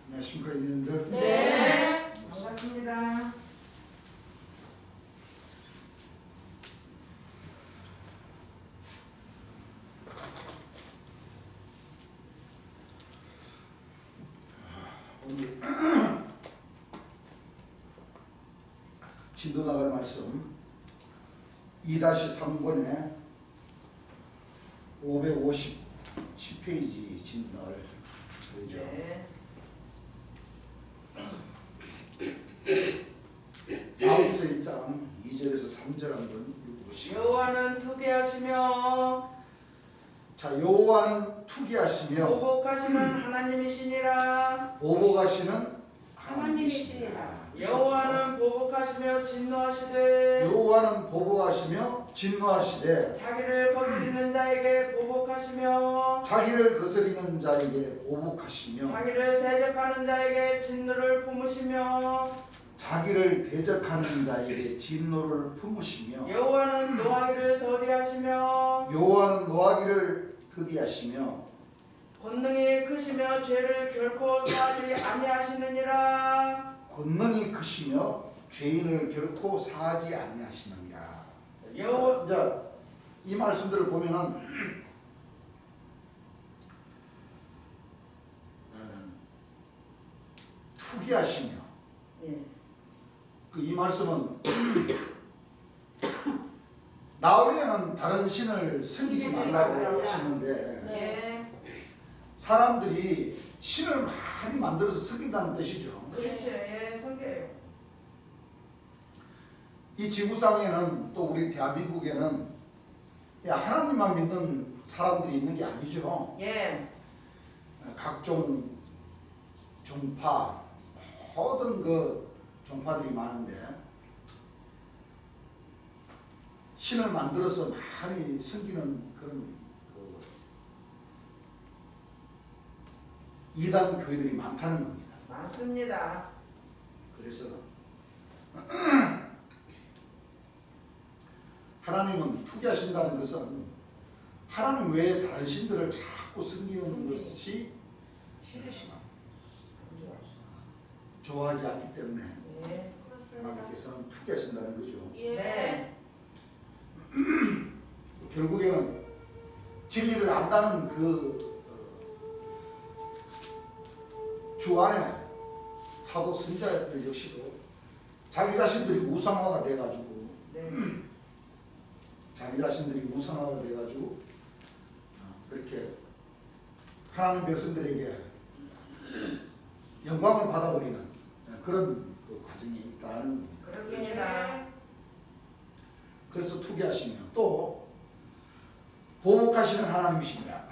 안녕하십니까 이님들. 네. 반갑습니다. 오늘 진도 나갈 말씀 2-3권에 557페이지 진도 나갈 그죠? 네. 아웃서 1장 2절에서 3절 한번 읽어보시죠. 여호와는 투기하시며 자, 여호와는 투기하시며 보복하시는 하나님이시니라. 보복하시는 하나님이시니라. 여호와는 보복하시며 진노하시되 여호와는 보복하시며 진노하시되 자기를 거스리는 자에게 보복하시며 자기를 거스리는 자에게 보복하시며 자기를 대적하는 자에게 진노를 품으시며 자기를 대적하는 자에게 진노를 품으시며 여호와는 노하기를 더디하시며 여호와는 노하기를 더디하시며 권능이 크시며 죄를 결코 사하지 아니하시느니라. 권능이 크시며 죄인을 결코 사하지 아니하시느니라. 이제 이 말씀들을 보면은 투기하시며 예. 이 말씀은 나 외에는 다른 신을 섬기지 말라고 하시는데 예. 사람들이 신을 많이 만들어서 섬긴다는 뜻이죠. 그렇죠. 예, 성경이요. 이 지구상에는 또 우리 대한민국에는 하나님만 믿는 사람들이 있는 게 아니죠. 예. 각종 종파 모든 그 종파들이 많은데 신을 만들어서 많이 섬기는 그런 그 이단 교회들이 많다는 겁니다. 맞습니다. 그래서 하나님은 투기하신다는 것은 하나님 외에 다른 신들을 자꾸 섬기는 것이 싫으시나? 좋아하지 않기 때문에 예. 하나님께서는 투기하신다는 거죠. 네. 결국에는 진리를 안다는 그 주 안에 사도 선지자들 역시도 자기 자신들이 우상화가 돼가지고 네. 자기 자신들이 우상화가 돼가지고 그렇게 하나님 백성들에게 영광을 받아버리는 그런 그 과정이 있다는 겁니다. 그렇습니다. 그래서 투기하시며 또 보복하시는 하나님이십니다.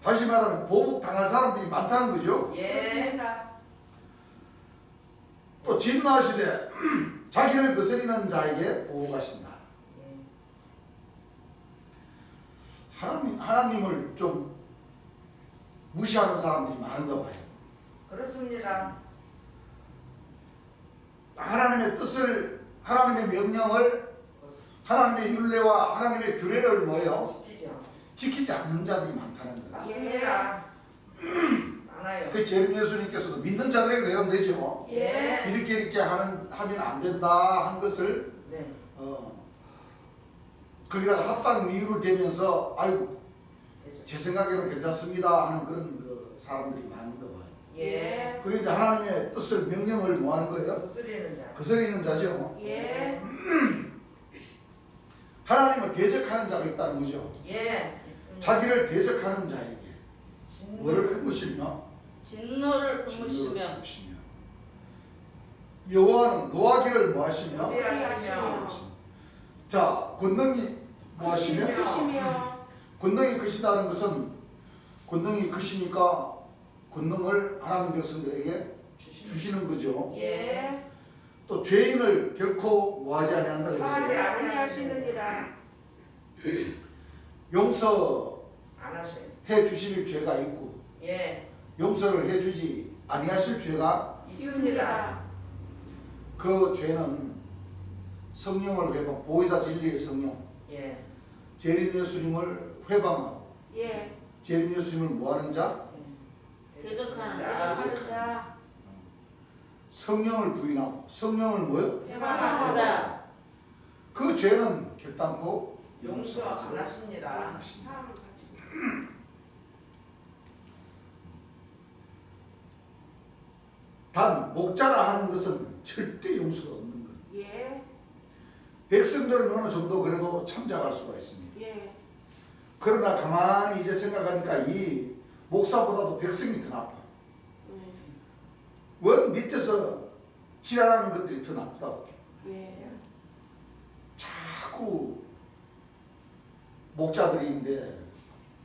다시 말하면 보복당할 사람들이 많다는 거죠. 예. 또 진노하시되 자기를 거스리는 자에게 보복하신다. 하나님을 좀 무시하는 사람들이 많은가 봐요. 그렇습니다. 하나님의 뜻을, 하나님의 명령을, 하나님의 율례와 하나님의 규례를 뭐예요? 시키죠. 지키지 않는 자들이 많다는 거예요. 맞습니다. 많아요. 그 예수님 예수님께서도 믿는 자들에게 대답되죠. 예. 이렇게 하면 안 된다 한 것을 네. 거기다가 합당 이유를 대면서 아이고 제 생각에는 괜찮습니다 하는 그런 그 사람들이 많은가 봐요. 예. 그게 이제 하나님의 뜻을 명령을 뭐 하는 거예요? 거스리는 자. 거스리는 자죠. 예. 하나님을 대적하는 자가 있다는 거죠. 예. 있습니다. 자기를 대적하는 자에게 뭐를 품으시며 진노를 품으시며 여호와는 노하기를 뭐 하시며 더디하시며 자 권능이 뭐 하시며 크시며 권능이 크시다는 것은 권능이 크시니까 권능을 하나님 백성들에게 주시는 거죠. 예. 또 죄인을 결코 뭐하지 아니한다 사하지 그랬어요. 아니하시느니라. 용서해 안 하셔요. 주실 죄가 있고 예. 용서를 해주지 아니하실 죄가 있습니다. 그 죄는 성령을 회방, 보혜사 진리의 성령, 예. 재림 예수님을 회방하고, 예. 재림 예수님을 뭐하는 자? 대적하는 자. 자. 자. 성령을 부인하고, 성령을 뭐요? 해방하고 자. 그 죄는 결단코 용서 안 하십니다. 단 목자라 하는 것은 절대 용서가 없는 거예요. 예. 백성들은 어느 정도 그래도 참작할 수가 있습니다. 예. 그러나 가만히 이제 생각하니까 이 목사보다도 백성이 더 나빠. 원 밑에서 지랄하는 것들이 더 나쁘다고. 예. 자꾸 목자들인데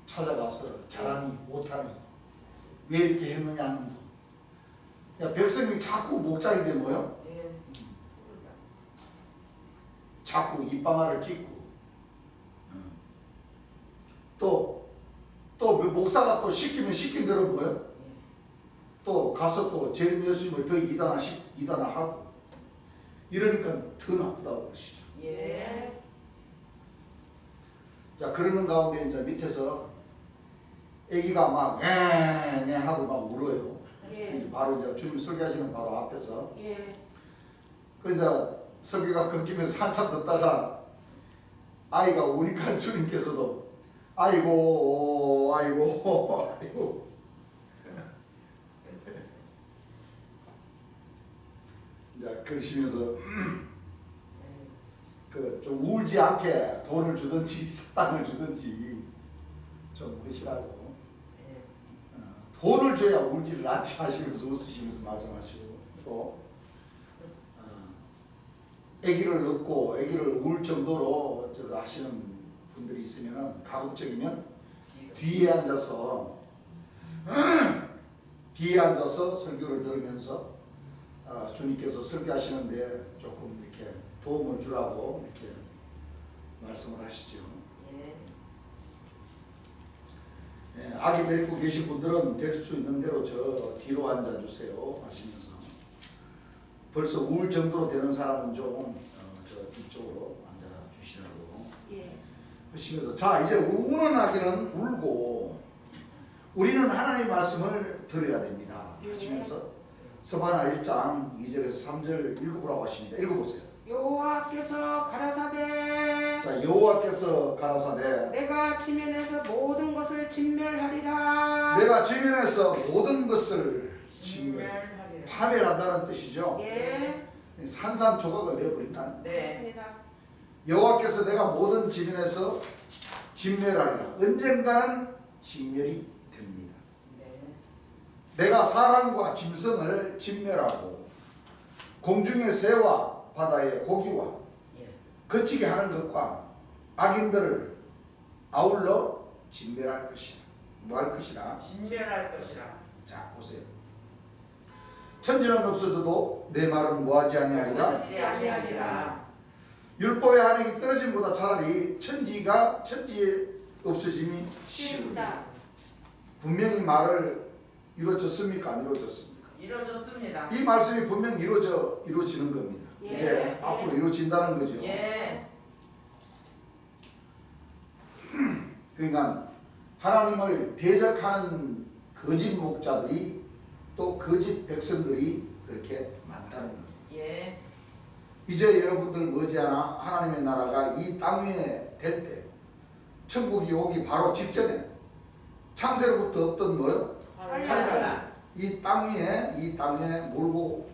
찾아가서 잘하니 못하니 왜 이렇게 했느냐는 거. 야, 백성이 자꾸 목자인데 뭐요? 예. 자꾸 입방아를 찍고 또 목사가 또 시키면 시킨 대로 뭐요? 또 가서 또 재림 예수님을 더 이단화하고 이러니까 더 나쁘다고 하시죠. 예. 자, 그러는 가운데 이제 밑에서 애기가 막 에 하고 막 울어요. 예. 바로 이제 주님 설교하시는 바로 앞에서 예. 그 이제 설교가 끊기면서 한참 듣다가 아이가 우니까 주님께서도 아이고 아이고 아이고 이제 그러시면서 그 좀 울지 않게 돈을 주든지 사탕을 주든지 좀 하시라고. 예. 돈을 줘야 울지를 않지 하시면서 웃으시면서 말씀하시고 또 아기를 얻고 아기를 울 정도로 하시는 분들이 있으면 가급적이면 뒤에 앉아서 설교를 들으면서 주님께서 설교하시는데 조금 이렇게 도움을 주라고 이렇게 말씀을 하시죠. 예. 예, 아기 데리고 계신 분들은 될 수 있는 대로 저 뒤로 앉아 주세요 하시면서 벌써 울 정도로 되는 사람은 좀 저 뒤쪽으로 앉아 주시라고 예. 하시면서 자 이제 우는 아기는 울고 우리는 하나님의 말씀을 들어야 됩니다 하시면서 서바나 1장 2절에서 3절 읽어보라고 하십니다. 읽어보세요. 여호와께서 가라사대 자 여호와께서 가라사대 내가 지면에서 모든 것을 진멸하리라. 내가 지면에서 모든 것을 진멸하리라. 파멸한다는 뜻이죠. 예. 산산조각을 내버린다는. 네. 맞습니다. 여호와께서 내가 모든 지면에서 진멸하리라. 언젠가는 진멸이 됩니다. 네. 내가 사람과 짐승을 진멸하고 공중의 새와 바다의 고기와 예. 거치게 하는 것과 악인들을 아울러 진멸할 것이라. 뭐 할 것이라? 진멸할 것이라. 자 보세요. 천지는 없어져도 내 말은 뭐하지 아니하리라. 없어지지 아니하리라. 율법의 한행이 떨어짐보다 차라리 천지의 없어짐이 쉬우다. 쉬우다. 분명히 말을 이루어졌습니까? 안 이루어졌습니까? 이루어졌습니다. 이 말씀이 분명히 이루어지는 겁니다. 예. 이제 앞으로 이루어진다는 거죠. 예. 그러니까 하나님을 대적하는 거짓 목자들이 또 거짓 백성들이 그렇게 많다는 거죠. 예. 이제 여러분들 머지않아 하나님의 나라가 이 땅 위에 될 때 천국이 오기 바로 직전에 창세로부터 없던 뭐요? 활활. 이 땅 위에 몰고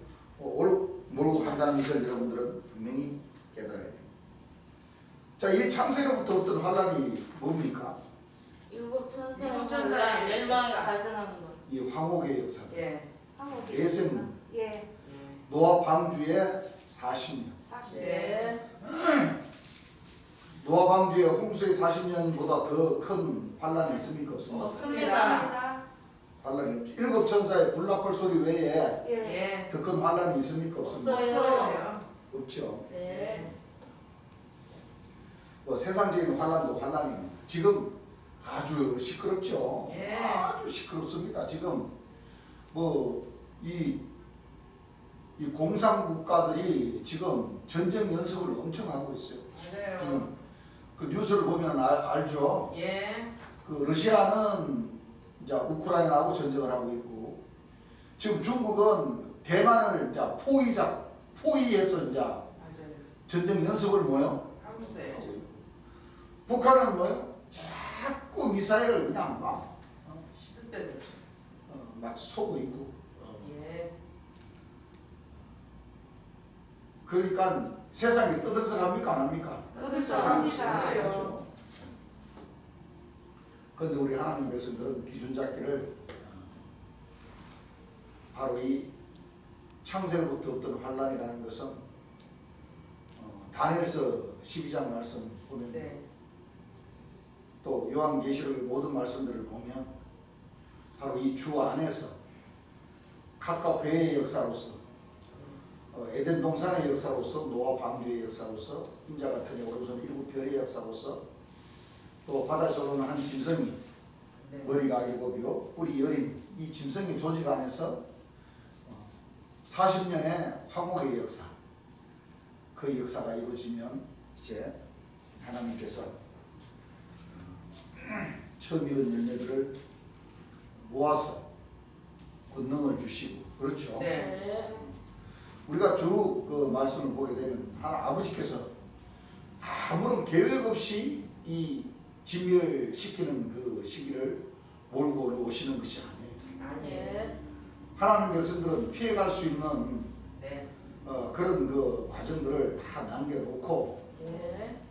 간다는 것을 여러분들은 분명히 깨달아야 됩니다. 자, 이 창세로부터 없던 환란이 뭡니까? 일곱 천사의 일곱 천사의 환란, 멸망이 역사. 발생하는 것. 이 황홀의 역사입니다. 예. 예수님 예. 예. 노아 방주에 40년. 사실. 네. 노아 방주에 홍수의 40년보다 더 큰 환란이 있습니까? 없습니까? 없습니다. 환란이 없죠. 일곱 천사의 불나팔 소리 외에 예. 예. 더 큰 환란이 있습니까? 없습니까? 없어요. 없어요. 없죠. 네. 뭐 세상적인 환란도 환란입니다. 지금 아주 시끄럽죠. 예. 아주 시끄럽습니다. 지금 뭐 이 이 공산 국가들이 지금 전쟁 연습을 엄청 하고 있어요. 맞아요. 지금 그 뉴스를 보면 알죠. 예. 그 러시아는 이제 우크라이나하고 전쟁을 하고 있고 지금 중국은 대만을 이제 포위해서 이제 맞아요. 전쟁 연습을 뭐요? 하고 있어요. 북한은 뭐요? 자꾸 미사일을 그냥 시도 때도. 막 쏘고 있고. 예. 그러니까 세상이 떠들썩합니까 안 합니까? 떠들썩합니다. 그렇죠. 그런데 우리 하나님 백성들은 기준 잡기를 바로 이 창세로부터 없던 환란이라는 것은 다니엘서 12장 말씀 보면 네. 또 요한계시록의 모든 말씀들을 보면 바로 이 주 안에서 각각 회의 역사로서 에덴 동산의 역사로서 노아 방주의 역사로서 인자 같은 오른손 일곱 별의 역사로서 또 바다에서 오는 한 짐승이 네. 머리가 일곱이요 뿔이 열인 이 짐승의 조직 안에서 40년의 화목의 역사 그 역사가 이루어지면 이제 하나님께서 처음 이은 열매들을 모아서 권능을 주시고 그렇죠. 네. 네. 우리가 쭉 그 말씀을 보게 되면 아버지께서 아무런 계획 없이 이 진멸시키는 그 시기를 몰고 오시는 것이 아니에요. 네. 하나님 백성들은 피해갈 수 있는 네. 그런 그 과정들을 다 남겨놓고 네.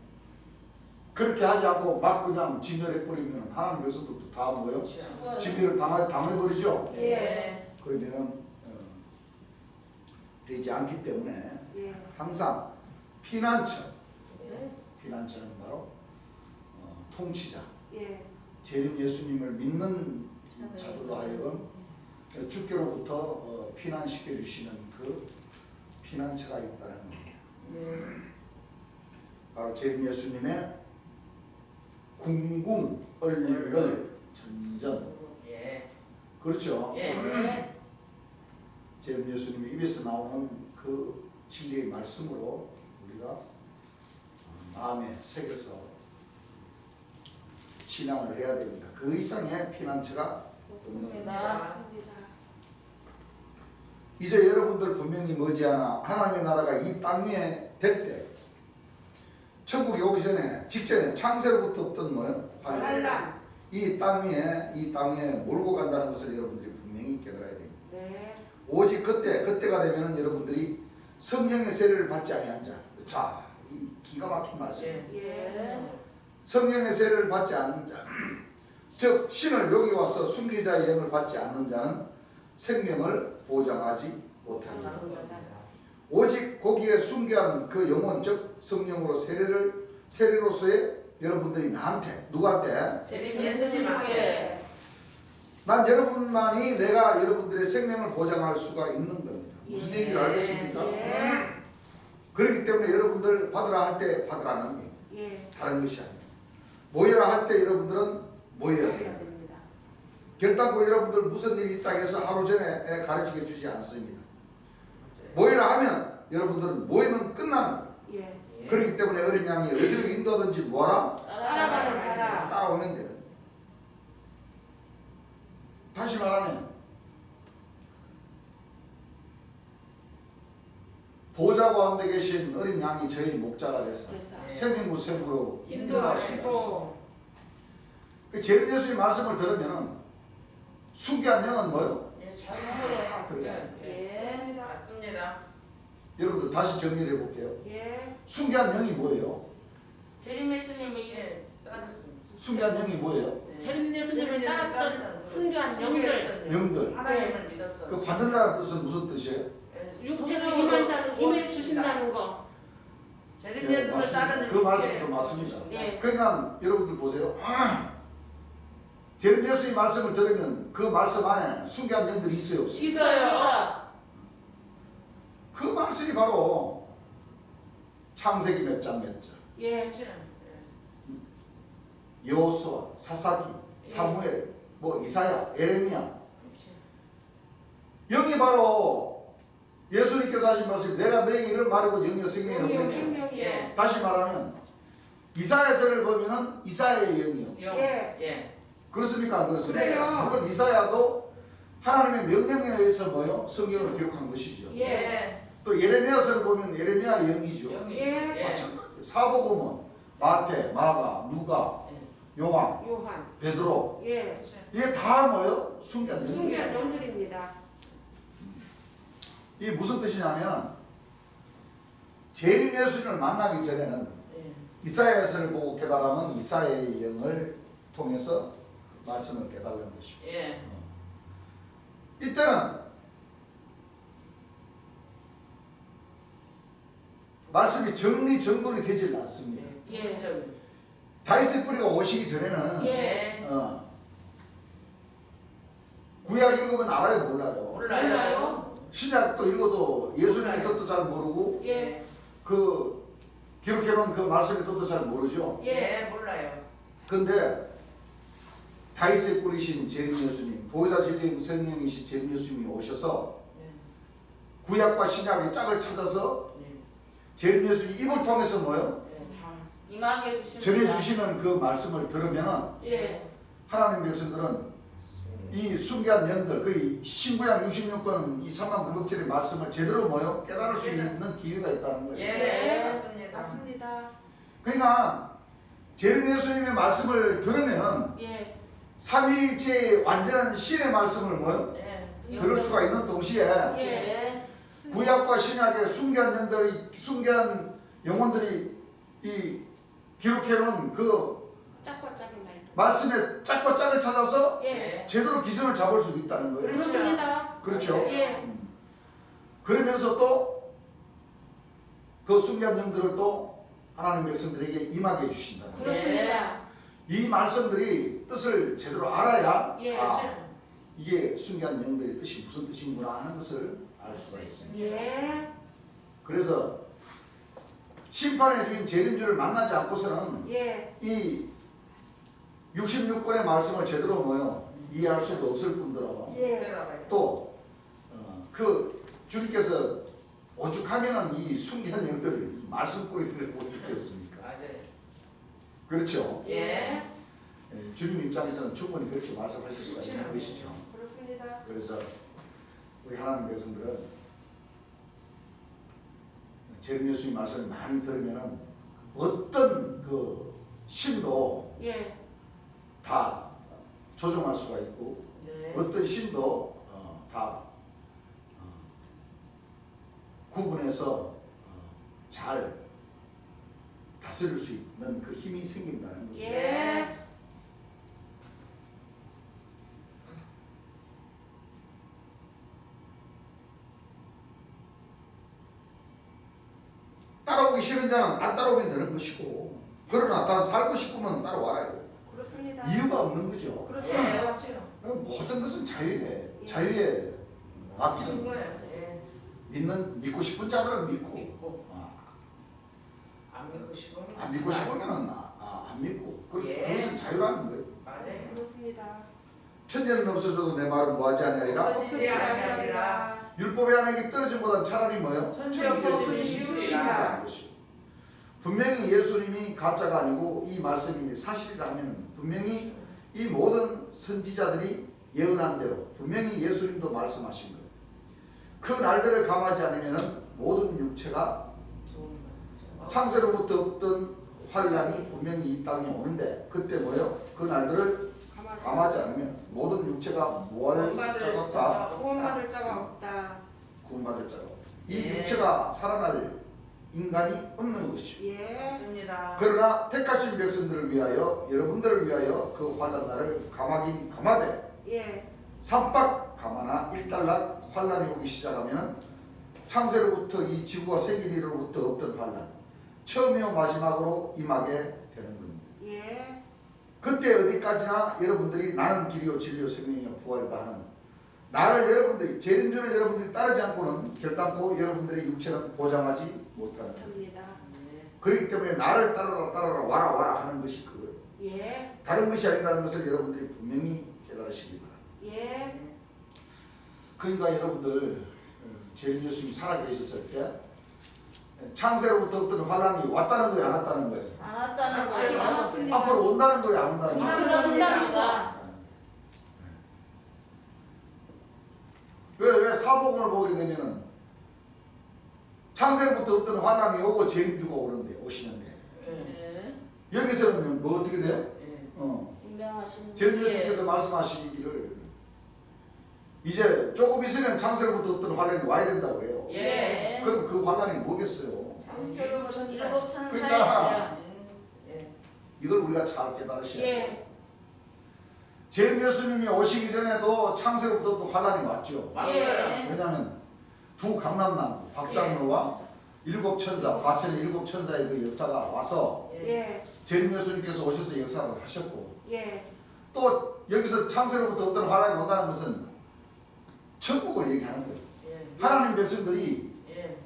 그렇게 하지 않고 막 그냥 진멸해 버리면 하나님 백성들도 다 뭐요? 그렇죠. 진멸을 당해버리죠. 예. 그러면 되지 않기 때문에 예. 항상 피난처 네. 피난처는 바로 통치자 예. 재림 예수님을 믿는 자들로 하여금 주께로부터 피난시켜 주시는 그 피난처가 있다는 거예요. 네. 바로 재림 예수님의 궁궁 얼얼 전전 예. 그렇죠. 예. 네. 재림 예수님의 입에서 나오는 그 진리의 말씀으로 우리가 마음에 새겨서 신앙을 해야 됩니다. 그 이상의 피난처가 없는 겁니다. 없습니다. 이제 여러분들 분명히 머지않아 하나님의 나라가 이 땅 위에 될 때 천국에 오기 전에 직전에 창세로부터 없던 뭐예요? 환란. 이 땅 위에 몰고 간다는 것을 여러분들이 분명히 깨달아야 됩니다. 네. 오직 그때가 되면은 여러분들이 성령의 세례를 받지 아니한 자. 자, 이 기가 막힌 말씀. 예. 예. 성령의 세례를 받지 않는 자. 즉 신을 여기 와서 순교자의 영을 받지 않는 자는 생명을 보장하지 못합니다. 오직 거기에 순교한 그 영혼 즉 성령으로 세례로서의 여러분들이 나한테 누구한테? 재림 예수님께. 난 여러분만이 내가 여러분들의 생명을 보장할 수가 있는 겁니다. 무슨 예. 얘기를 알겠습니까? 예. 그렇기 때문에 여러분들 받으라 할 때 받으라는 거예요. 예. 다른 것이 아니에요. 모여라 할 때 여러분들은 모여야 해야 돼요. 됩니다. 결단코 여러분들 무슨 일이 있다고 해서 하루 전에 가르치게 주지 않습니다. 모이라 하면 여러분들은 모이면 끝나는 거예요. 예. 예. 그렇기 때문에 어린 양이 어디로 인도하든지 뭐하라? 따라가는 자라. 따라오면 돼요. 다시 말하면 보좌 가운데 계신 어린 양이 저희 목자가 돼서 그래서 생명구 생으로 인도하시고 인도하시고 그 재림 예수의 말씀을 들으면 순교한 영은 뭐요? 예. 잘 들어가요. 예. 맞습니다. 여러분들 다시 정리를 해볼게요. 예. 순교한 영이 뭐예요? 재림 예수님이 예. 따랐습니다. 순교한 영이 뭐예요? 재림 예수님을 따랐던 순교한 영들. 영들. 하나님을 믿었던. 그 받는다는 뜻은 무슨 뜻이에요? 육체로 임한다는 힘을 주신다는 거. 재림 예, 예수를 맞습니다. 따르는 그 말씀도 맞습니다. 예. 그러니까 여러분들 보세요. 재림 예수의 말씀을 들으면 그 말씀 안에 순교한 영들이 있어요, 없어요? 있어요. 그 말씀이 바로 창세기 몇 장 몇 장, 예. 여호수아, 사사기, 사무엘, 뭐 이사야, 에레미야. 영이 바로 예수님께서 하신 말씀 내가 너에게 이를 말하고 영이요 생명이요 영이요 그랬죠. 생명이요. 다시 말하면 이사야서를 보면은 이사야의 영이요. 영. 예. 예. 그렇습니까? 안 그렇습니까? 그래요. 물론 이사야도 하나님의 명령에 의해서 뭐요? 성경을 기록한 것이죠. 예. 또 예레미야서를 보면 예레미야의 영이죠. 영이. 예. 마찬가지예요. 사복음은 마태, 마가, 누가, 요한, 요한. 베드로 예. 이게 다 뭐요? 순간 순교한 영이에요. 영들입니다. 이게 무슨 뜻이냐면 재림 예수님을 만나기 전에는 예. 이사야서를 보고 깨달으면 이사야의 영을 통해서 말씀을 깨달는 것이고 예. 이때는 말씀이 정리정돈이 되질 않습니다. 예. 다윗의 뿌리가 오시기 전에는 예. 구약 읽으면 알아요 몰라요? 몰라요. 신약도 읽어도 예수님의 몰라요. 뜻도 잘 모르고 예. 그 기록해놓은 그 말씀의 뜻도 잘 모르죠. 예. 몰라요. 근데 다윗의 뿌리신 재림 예수님, 보혜사 진리 성령이신 재림 예수님이 오셔서 구약과 신약의 짝을 찾아서 예. 재림 예수님 입을 통해서 뭐요? 예. 임하게 주십니다. 전해주시는 그 말씀을 들으면 예. 하나님 백성들은 이 순교한 년들, 그 신구약 66권 이 3만 900절의 말씀을 제대로 뭐요? 깨달을 수 있는 기회가 있다는 거예요. 예. 맞습니다. 맞습니다. 그러니까 재림 예수님의 말씀을 들으면 예. 삼위일체의 완전한 신의 말씀을 뭐요? 예. 들을 수가 있는 동시에 예. 구약과 신약의 순교한 년들이 순교한 영혼들이 이 기록해놓은 그 짝과 짝의 말도. 말씀의 짝과 짝을 찾아서 예. 제대로 기준을 잡을 수 있다는 거예요. 그렇습니다. 그렇죠? 예. 그러면서 또 그 순교한 영들을 또 하나님 백성들에게 임하게 해주신다. 그렇습니다. 이 말씀들이 뜻을 제대로 알아야 예. 이게 순교한 영들의 뜻이 무슨 뜻인구나 하는 것을 알 수가 있습니다. 예. 그래서 심판의 주인 재림주를 만나지 않고서는 예. 이 66권의 말씀을 제대로 뭐요 이해할 수도 없을 뿐더러 예. 또 그 주님께서 오죽하면은 이 순교한 영들을 말씀 뿌리를 못 읽겠습니까? 맞아요. 그렇죠? 예. 주님 입장에서는 충분히 그렇게 말씀하실 수가 있는 것이죠. 그렇습니다. 그래서 우리 하나님 백성들은 재림 예수님 말씀을 많이 들으면 어떤 그 신도 예. 다 조종할 수가 있고 네. 어떤 신도 다 구분해서 잘 다스릴 수 있는 그 힘이 생긴다는 거예요. 예. 따라오기 싫은 자는 안 따라오면 되는 것이고 그러나 난 살고 싶으면 따라와라요. 그렇습니다. 이유가 없는 거죠. 그렇습니다. 맞죠. 모든 것은 자유에 예. 자유에 맡기는 맞는 거예요. 거예요. 예. 믿고 싶은 자들은 믿고 믿고 안 믿고 싶으면 안 믿고 싶으면 안 믿고 예. 그것은 자유라는 거예요. 맞아요. 그렇습니다. 천재는 없어져도 내 말은 뭐하지 아니하리라. 없어지지 아니하리라. 율법의 안에게 떨어진보다는 차라리 뭐예요? 천재 없어지기 쉬우리라. 분명히 예수님이 가짜가 아니고 이 말씀이 사실이라 하면 분명히 이 모든 선지자들이 예언한 대로 분명히 예수님도 말씀하신 거예요. 그 날들을 감하지 않으면 모든 육체가 창세로부터 없던 환란이 분명히 이 땅에 오는데 그때 뭐예요? 그 날들을 감하지 않으면 모든 육체가 무할 자가 없다. 구원받을 자가 없다. 구원받을 자가 없다. 이 예. 육체가 살아날 인간이 없는 것이죠. 예. 맞습니다. 그러나 택하신 백성들을 위하여 여러분들을 위하여 그 환란 날을 감하긴 감하되 예. 삼박 감하나 일단락 환란이 오기 시작하면 창세로부터 이 지구가 생긴 이로부터 없던 환란 처음이요 마지막으로 임하게 되는 겁니다. 예. 그때 어디까지나 여러분들이 나는 길이요 진리요 생명이요 부활이다 하는 나를 여러분들이 재림주를 여러분들이 따르지 않고는 결단코 여러분들의 육체는 보장하지 못하는 겁니다. 합니다. 그렇기 때문에 나를 따라라 와라 하는 것이 그거예요. 예. 다른 것이 아니라는 것을 여러분들이 분명히 깨달으시기 바랍니다. 예. 그러니까 여러분들 재림 예수님이 살아계셨을 때 창세로부터 어떤 환란이 왔다는 거예요, 안 왔다는 거예요? 안 왔다는 아직 안 거예요. 왔습니다. 앞으로 온다는 거예요, 안 온다는 거예요? 앞으로 온다는 거. 왜 사복음을 보게 되면은 창세로부터 어떤 환란이 오고 재림주가 오시는데 네. 여기서는 뭐 어떻게 돼요? 예. 분명하신 재림 분이에요. 예수님께서 말씀하시기를 이제 조금 있으면 창세로부터 어떤 환란이 와야 된다고 그래요. 예. 그럼 그 환란이 뭐겠어요? 일곱 천사였어요. 그러니까 예. 이걸 우리가 잘 깨달으셔야 돼요. 예. 재림 예수님이 오시기 전에도 창세로부터 또 환란이 왔죠. 맞아요. 예. 왜냐하면 두 강남남 박장로와 일곱 천사, 과천의 일곱 천사의 그 역사가 와서 예. 재림 예수님께서 오셔서 역사를 하셨고 예. 또 여기서 창세로부터 어떤 환란이 온다는 것은 천국을 얘기하는 거예요. 예. 하나님 백성들이 예.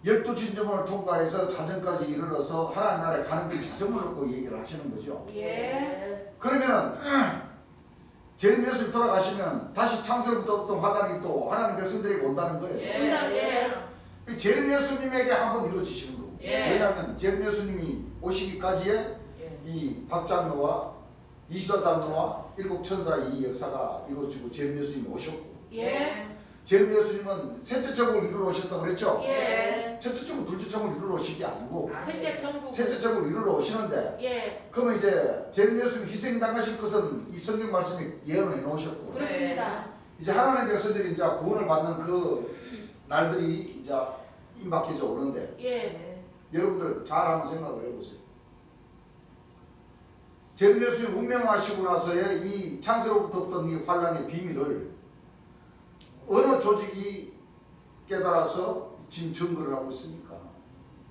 12진주문을 통과해서 자정까지 이르러서 하나님 나라에 가는 그 과정을 놓고 얘기를 하시는 거죠. 예. 그러면은 재림 예수님 돌아가시면 다시 창세로부터 어떤 환란이 또 하나님 백성들에게 온다는 거예요. 예. 재림 예수님에게 한번 이루어지시는 거고. 예. 왜냐하면 재림 예수님이 오시기까지의 예. 이 박장로와 이시다 장로와 일곱 천사의 이 역사가 이루어지고 재림 예수님이 오셨고, 예. 재림 예수님은 셋째 천국을 이루러 오셨다고 그랬죠. 예. 첫째 천국, 둘째 천국을 이루러 오신 게 아니고 셋째 천국. 셋째 천국을 이루러 오시는데, 예. 그러면 이제 재림 예수님 희생당하실 것은 이 성경 말씀이 예언해 놓으셨고, 그렇습니다. 이제 하나님의 백성들이 이제 구원을 받는 그 날들이 이제 임박해져 오는데, 예. 여러분들 잘 한번 생각을 해보세요. 재림 예수님 운명하시고 나서의 이 창세로부터 없던 이 환란의 비밀을 어느 조직이 깨달아서 지금 증거를 하고 있습니까?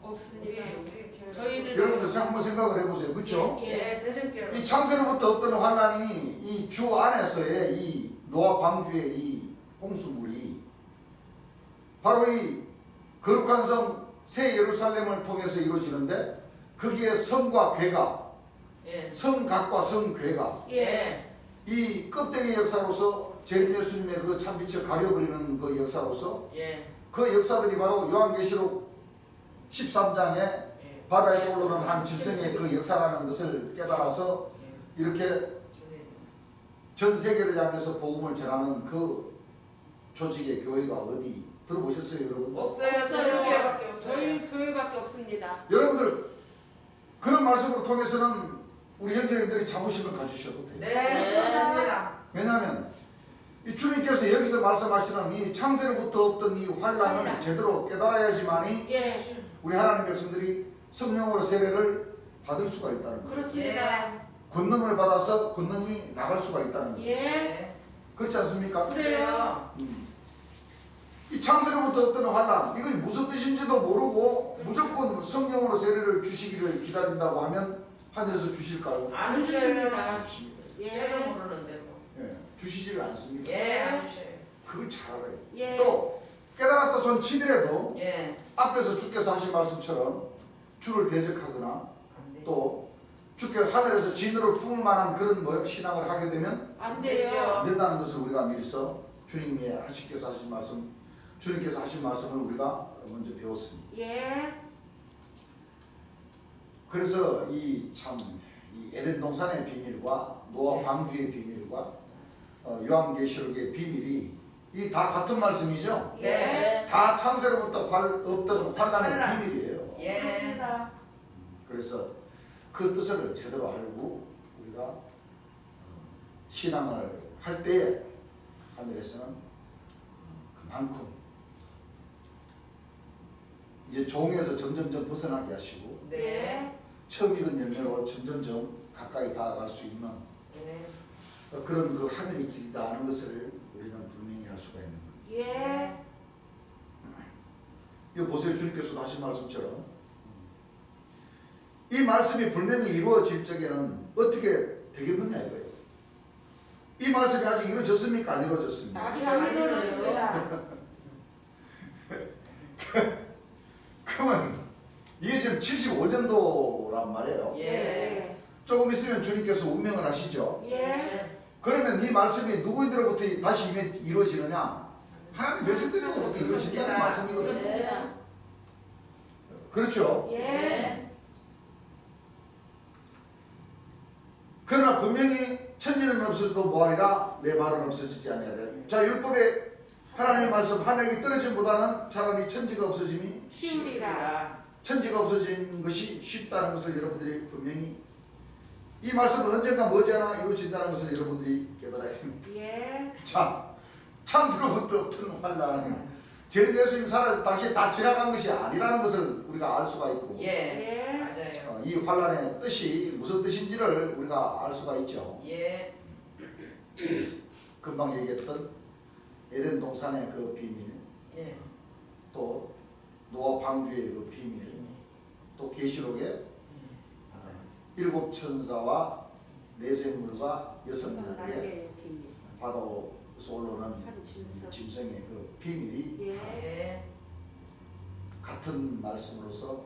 없습니다. 우리 저희는 여러분들 한번 생각을 해보세요. 그렇죠? 예. 드릴게요. 이 창세로부터 없던 환란이 이 주 안에서의 이 노아 방주의 이 홍수물이 바로 이 거룩한 성 새 예루살렘을 통해서 이루어지는데, 거기에 성과 괴가, 예. 성각과 성괴가 예. 이 껍데기 역사로서 재림 예수님의 그 참빛을 가려버리는 그 역사로서 예. 그 역사들이 바로 요한계시록 13장에 예. 바다에서 올라오는 한 짐승의 그 역사라는 것을 깨달아서 이렇게 전 세계를 향해서 복음을 전하는 그 조직의 교회가 어디 들어보셨어요, 여러분? 없어요. 없어요. 교회밖에 없어요. 저희 교회밖에 없습니다. 여러분들 그런 말씀을 통해서는 우리 형제님들이 자부심을 가지셔도 돼요. 네. 그렇습니다. 왜냐하면 이 주님께서 여기서 말씀하시는 이 창세로부터 없던 이 환란을 환란. 제대로 깨달아야지만이 예. 우리 하나님 백성들이 성령으로 세례를 받을 수가 있다는 거예요. 그렇습니다. 권능을 받아서 권능이 나갈 수가 있다는 거예요. 예. 그렇지 않습니까? 그래요. 이 창세로부터 없던 환란, 이거 무슨 뜻인지도 모르고 무조건 성령으로 세례를 주시기를 기다린다고 하면 하늘에서 주실까요? 안 주십니다. 안 주십니다. 얘도 예. 모르는데 뭐. 예, 주시지를 않습니다. 예. 안 주셔요. 그걸 잘 알아요. 예. 또 깨달았다 손 치더라도 예. 앞에서 주께서 하신 말씀처럼 주를 대적하거나 안 돼. 또 주께 하늘에서 진노를 품을 만한 그런 신앙을 하게 되면 안 돼요. 안 된다는 것을 우리가 미리서 주님께서 하신 말씀을 우리가 먼저 배웠습니다. 예. 그래서 이 에덴 동산의 비밀과 노아 방주의 비밀과 요한계시록의 비밀이 이 다 같은 말씀이죠. 예. 다 창세로부터 없던 환란의 환란. 비밀이에요. 예. 그렇습니다. 그래서 그 뜻을 제대로 알고 우리가 신앙을 할 때에 하늘에서는 그만큼 이제 종에서 점점점 벗어나게 하시고 네. 처음 익은 열매로 점점점 가까이 다가갈 수 있는 네. 그런 그 하늘의 길이다 하는 것을 우리는 분명히 할 수가 있는 거예요. 예. 이거 보세요. 주님께서도 하신 말씀처럼 이 말씀이 분명히 이루어질 적에는 어떻게 되겠느냐 이거예요. 이 말씀이 아직 이루어졌습니까? 안 이루어졌습니까? 아직 안 이루어졌습니다. 그러면 이게 지금 75년도란 말이에요. 예. 조금 있으면 주님께서 운명을 하시죠. 예. 그러면 이 말씀이 누구인들로부터 다시 이루어지느냐? 하나님 백성들로부터 이루어진다는 말씀이거든요. 그렇습니다. 그렇죠? 예. 그러나 분명히 천지는 없어도 뭐하리라 내 말은 없어지지 아니하리라. 자, 율법에 하나님의 말씀 하늘이 떨어짐보다는 차라리 천지가 없어짐이 쉬우리라. 천지가 없어진 것이 쉽다는 것을 여러분들이 분명히 이 말씀은 언젠가 머지않아 이루어진다는 것을 여러분들이 깨달아야 됩니다. 예. 자, 창세로부터 없던 환란은 죄는 예수님 살아서 당시에 다 지나간 것이 아니라는 것을 우리가 알 수가 있고 예. 예. 맞아요. 이 환란의 뜻이 무슨 뜻인지를 우리가 알 수가 있죠. 예. 금방 얘기했던 에덴 동산의 그 비밀, 예. 또 노아 방주의 그 비밀, 또 계시록의 일곱 천사와 네 생물과 여섯 나라의 나에게 비밀. 바다에서 올라오는 한 진석. 짐승의 그 비밀이 예. 예. 같은 말씀으로서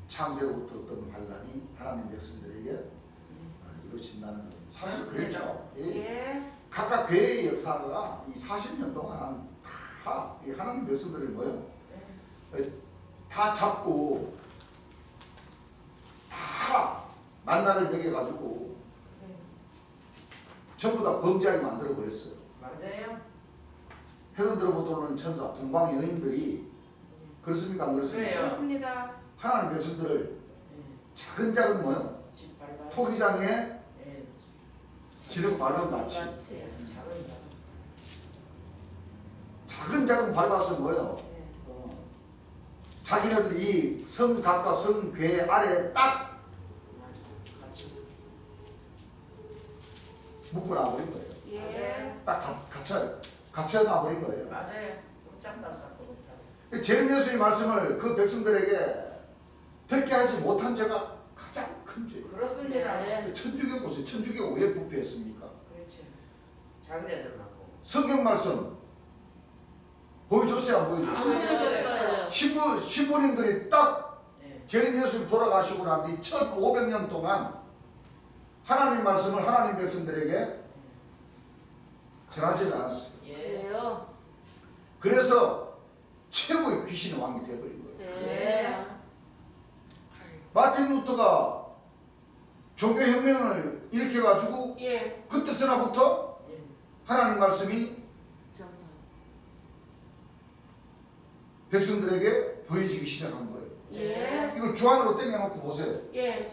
창세로부터 어떤 환란이 하나님 백성들에게 이루어진다는 사실 그랬죠. 예. 예. 각각 교회의 역사가 이 40년 동안 다 이 하나님 백성들을 뭐요? 다 잡고 다 만나를 먹여가지고 전부 다 범죄하게 만들어 버렸어요. 맞아요. 헤어들어부터 오는 천사, 동방의 여인들이 그렇습니까? 안 그렇습니까? 그래요. 그렇습니다. 하나님 백성들을 작은 작은 뭐요? 짓밟아. 토기장에 예. 지름 밟은 같이 같이. 작은 작은 밟아서 뭐요? 예. 자기네들이 성각과 성궤 아래에 딱 같이. 묶어놔버린 거예요. 예. 딱 갇혀놔버린 거예요. 맞아요. 꼼짝도 쌓고 못하고. 제르미야의 말씀을 그 백성들에게 듣게 하지 못한 죄가 가장 큰 죄예요. 그렇습니다. 네. 천주교 보세요. 천주교 왜 부패했습니까? 그렇지. 자기네들만 보고. 성경 말씀 보여줬어요? 안 안 보여줬어요? 보여줬어요. 신부님들이 딱 예. 제르미야님 돌아가시고 난 뒤 1500년 동안 하나님 말씀을 하나님 백성들에게 전하지는 않았어요. 예. 그래요. 그래서 최고의 귀신의 왕이 되어버린 거예요. 네. 마틴 루터가 종교혁명을 일으켜가지고 예. 그때서나부터 예. 하나님 말씀이 백성들에게 보여지기 시작한 거예요. 예. 이걸 주안으로 땡겨놓고 보세요. 예.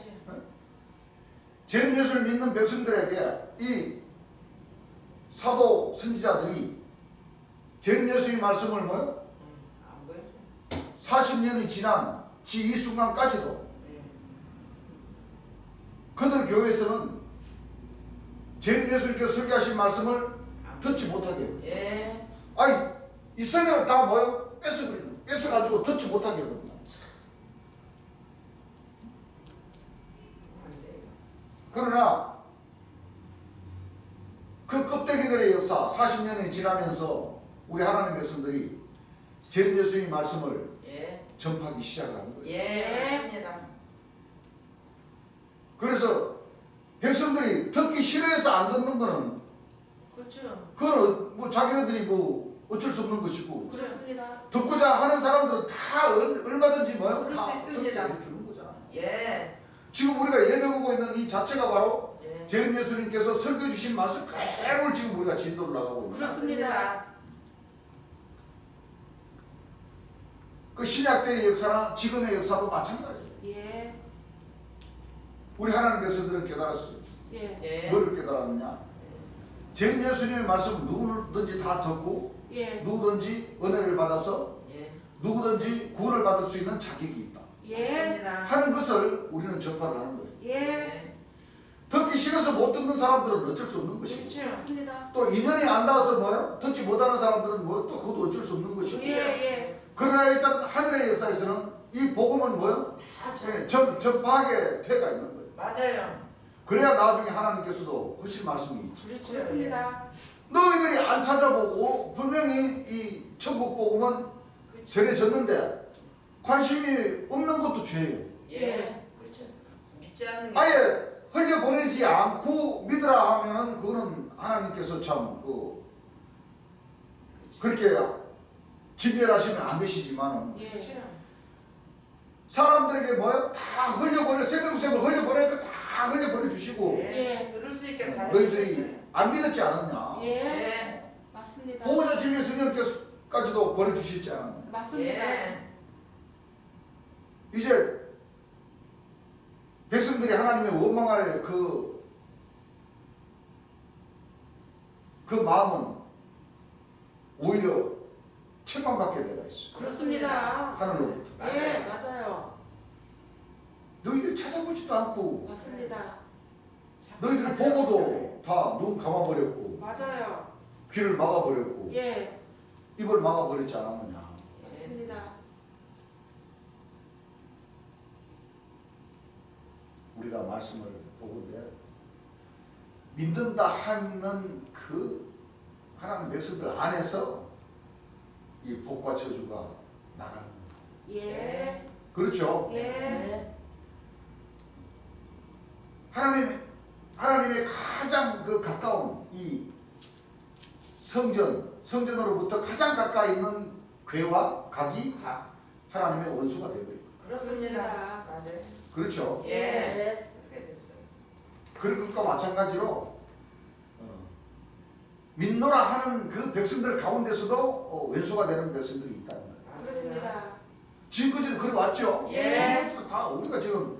제는 예수를 믿는 백성들에게 이 사도 선지자들이 제는 예수의 말씀을 뭐요? 안 보여줘. 40년이 지난 이 순간까지도 예. 그들 교회에서는 제는 예수님께서 설교하신 말씀을 듣지 못하게 해요. 예. 아니 이 설명을 다 뭐요? 뺏어가지고 듣지 못하게 하거든요. 안 돼요. 그러나 그 껍데기들의 역사 40년이 지나면서 우리 하나님 백성들이 제는 예수의 말씀을 예. 전파하기 시작하는 거예요. 예. 맞습니다. 그래서 백성들이 듣기 싫어해서 안 듣는 거는 그렇죠. 그거는 뭐 자기네들이 뭐 어쩔 수 없는 것이고 그렇습니다. 듣고자 하는 사람들은 다 얼마든지 뭐요? 그럴 수 다 있습니다. 듣게 해주는 거잖아요. 예. 지금 우리가 예배 보고 있는 이 자체가 바로 예. 제림 예수님께서 설교해 주신 말씀 그대로 지금 우리가 진도를 나가고 있습니다. 그렇습니다. 그 신약 때의 역사나 지금의 역사도 마찬가지예요. 예. 우리 하나님 백성들은 깨달았어요. 예. 예. 뭐를 깨달았느냐? 제림 예수님의 말씀 누구든지 다 듣고 예. 누구든지 은혜를 받아서 예. 누구든지 구원을 받을 수 있는 자격이 있다 예. 맞습니다. 하는 것을 우리는 전파를 하는 거예요. 예. 듣기 싫어서 못 듣는 사람들은 어쩔 수 없는 것이고 그렇죠. 맞습니다. 또 인연이 안 닿아서 뭐요? 듣지 못하는 사람들은 뭐 또 그것도 어쩔 수 없는 것이고 예. 예. 그러나 일단 하늘의 역사에서는 이 복음은 뭐요? 다 저- 전파하게 퇴가 있는 거예요. 맞아요. 그래야 나중에 하나님께서도 하실 말씀이 있죠. 그렇죠. 그렇습니다. 너희들이 안 찾아보고 분명히 이 천국 복음은 그렇죠. 전해졌는데 관심이 없는 것도 죄예요. 예. 그렇죠. 믿지 않는 게 아예 흘려보내지 않고 믿으라 하면은 그거는 하나님께서 참 그렇게 진멸하시면 안 되시지만 예. 그렇죠. 사람들에게 뭐요? 다 흘려버려 생명샘을 흘려버리니까 다 흘려버려 주시고 예. 들을 수 있게 다 너희들이 해주셨어요. 안 믿었지 않았냐? 예. 예. 맞습니다. 보호자 진리 스님께서까지도 버려주시지 않았냐? 맞습니다. 예. 이제 백성들이 하나님의 원망할 그 마음은 오히려 책망받게 되어 있어. 그렇습니다. 하늘로부터. 예, 맞아요. 너희들 찾아보지도 않고 맞습니다. 너희들 보고도 다 눈 감아버렸고 맞아요. 귀를 막아버렸고 예, 입을 막아버렸지 않았느냐. 맞습니다. 우리가 말씀을 보건데 믿는다 하는 그 하나님 백성들 안에서 이 복과 저주가 나가는 거예요. 예, 그렇죠? 예, 하나님의 가장 그 가까운 이 성전으로부터 가장 가까이 있는 궤와 각이 하나님의 원수가 되어버리고. 그렇습니다. 맞아요. 그렇죠? 예. 그렇게 됐어요. 그럴 것과 마찬가지로 믿노라 하는 그 백성들 가운데서도 왼수가 되는 백성들이 있다는 거예요. 그렇습니다. 지금까지도 그래 왔죠? 예. 지금까지 다 우리가 지금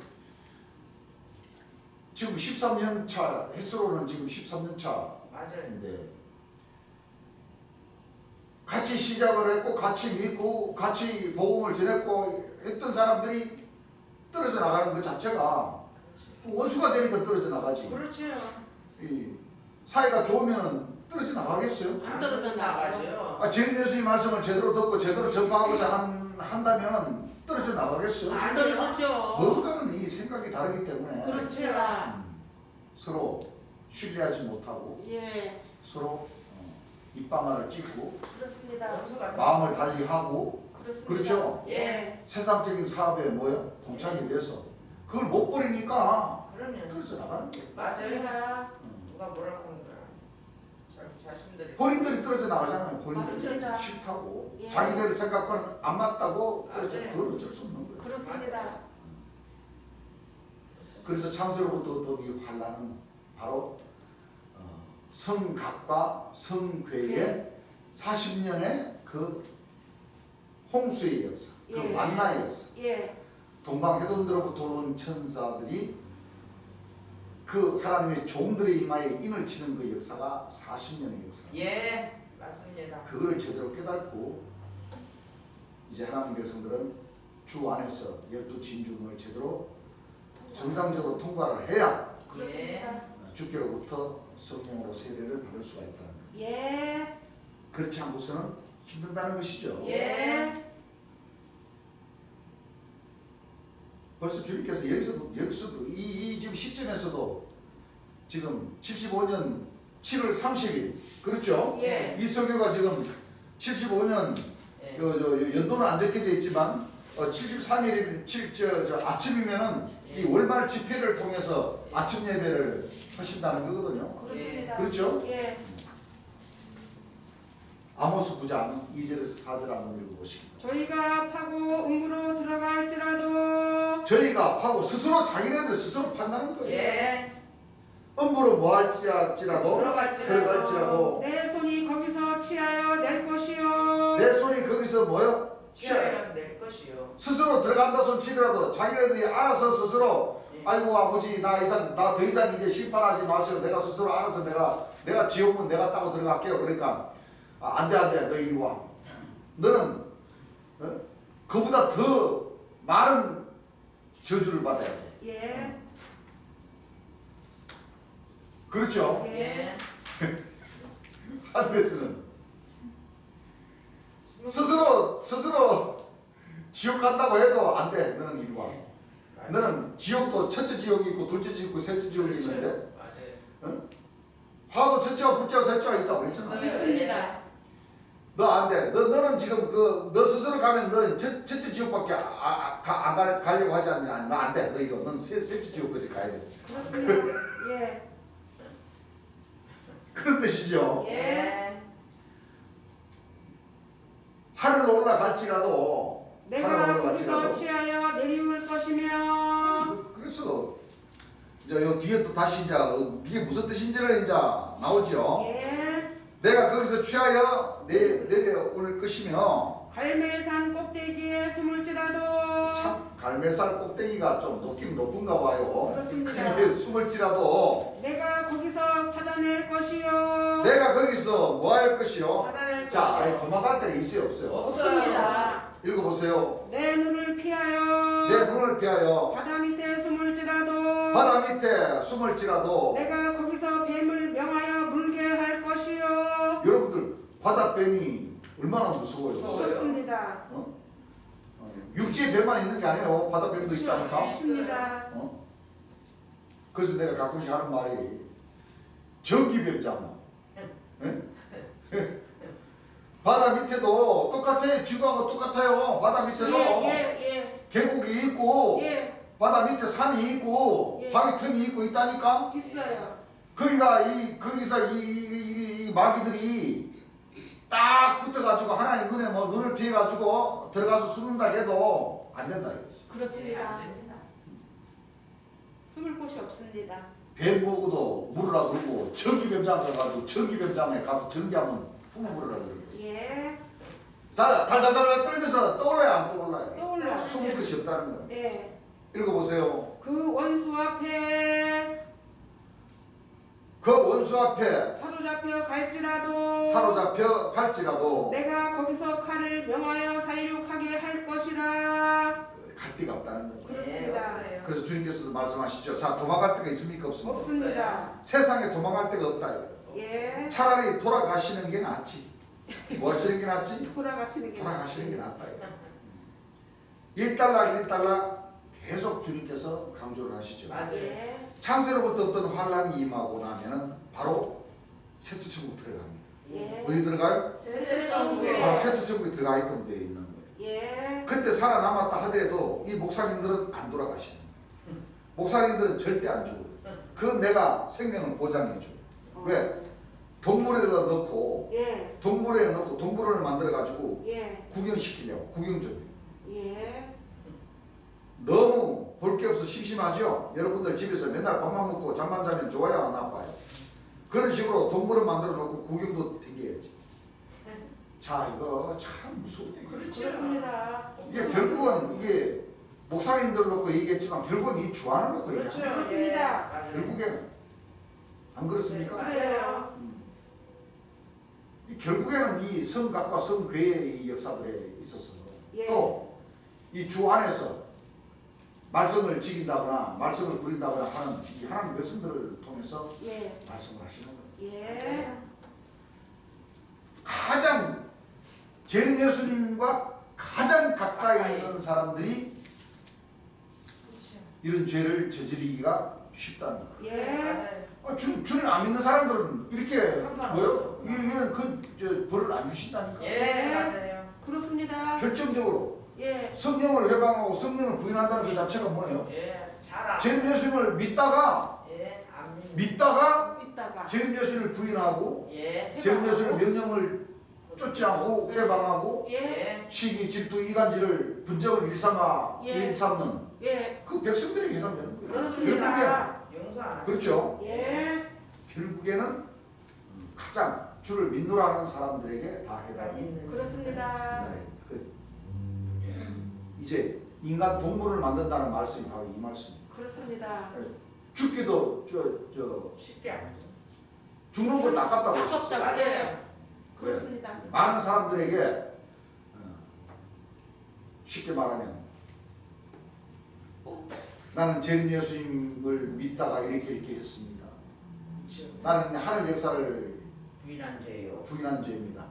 13년 차, 횟수로는 지금 13년 차인데 맞아요. 같이 시작을 했고 같이 믿고 같이 복음을 전했고 했던 사람들이 떨어져 나가는 것 자체가 원수가 되니까 떨어져 나가지. 그렇죠. 이 사이가 좋으면 떨어져 나가겠어요? 안 떨어져 나가죠. 재림 예수의 말씀을 제대로 듣고 제대로 전파하고자 한다면 떨어져 나가겠어요? 안 떨어졌죠. 뭔가는 이 생각이 다르기 때문에 그렇습니다. 서로 신뢰하지 못하고 예, 서로 입방아를 찢고 그렇습니다. 원수가 마음을 달리하고 그렇습니다. 그렇죠? 예, 세상적인 사업에 뭐요? 동참이 돼서 그걸 못 버리니까 그러면 떨어져 나가는 거예요. 맞습니다. 누가 뭐라고 하는 거야? 자신들이 본인들이 떨어져 나가잖아요. 본인들이 맞습니다. 싫다고 예. 자기들 생각과는 안 맞다고 떨어져. 맞아요. 그건 어쩔 수 없는 거예요. 그렇습니다. 그래서 창세로부터 더이 환란은 바로 성각과 성괴의 40년의 그 홍수의 역사, 그 예. 만나의 역사, 예, 동방해동으로부터 온 천사들이 그 하나님의 종들의 이마에 인을 치는 그 역사가 40년의 역사. 예, 맞습니다. 그걸 제대로 깨닫고 이제 하나님 백성들은 주 안에서 12진중을 제대로 정상적으로 통과를 해야 그렇습니다. 주께로부터 성령으로 세례를 받을 수가 있다는 거예요. 예, 그렇지 않고서는 힘든다는 것이죠. 예, 벌써 주님께서 여기서도 이 지금 시점에서도 지금 75년 7월 30일 그렇죠? 예, 이 설교가 지금 75년 예. 연도는 안 적혀져 있지만 73일 아침이면은 예. 이 월말 집회를 통해서 아침 예배를 하신다는 거거든요. 그렇습니다. 그렇죠? 예, 아모스 9장 2절에서 4절 한번 읽어보시겠습니다. 저희가 파고 음부로 들어갈지라도 저희가 파고 스스로 자기네들 스스로 판단하는 거예요. 예. 음부로 뭐 할지라도 들어갈지라도 내 손이 거기서 취하여 낼 것이요 내 손이 거기서 뭐요? 취하여 낼 것이요. 스스로 들어간다 손 치더라도 자기네들이 알아서 스스로 예. 아이고 아버지 나 더 이상 이제 심판하지 마세요. 내가 스스로 알아서 내가 지옥문 내가 따고 들어갈게요. 그러니까 안돼 너 이리 와. 너는 그보다 더 많은 저주를 받아야 돼. 예, 그렇죠? 예. 하늘에서는 스스로 지옥 간다고 해도 안 돼. 너는 이리 와. 너는 지옥도 첫째 지옥이 있고 둘째 지옥이 있고 셋째 지옥이 있는데 맞아요. 화도 첫째와 둘째와 셋째와 있다고 그랬잖아. 있습니다. 너 안 돼. 너는 지금 너 스스로 가면 너 첫째 지옥밖에 안 가려고 하지 않냐. 너 안 돼. 너 이거 넌 셋째 지옥까지 가야 돼. 그렇습니다. 예, 그런 뜻이죠. 예, 하늘로 올라갈지라도 내가 거기서 취하여 내리울 것이며 그래서 이제 요 뒤에 또 다시 이제 이게 무슨 뜻인지를 이제 나오죠. 예 내가 거기서 취하여 내려올 것이며 갈멜산 꼭대기에 숨을지라도 참 갈멜산 꼭대기가 좀 높긴 높은가 봐요. 그렇습니다. 근데 숨을지라도 내가 거기서 찾아낼 것이요 내가 거기서 뭐 할 것이요? 받아낼 자, 것이요. 도망갈 데가 있어요, 없어요? 없습니다. 읽어보세요. 내 눈을 피하여 내 눈을 피하여 바다 밑에 숨을지라도 바다 밑에 숨을지라도 내가 거기서 뱀을 명하여 물게 할 것이요 여러분들 바다뱀이 얼마나 무서워요? 무섭습니다. 육지에 뱀만 있는 게 아니에요. 바다뱀도 있다니까. 있습니다. 그래서 내가 가끔씩 하는 말이 전기뱀장. 바다 밑에도 똑같아요. 지구하고 똑같아요. 바다 밑에도 예. 계곡이 있고 예. 바다 밑에 산이 있고 예. 바위 틈이 있고 있다니까. 있어요. 거기서 이 마귀들이 딱 붙어가지고 하나님 눈에 뭐 눈을 피해가지고 들어가서 숨는다 해도 안 된다 이거지. 예, 그렇습니다. 안 됩니다. 숨을 곳이 없습니다. 뱀 보고도 물으라 그러고 전기뱀장 가가지고 전기뱀장에 가서 전기하면 품어버리라 그러고. 예. 자, 달달달 떨면서 떠올라요 안 떠올라요? 떠올라. 숨을 것이 없다는 거. 예. 읽어보세요. 그 원수 앞에 그 원수 앞에 사로잡혀 갈지라도 사로잡혀 갈지라도 내가 거기서 칼을 명하여 살육하게 할 것이라. 갈 데가 없다는 거죠. 그렇습니다. 예, 없어요. 그래서 주님께서도 말씀하시죠. 자, 도망갈 데가 있습니까 없습니까? 없습니다. 세상에 도망갈 데가 없다. 이거예요. 예. 차라리 돌아가시는 게 낫지. 뭐 하시는 게 낫지? 돌아가시는 게 돌아가시는 게 낫다. 일단락 계속 주님께서 강조를 하시죠. 맞아요. 예. 창세로부터 어떤 환란이 임하고 나면은 바로 셋째 천국 들어갑니다. 예. 어디 들어가요? 셋째 천국에 바로 셋째 천국에 들어가게끔 되어 있는 거예요. 예. 그때 살아남았다 하더라도 이 목사님들은 안 돌아가시는 거예요. 목사님들은 절대 안 죽어요. 그 내가 생명을 보장해 줘요. 왜? 동물에다 넣고 예. 동물에 넣고 동물원을 만들어 가지고 예. 구경시키려고 구경줘요. 예. 너무 볼 게 없어 심심하죠? 여러분들 집에서 맨날 밥만 먹고 잠만 자면 좋아요 안 아파요? 그런 식으로 동물원 만들어 놓고 구경도 댕겨야지. 자, 이거 참 무서운 얘기예요. 그렇죠. 그렇습니다. 이게 결국은 이게 목사님들 놓고 얘기했지만 결국은 이 주안을 놓고 그렇죠. 얘기합니다. 그렇습니다. 예, 맞아요. 결국에는 안 그렇습니까? 그래요. 이 결국에는 이 성각과 성괴의 이 역사들에 있어서 예. 또 이 주 안에서 말씀을 지킨다거나 말씀을 부린다거나 하는 이 하나님의 백성들을 통해서 예. 말씀을 하시는 거예요. 예. 가장 재림 예수님과 가장 가까이 있는 사람들이 그렇죠. 이런 죄를 저지르기가 쉽다는 거예요. 예. 맞아요. 주님 안 믿는 사람들은 이렇게 상관없어요. 뭐요? 얘는 그 벌을 안 주신다니까. 예, 맞아요. 그렇습니다. 결정적으로 예. 성령을 해방하고 성령을 부인한다는 그 자체가 뭐예요? 예, 잘 재림 예수님을 믿다가 예, 안 믿는. 있다가 재림 예수님을 부인하고 예, 재림 예수님의 명령을 쫓지 않고 해방하고 예. 예, 시기, 질투, 이간질을 분적을 예. 일삼는 예. 그 백성들에게 해당되는 거예요. 그렇습니다. 용서 안 하죠. 그렇죠. 예. 결국에는 가장 주를 믿노라는 사람들에게 다 해당이 있는. 그렇습니다. 네. 이제 인간 동물을 만든다는 말씀이 바로 이 말씀입니다. 그렇습니다. 죽기도 쉽게 안 돼. 죽는 것도 아깝다고 아깝다. 했었어요. 맞아요. 그렇습니다. 많은 사람들에게 쉽게 말하면 나는 재림 예수님을 믿다가 이렇게 했습니다. 그렇죠. 나는 하늘 역사를 부인한 죄요. 부인한 죄입니다.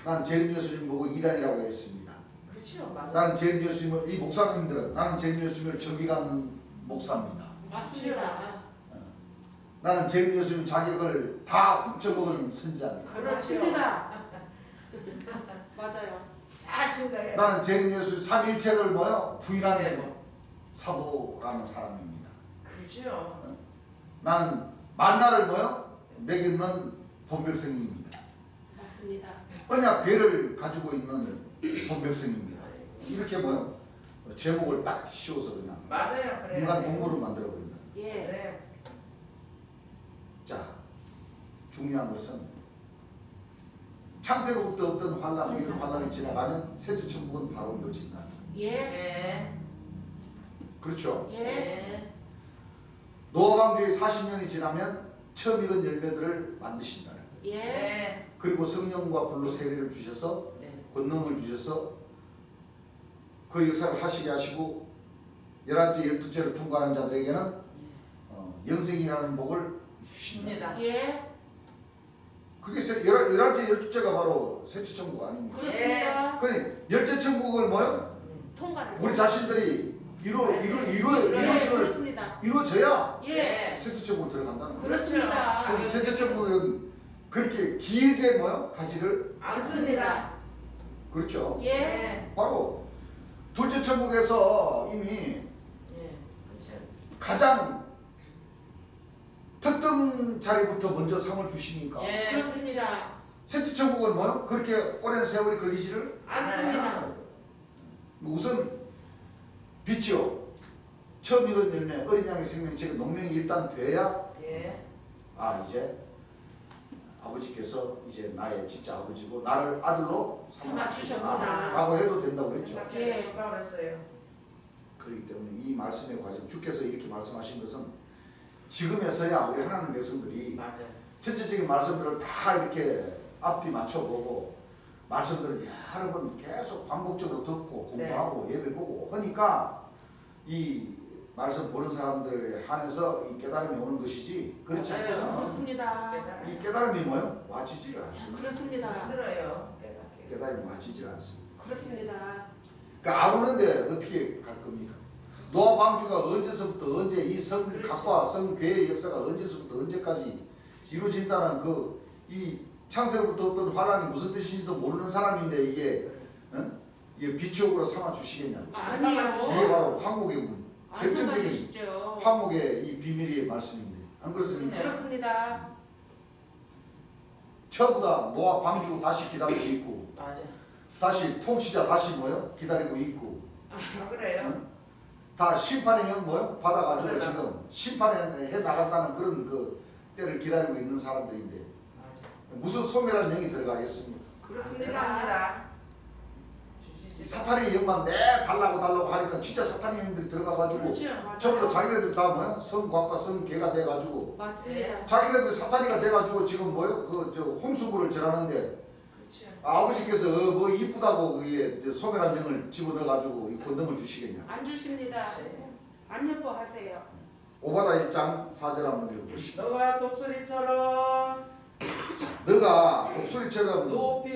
난 재림 예수님 보고 이단이라고 했습니다. 그렇죠, 맞아요. 나는 재림 예수님을 이 목사님들은 나는 재림 예수님을 저기가는 목사입니다. 맞습니다. 나는 재림 예수님 자격을 다 훔쳐먹은 선지자입니다. 그렇죠. 맞습니다. 맞아요. 다 증거해요. 나는 재림 예수 삼일체를 뭐요? 부인한 네. 사도라는 사람입니다. 그렇죠. 나는 만나를 뭐요? 먹이는 본백성입니다. 맞습니다. 언약 배를 가지고 있는 본백성입니다. 이렇게 뭐요? 제목을 딱 씌워서 그냥 맞아요. 그래요. 인간 동물을 만들어 버린다. 예. 그래요. 자, 중요한 것은 창세로부터 없던 환란, 이런 환란이 지나가면 셋째 천국은 바로 이루어진다. 예. 예. 그렇죠? 예. 예. 노아 방주의 40년이 지나면 처음 익은 열매들을 만드신다. 예. 예. 그리고 성령과 불로 세례를 주셔서 네. 권능을 주셔서 그 역사를 하시게 하시고 11째 12째를 통과하는 자들에게는 영생이라는 복을 주십니다. 십니다. 예. 그게 11째 12째가 바로 셋째 천국 아닙니까? 그렇습니다. 그 열째 천국을 뭐요? 통과를. 우리 자신들이 그렇습니다. 이루어져야 예. 셋째 천국으로 들어간다는 거예요. 그렇습니다. 그럼 셋째 천국은 그렇게 길게 뭐요? 가지를 않습니다. 그렇죠. 예. 바로 둘째 천국에서 이미 예. 그렇죠. 가장 특등 자리부터 먼저 상을 주시니까 예. 그렇습니다. 셋째 천국은 뭐요? 그렇게 오랜 세월이 걸리지를 않습니다. 우선 빛이요. 처음 익은 열매 어린 양의 생명체가 농명이 일단 돼야 예. 아 이제 아버지께서 이제 나의 진짜 아버지고 나를 아들로 삼아 주셨구나 주셨구나. 라고 해도 된다고 그랬죠. 생각해 좋다고 그랬어요. 그렇기 때문에 이 말씀의 과정 주께서 이렇게 말씀하신 것은 지금에서야 우리 하나님 백성들이 맞아요. 전체적인 말씀들을 다 이렇게 앞뒤 맞춰보고 말씀들을 여러 번 계속 반복적으로 듣고 공부하고 예배 보고 하니까 이 말씀 보는 사람들에 한해서 이 깨달음이 오는 것이지 그렇지 맞아요. 않고서는 그렇습니다. 이 깨달음이 뭐요? 와지지가 않습니다. 그렇습니다. 힘들어요. 깨닫기. 깨달음이 와지지가 않습니다. 그렇습니다. 그러니까 안 오는데 어떻게 갈 겁니까? 노아 방주가 언제서부터 언제 이 성각과 성괴의 역사가 언제서부터 언제까지 이루어진다는 그 이 창세로부터 없던 환란이 무슨 뜻인지도 모르는 사람인데 이게 이게 비치옥으로 삼아 주시겠냐? 이게 아니요. 바로 황목의 문, 결정적인 안성하시죠. 황목의 이 비밀의 말씀인데 안 그렇습니까? 네. 그렇습니다. 처음보다 노아 방주 다시 기다리고 있고 맞아. 다시 통치자 다시 뭐요? 기다리고 있고 아, 그래요. 다 심판의 영 뭐요? 받아가지고 그래요. 지금 심판에 해 나간다는 그런 그 때를 기다리고 있는 사람들인데 맞아. 무슨 소멸한 영이 들어가겠습니까? 그렇습니다. 이 사탄의 영만 내 달라고 하니까 진짜 사탄의 영들이 들어가가지고 그렇죠. 전부 자기네들 다 뭐요? 성곽과 성계가 돼가지고 맞습니다. 자기네들 사탄이가 돼가지고 지금 뭐요? 그 저 홍수부를 절하는데 그렇죠. 아버지께서 뭐 이쁘다고 그게 소멸한 영을 집어넣어가지고 이 권능을 주시겠냐? 안 주십니다. 안 예뻐하세요. 오바다 1장 4절 한번 읽어보시죠. 너가 독수리처럼 너가 독수리처럼 높이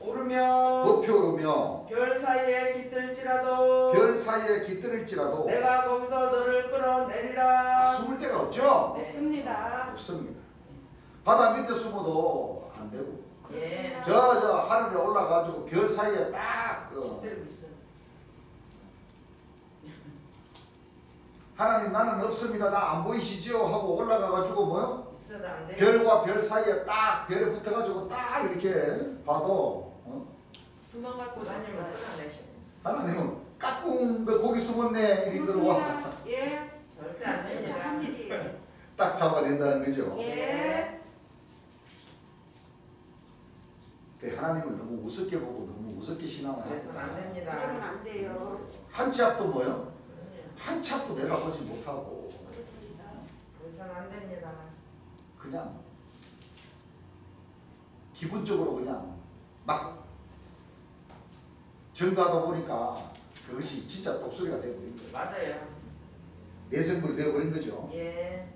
오르며 높이 오르며 별 사이에 깃들지라도 별 사이에 깃들일지라도 내가 거기서 너를 끌어내리라. 숨을 데가 없죠? 네. 없습니다. 없습니다. 바다 밑에 숨어도 안 되고 예. 저 하늘에 올라가지고 별 사이에 딱 깃들고 있어. 하나님 나는 없습니다. 나 안 보이시죠? 하고 올라가가지고 뭐요? 있어도 안 돼. 별과 별 사이에 딱 별에 붙어가지고 딱 이렇게 봐도 도망갈 곳이 하나님은 없어요. 끌어내셔. 하나님은 까꿍 너 거기 숨었네 이리 들어와 그렇습니다. 예. 절대 안 됩니다. 한 일이에요. 딱 잡아낸다는 거죠. 예. 그 하나님을 너무 우습게 보고 너무 우습게 신앙을 그래서는 안 하고 됩니다. 그러면 안 돼요. 한 치 앞도 뭐요? 그럼요. 한 치 앞도 내다보지 못하고 그렇습니다. 그래서는 안 됩니다. 그냥 기분적으로 그냥 막 증가하다 보니까 그것이 진짜 독수리가 되어버린 거예요. 맞아요. 내생물이 되어버린 거죠. 예.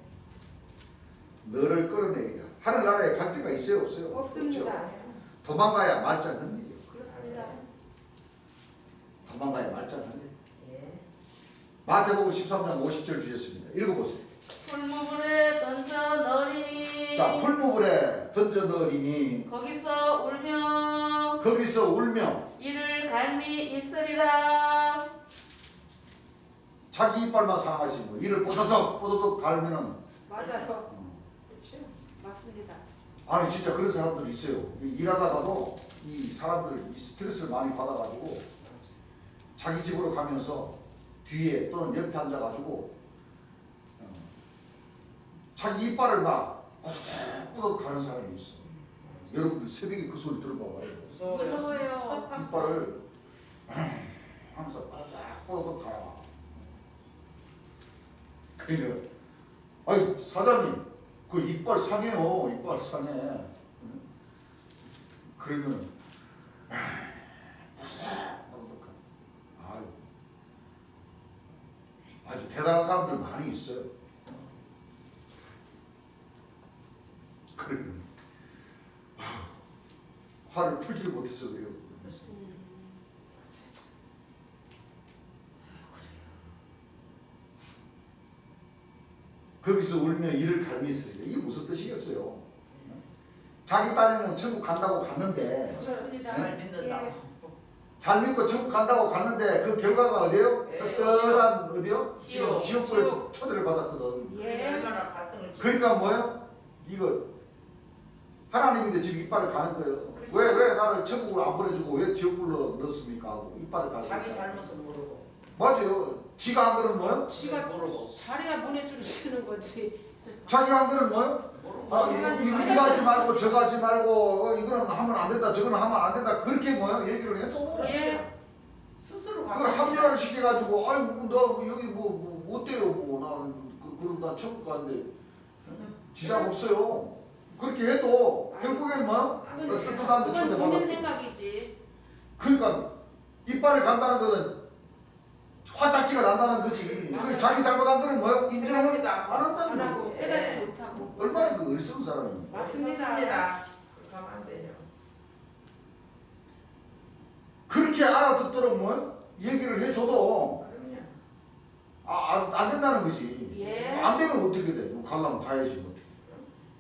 너를 끌어내리라. 하늘나라에 갈 데가 있어요 없어요? 없습니다. 없죠. 도망가야 말짱한 일이에요. 그렇습니다. 도망가야 말짱한 일. 예. 마태복음 13장 50절 주셨습니다. 읽어보세요. 풀무불에 던져 넣으리니 자, 풀무불에 던져 넣으리니 거기서 울며 거기서 울며 이를 갈미 있으리라. 자기 이빨만 상하시고 이를 뽀드득 갈면은 맞아요. 그렇죠. 맞습니다. 아니 진짜 그런 사람들이 있어요. 일하다가도 이 사람들 이 스트레스를 많이 받아가지고 자기 집으로 가면서 뒤에 또는 옆에 앉아가지고 자기 이빨을 막 뿌덕뿌덕 가는 사람이 있어. 여러분 새벽에 그 소리 들어봐봐요. 무서워요. 무서워요. 이빨을 하면서 뿌덕뿌덕 가라. 그러니까 아이 사장님 그 이빨 상해요. 이빨 상해. 그러면 아주 대단한 사람들 많이 있어요. 그러면 화를 풀지 못해서 그래요. 거기서 울며 이를 갈미했으니까 이게 무슨 뜻이겠어요? 자기 딸애는 천국 간다고 갔는데 그렇습니다. 잘 믿는다. 예. 잘 믿고 천국 간다고 갔는데 그 결과가 어디에요? 예. 떳떳한 어디요? 지옥. 지옥불에 지옥. 초대를 받았거든. 예. 얼마나 갈등을 그러니까 뭐예요? 이거 하나님인데 지금 이빨을 가는 거예요. 왜 나를 천국으로 안 보내주고 왜 지옥불로 넣습니까? 하고 이빨을 가는 자기 거예요. 잘못을 모르고. 맞아요. 지가 안 그러면 뭐예요? 지가 모르고. 잘해야 보내주는 거지. 자기가 안 그러면 뭐예요? 모르고. 아, 이거 하지 말고 저거 하지 말고 이거는 하면 안 된다 저거는 하면 안 된다 그렇게 뭐요 얘기를 해도 예. 스스로 그걸 합리화를 시켜가지고 아이고 너 여기 뭐 어때요 나는 그럼 나 천국 가는데 지장 없어요 그렇게 해도 결국엔 뭐요 수출한데 그건 본인 초대받았고 생각이지. 그러니까 이빨을 간다는 것은 화딱지가 난다는 거지 그 자기 잘못한 거는 뭐요 인정을 안 한다는 안 거예요 하고 깨닫지 못하고. 얼마나 그 어리석은 사람입니까 맞습니다. 그렇게 하면 안 돼요. 그렇게 알아듣도록 뭐 얘기를 해줘도 그럼요. 안 된다는 거지. 예. 안 되면 어떻게 돼? 뭐 가려면 가야지 뭐 어떻게.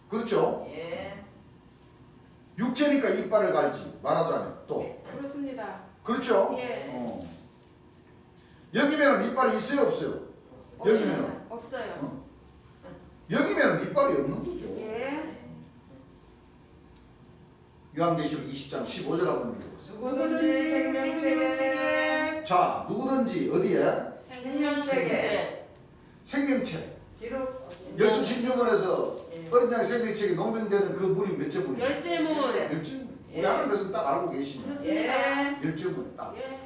그렇죠? 예. 육체니까 이빨을 갈지 말하자면 또 그렇습니다. 그렇죠? 예. 여기면 이빨이 있어요 없어요? 여기면 없어요. 여기면 이빨이 없는 거죠. 예. 요한계시록 20장 15절 한번 읽어보세요. 누구든지 생명책에 자 누구든지 어디에? 생명책에 생명책 기록 12진주문에서 예. 어린 양의 생명책에 농명되는 그 문이 몇째 문이에요? 열제문. 열제문. 우리 예. 하나님께서 딱 알고 계시네. 그렇습니다. 예. 열제문 딱. 예.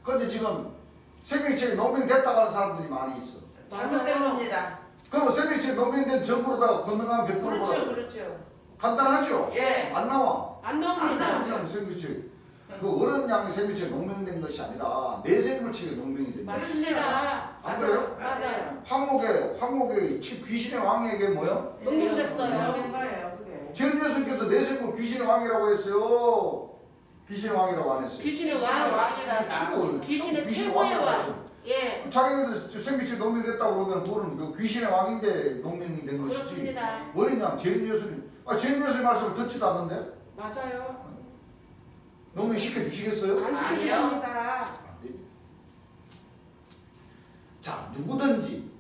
그런데 지금 생명책에 농명됐다고 하는 사람들이 많이 있어. 잘못된 겁니다. 그럼 생명책에 농명된 정보로다가 건너가면 100% 그렇죠, 받아. 그렇죠. 간단하죠? 예. 안 나와. 안 나옵니다. 그냥 생명책. 그 어른 양의 생명책에 농명된 것이 아니라 내 생명책에 농명이 된 거야. 맞습니다. 안 그래요? 맞아요. 황목의 귀신의 왕에게 뭐요? 농명됐어요. 된 거예요, 그게. 지금 예수님께서 내 생명 귀신의 왕이라고 했어요. 귀신의 왕이라고 안 했어요. 귀신의 왕이라. 최고, 귀신의 귀신의 최고의 왕이라고 왕. 했어요. 예. 자기네들 생명책 농명됐다고 그러면 그거는 그 귀신의 왕인데 농명이 된 것이지. 그렇습니다. 어린 양 제일 예수님. 제일 예수님 말씀을 듣지도 않는데 맞아요. 농명 시켜 주시겠어요? 안 시켜주십니다. 안 돼. 자 누구든지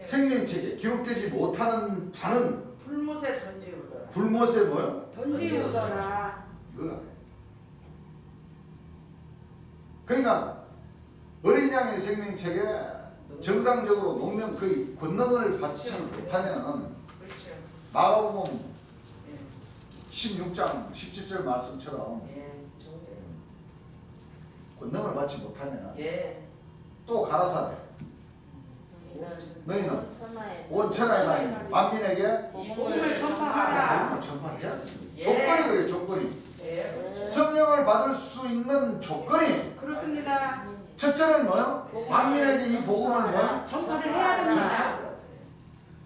생명책에 기록되지 못하는 자는 불못에 던지우더라. 불못에 뭐요? 던지우더라. 이걸 알아요. 그러니까 어린 양의 생명책에 정상적으로 농명 그 권능을 받지 못하면 그렇죠. 마가복음 예. 16장 17절 말씀처럼 예. 좋네요. 권능을 받지 못하면 예. 또 가라사대 너희는 천하에 온 천하에 다니는 만민에게 복음을 전파하라. 복음을 전파해야 돼. 예. 조건이 그래요 조건이 예. 그렇죠. 성령을 받을 수 있는 조건이 그렇습니다. 첫째는 뭐요? 만민에게 이 복음을 뭐요? 전파를 해야 됩니다.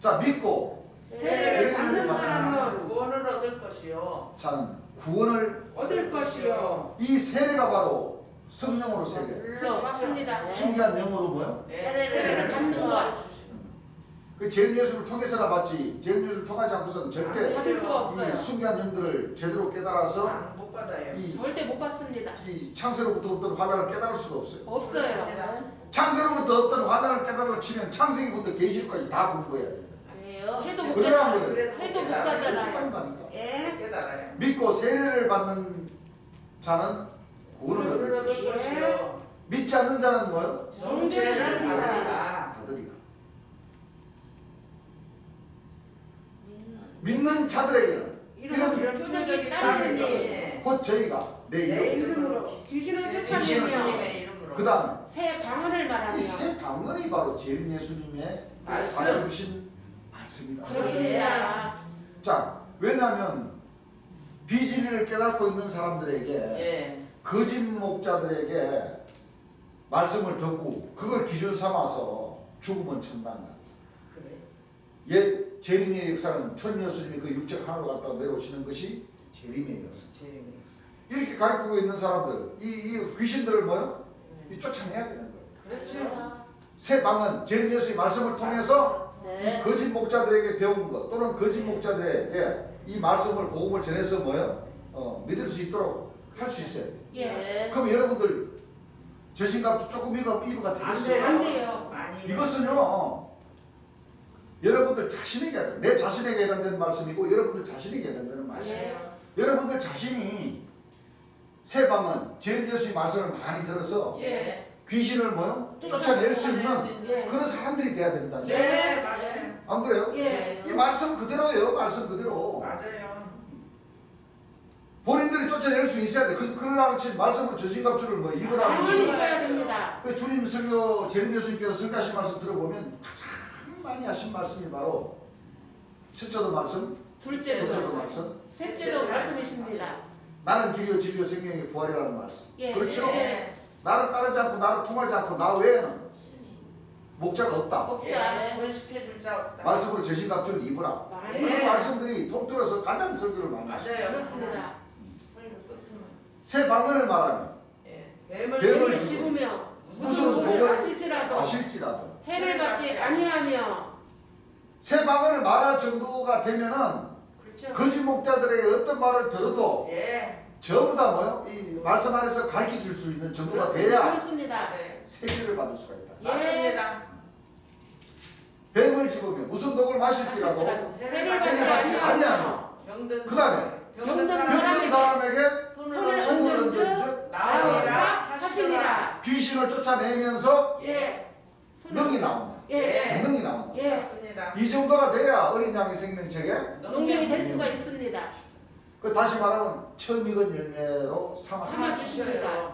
자 믿고 세례를 받는 사람은 구원을 얻을 것이요. 자 구원을 얻을 것이요. 이 세례가 바로 성령으로 세례 맞습니다. 신기한 영어로 뭐요? 세례를 받는 것. 그 제일 예수를 통해서나 받지 제일 예수를 통하지 않고서는 절대 받을 수가 이 없어요. 순기한 영들을 제대로 깨달아서 못 받아요. 이 절대 못 받습니다. 창세로부터 없던 환란을 깨달을 수가 없어요. 없어요. 창세로부터 없던 환란을 깨달아 치면 창세기부터 계시까지 다 공부해야 돼요. 아니에요. 해도 못 그래야 깨달아요. 그래요. 해도 못 그렇게 깨달아요. 한다니까. 예. 깨달아요. 믿고 세례를 받는 자는 구원을 얻을 얻을 것이요 것이요. 믿지 않는 자는 뭐요? 정죄를 받으리라. 받으리라. 받으리라. 믿는 자들에게는 이런 이런 표적이 표적이 따르니 따르니 곧 저희가 내 내 이름 이름으로 귀신을 귀신을 쫓아내며 예수님의 이름으로. 그 다음에 새 방언을 말하며 이 새 방언이 바로 재림 예수님의 말씀. 받아주신 말씀이다. 그렇습니다. 자, 왜냐하면 비진리를 깨닫고 있는 사람들에게 예. 거짓 목자들에게 말씀을 듣고 그걸 기준 삼아서 죽으면 천당이다. 그래. 예, 재림의 역사는 천 예수님이 그 육적 하나로 갖다 내려오시는 것이 재림의 역사. 재림의 역사. 이렇게 가르치고 있는 사람들, 이 귀신들을 뭐요? 이 쫓아내야 되는 거예요. 그렇죠. 새 방은 재림 예수의 말씀을 통해서 네. 이 거짓 목자들에게 배운 것 또는 거짓 목자들에게 이 말씀을 복음을 전해서 뭐요? 믿을 수 있도록 할 수 있어요. 예. 그럼 여러분들 저신갑 조금 이거가 안 되겠어요? 돼요. 안 돼요. 많이. 이것은요 여러분들 자신에게 내 자신에게 해당되는 말씀이고 여러분들 자신에게 해당되는 말씀이에요. 맞아요. 여러분들 자신이 새 방은 재림 예수의 말씀을 많이 들어서 예. 귀신을 뭐요? 쫓아낼 수 있는 예. 그런 사람들이 돼야 된다. 예, 맞아요. 안 그래요? 예. 이 말씀 그대로예요. 말씀 그대로. 맞아요. 본인들이 쫓아낼 수 있어야 돼. 그러려고 치 말씀으로 저신갑주를 뭐 입으라고. 방언을 입어야 됩니다. 그 주님 설교 재림 예수님께서 설교하신 말씀 들어보면 가장 많이 하신 말씀이 바로 첫째도 말씀, 둘째도 둘째도 말씀, 말씀, 셋째도 말씀이십니다. 나는 길이요 진리요 생명의 부활이라는 말씀. 예. 그렇죠? 예. 나를 따르지 않고 나를 통하지 않고 나 외에는 목자가 없다. 없다. 예. 분식해줄 자 없다. 말씀으로 저신갑주를 입으라. 많이 그 예. 말씀들이 통틀어서 가장 설교를 많이 하시죠. 맞아요. 그렇습니다. 설교 끝으면. 새 방언을 말하며 예. 뱀을 뱀을 뱀을 집으며 집으며 무슨 무슨 복을 복을 아실지라도 아실지라도 해를 받지 아니하며 새 방언을 말할 정도가 되면은 그렇죠. 거짓 목자들에게 어떤 말을 들어도 예. 전부 다 뭐요? 이 말씀 안에서 가르쳐 줄 수 있는 정도가 돼야 그렇습니다. 네. 세계를 받을 수가 있다. 예. 맞습니다. 뱀을 집으며 무슨 독을 마실지라도 아실지라도 해를 받지 해를 받지 아니하며 아니하며 병든 그다음에 병든 병든 병든 사람에게 손을 손을 손을 얹은 얹은 얹어 나으리라 하시니라. 귀신을 쫓아내면서 예. 능이 나온다. 예. 능이 나온다. 예. 맞습니다. 이 정도가 돼야 어린 양의 생명책에 농민이 될 수가 있습니다. 그 다시 말하면 처음 익은 열매로 삼아 삼아 주십니다.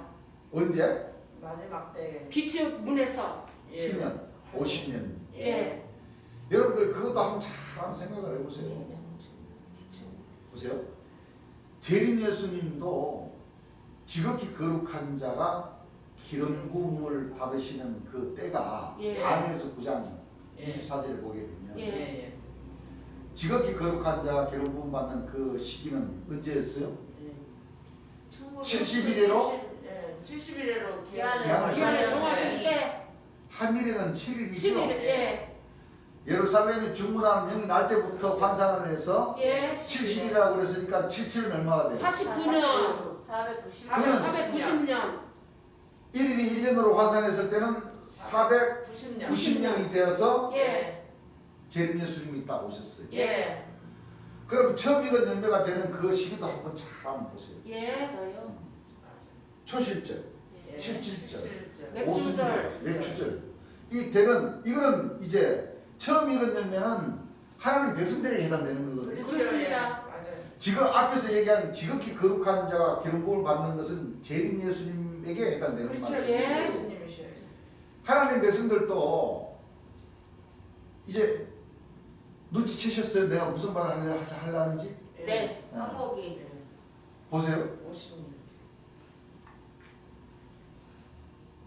언제? 마지막 때에. 빛의 문에서 10년, 50년. 예. 여러분들 그것도 한번 잘 생각을 해보세요. 보세요. 재림 예수님도 지극히 거룩한 자가 기름 부음을 받으시는 그 때가 예. 다니엘서 9장 예. 24절을 보게 되면 예. 예. 지극히 거룩한 자가 기름 부음 받는 그 시기는 언제였어요? 예. 70일에로? 예. 70일에로 기한을 기한을 정하신 정하실 때 한일에는 7일이죠. 10일 예. 예루살렘이 중문하는 명이 날 때부터 환산을 해서 예. 70일이라고 그랬으니까 77은 얼마가 돼요? 49년 490. 490년 1일이 1년으로 환산했을 때는 90년. 490년이 되어서 예. 재림 예수님이 딱 오셨어요. 예. 그럼 처음 익은 열매가 되는 그 시기도 한번 잘 한번 보세요. 예. 초실절, 예. 77절, 맥주절. 오순절, 맥주절. 이 되는 이거는 이제 처음 익은 열매는 하나님 백성들에게 해당되는 거거든요. 그렇습니다. 맞아요. 지금 앞에서 얘기한 지극히 거룩한 자가 기름 부음을 받는 것은 재림 예수님에게 해당되는 그렇죠. 말씀이에요. 예. 예수님이셔요. 하나님 백성들도 이제 눈치채셨어요? 내가 무슨 말을 하려는지? 네. 한복이. 보세요. 50년.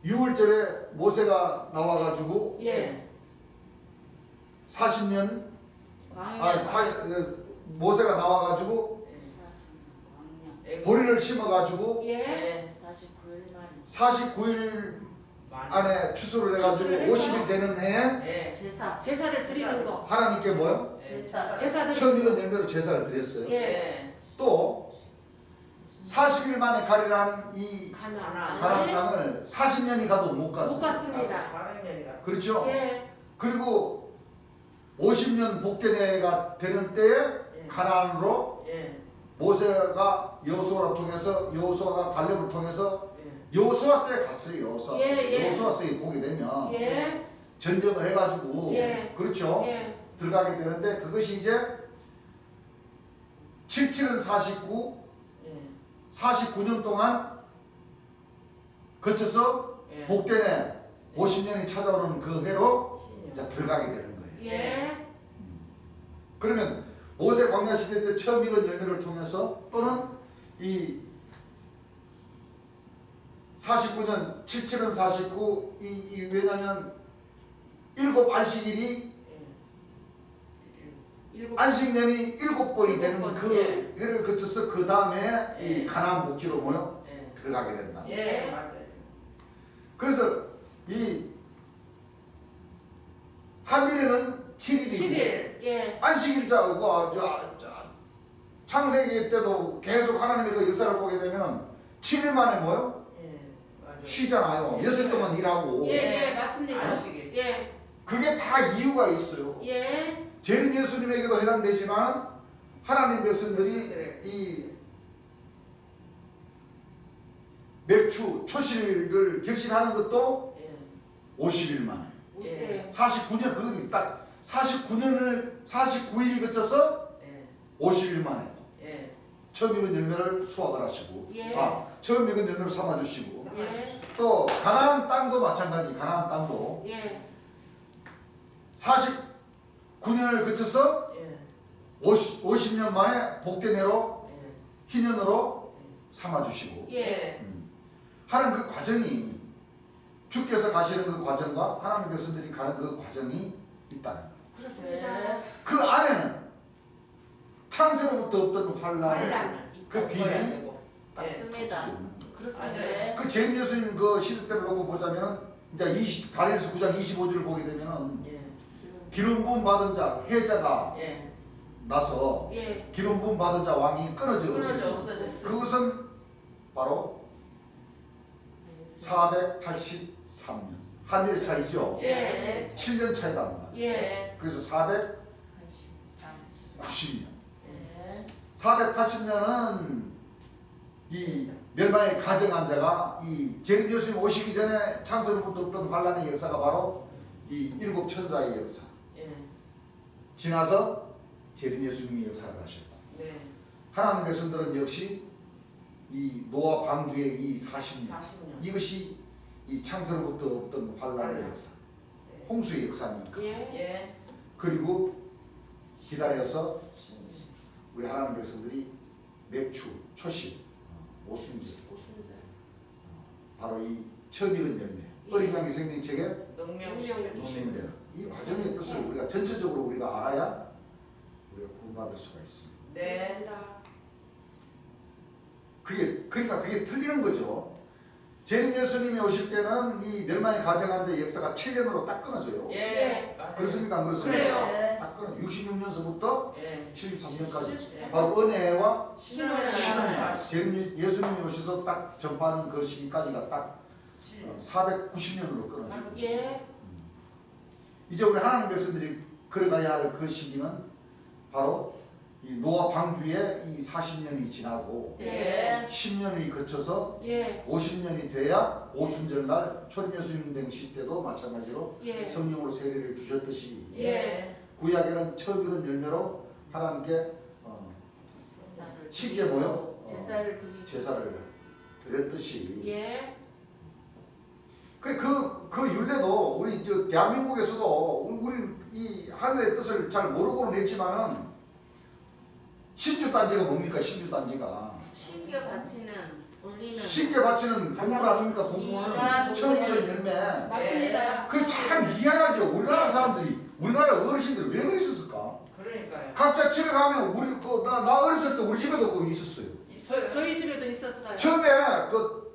6월절에 모세가 나와가지고 예. 40년 광야. 모세가 나와가지고 예. 보리를 심어가지고 예. 예. 49일 만에. 49일 많이. 안에 추수를 해가지고 추수를 해서 50일 되는 해에 예. 제사. 제사를 드리는 거. 하나님께 뭐요? 제사. 제사 처음 드리는 익은 거. 열매로 제사를 드렸어요. 예. 예. 또 40일 만에 가리란 이 가나. 가나안 땅을 40년이 가도 못 못 갔어요. 갔습니다. 400년이가. 그렇죠? 예. 그리고 50년 복된 해가 되는 때에 예. 가나안으로 예. 모세가 여호수아를 통해서 여호수아가 갈렙을 통해서 예. 여호수아 때 갔어요. 여호수아. 예. 여호수아서에 보게 되면 예. 전쟁을 해가지고 예. 그렇죠. 예. 들어가게 되는데 그것이 이제 77은 49, 예. 49년 동안 거쳐서 예. 복되네 50년이 찾아오는 그 해로 신년. 이제 들어가게 되는 거예요. 예. 그러면 모세 광야 시대 때 처음 익은 열매를 통해서 또는 이 49년 77은 49, 왜냐면 일곱 안식일이 예. 안식년이 7번이 되는 일곱 번, 그 예. 해를 거쳐서 그 다음에 예. 이 가나안 복지로 모여 예. 들어가게 된다. 예. 맞아요. 그래서 이 한일에는 7일이고 7일. 예. 안식일자고 창세기 때도 계속 하나님의 그 역사를 보게 되면 7일 만에 뭐요? 예. 맞아요. 쉬잖아요. 예. 6동안 일하고. 예. 맞습니다. 안식일. 예. 그게 다 이유가 있어요. 예. 재림 예수님에게도 해당되지만 하나님 백성들이 네. 이 맥추 초실을 결신하는 것도 예. 50일 만에. 예. 49년 그건 딱 49일이 거쳐서 예. 50일 만에 예. 처음 익은 열매를 수확을 하시고 예. 처음 익은 열매를 삼아주시고 예. 또 가나안 땅도 마찬가지. 가나안 땅도 예. 49년을 거쳐서 예. 50년 만에 복되내로 예. 희년으로 삼아주시고 예. 하는 그 과정이 주께서 가시는 그 과정과 하나님 백성들이 가는 그 과정이 있다는 거예요. 그렇습니다. 그 안에는 창세로부터 없던 환란의 환란. 그 비밀이 딱 맞습니다. 감춰져 있는 거예요. 그렇습니다. 네. 그 재림 예수님 그 시대 때를 놓고 보자면 이제 다니엘서 9장 25절을 보게 되면은 예. 기름 부음 받은 자 해자가 예. 나서 예. 기름 부음 받은 자 왕이 끊어져 끊어져 없어져. 없어졌어요. 그것은 바로 483년 한일의 차이죠. 예. 7년 차이답니다. 예. 그래서 490년. 네. 480년은 이 멸망의 가정한 자가 이 재림 예수님 오시기 전에 창세로부터 없던 환란의 역사가 바로 이 일곱 천사의 역사. 예. 지나서 재림 예수님이 역사를 하셨다. 네. 하나님 백성들은 역시 이 노아 방주의 이 40년 40년. 이것이 이 창세로부터 없던 환란의 역사, 예. 홍수의 역사니까. 예. 예. 그리고 기다려서 우리 하나님 백성들이 맥추, 초실, 오순절 바로 이 처음 익은 열매 어린 양의 생명책에 논문대로 이 과정의 뜻을 우리가 전체적으로 우리가 알아야 우리가 구원받을 수가 있습니다. 네. 그러니까 그게 틀리는 거죠. 재림 예수님이 오실 때는 이 멸망의 가정한 자의 역사가 7년으로 딱 끊어져요. 예. 맞아요. 그렇습니까? 안 그렇습니까? 그래요. 딱 끊어. 66년서부터 예. 73년까지 바로 은혜와 신혼의 신혼의 날. 날. 재림 예수님이 오셔서 딱 전파하는 그 시기까지가 딱 490년으로 끊어지고 예. 이제 우리 하나님 백성들이 걸어가야 할 그 시기는 바로 이 노아 방주의 이 40년이 지나고 네. 10년이 거쳐서 예. 50년이 돼야 오순절날 초림 예수님 댕시 때도 마찬가지로 예. 성령으로 세례를 주셨듯이 예. 구약에는 처음 익은 열매로 하나님께 쉽게 뭐요? 제사를 드리고 제사를 드렸듯이 예. 그 율례도 우리 저 대한민국에서도 우리 이 하늘의 뜻을 잘 모르고는 했지만은 신주단지가 뭡니까? 신주단지가 신께 바치는 올리는 신께 바치는 곡물 아닙니까? 곡물 처음 익은 열매. 맞습니다. 그 참 희한하죠. 우리나라 사람들이 우리나라 어르신들 왜 그러셨을까? 그러니까요. 각자 집에 가면 우리 나 어렸을 때 우리 집에도 그거 있었어요. 있어요. 저희 집에도 있었어요. 처음에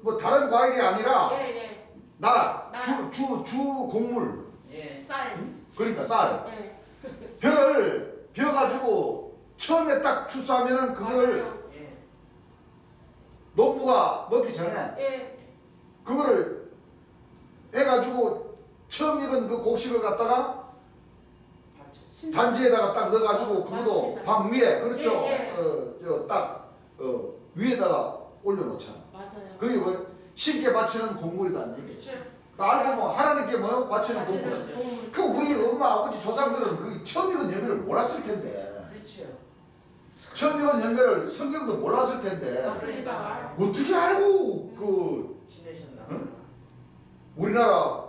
뭐 다른 과일이 아니라 예. 예. 나라 나라. 주 곡물 예. 쌀. 그러니까 쌀 예. 벼를 벼가지고 처음에 딱 추수하면은 그거를 맞아요. 예. 농부가 먹기 전에 예. 그거를 해가지고 처음 익은 그 곡식을 갖다가 받쳤어. 단지에다가 딱 넣어가지고 그것도 맞습니다. 방 위에 그렇죠. 예, 예. 딱 위에다가 올려놓잖아. 맞아요. 그게 뭐 쉽게 바치는 곡물이다는 얘기죠. 그렇죠. 알고 뭐 하나님께 뭐 바치는 곡물. 바치는 곡물. 그 우리 엄마 아버지 조상들은 그 처음 익은 열매를 몰랐을 텐데, 그렇죠. 처음 익은 열매를 성경도 몰랐을 텐데 맞습니다. 어떻게 알고 그 지내셨나? 응? 우리나라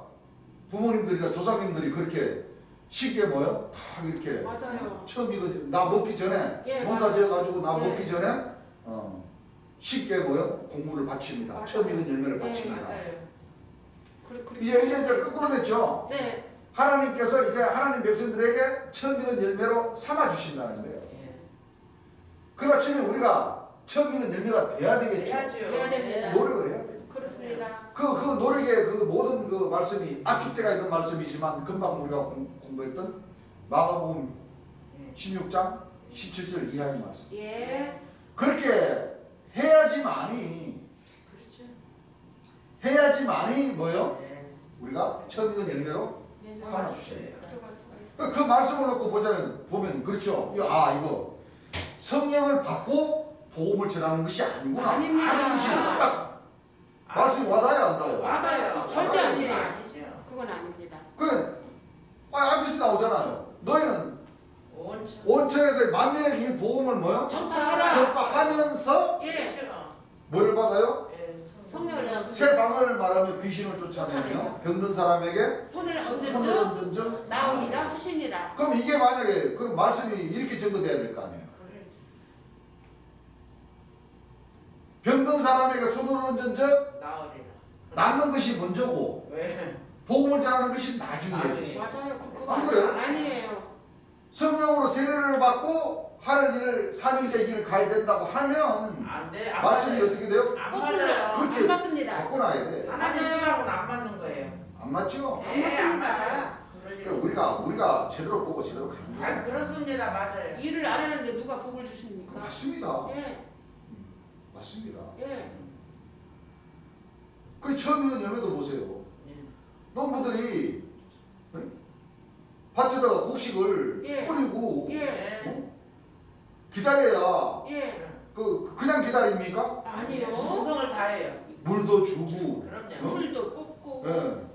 부모님들이나 조상님들이 그렇게 쉽게 뭐요? 다 이렇게 맞아요. 처음 익은 나 먹기 전에 예, 농사 맞아요. 지어가지고 나 예. 먹기 전에 쉽게 뭐요? 곡물을 바칩니다. 맞아요. 처음 익은 열매를 예, 바칩니다. 맞아요. 이제 거꾸로 됐죠. 네. 하나님께서 이제 하나님 백성들에게 처음 익은 열매로 삼아 주신다는 거예요. 예. 그러나 지금 우리가 처음 익은 열매가 돼야 되겠죠. 해야죠. 해야 됩니다. 노력을 해야 돼요. 그렇습니다. 그 노력의 그 모든 그 말씀이 압축되어 있는 말씀이지만 금방 우리가 공부했던 마가복음 예. 16장 17절 이하의 말씀. 예. 그렇게 해야지만이 뭐요? 예. 우리가 처음 익은 열매로 네, 삼아 주셔요. 들어갈 수가 있어요. 그 말씀을 놓고 보면 그렇죠. 이거 성령을 받고 복음을 전하는 것이 아니구나. 아닙니다. 하는 것이 딱 말씀이 와닿아야 한다요. 맞아요. 절대 아니에요. 아니죠. 그건 아닙니다. 앞에서 나오잖아요. 너희는 온천. 온천에 만민에게 이 복음을 뭐요? 전파하라. 전파하면서 예. 그렇죠. 뭐를 받아요? 예, 성령을 내가 새 방언을 말하며 귀신을 쫓아내며 병든 사람에게 손을 손을 얹은 얹은 적 나오니라 하시니라. 그럼 이게 만약에 그럼 말씀이 이렇게 적어돼야 될 거 아니에요. 병든 사람에게 손을 얹은 적 나으리라. 낫는 것이 먼저고 왜? 복음을 전하는 것이 나중이에요. 나중에. 맞아요. 그거 안 그래요? 아니에요. 성령으로 세례를 받고 하늘 일을 삼일째 길을 가야 된다고 하면 안 돼. 안 말씀이 맞아요. 어떻게 돼요? 안 거꾸로 맞아요. 그렇게 안 맞습니다. 바꿔놔야 돼. 하나님 맞아요. 뜻하고는 안 맞는 거예요. 안 맞죠? 안 맞습니다. 그럴 일 그러니까 우리가 제대로 보고 제대로 가는 아 거예요. 그렇습니다. 맞아요. 일을 안 하는데 누가 복을 주십니까? 맞습니다. 예. 맞습니다. 예. 그 처음 익은 열매도 보세요. 예. 농부들이 밭에다가 곡식을 예. 뿌리고 예. 기다려야 예. 그냥 기다립니까? 아니요. 정성을 다해요. 물도 주고 그럼요. 풀도 뽑고. 예.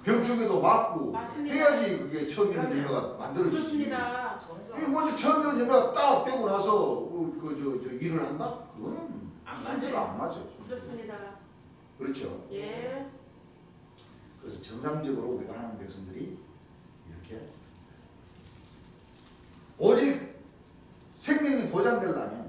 병충해도 맞고 맞습니다. 해야지 그게 처음 익은 그럼요. 열매가 만들어지지. 그렇습니다. 정성. 이게 먼저 처음 익은 열매가 딱 되고 나서 저 일을 한다? 그거는 안 순서가 안 맞아요. 순서가. 그렇습니다. 그렇죠. 예. 그래서 정상적으로 우리가 하나님 백성들이 이렇게 오직 생명이 보장되려면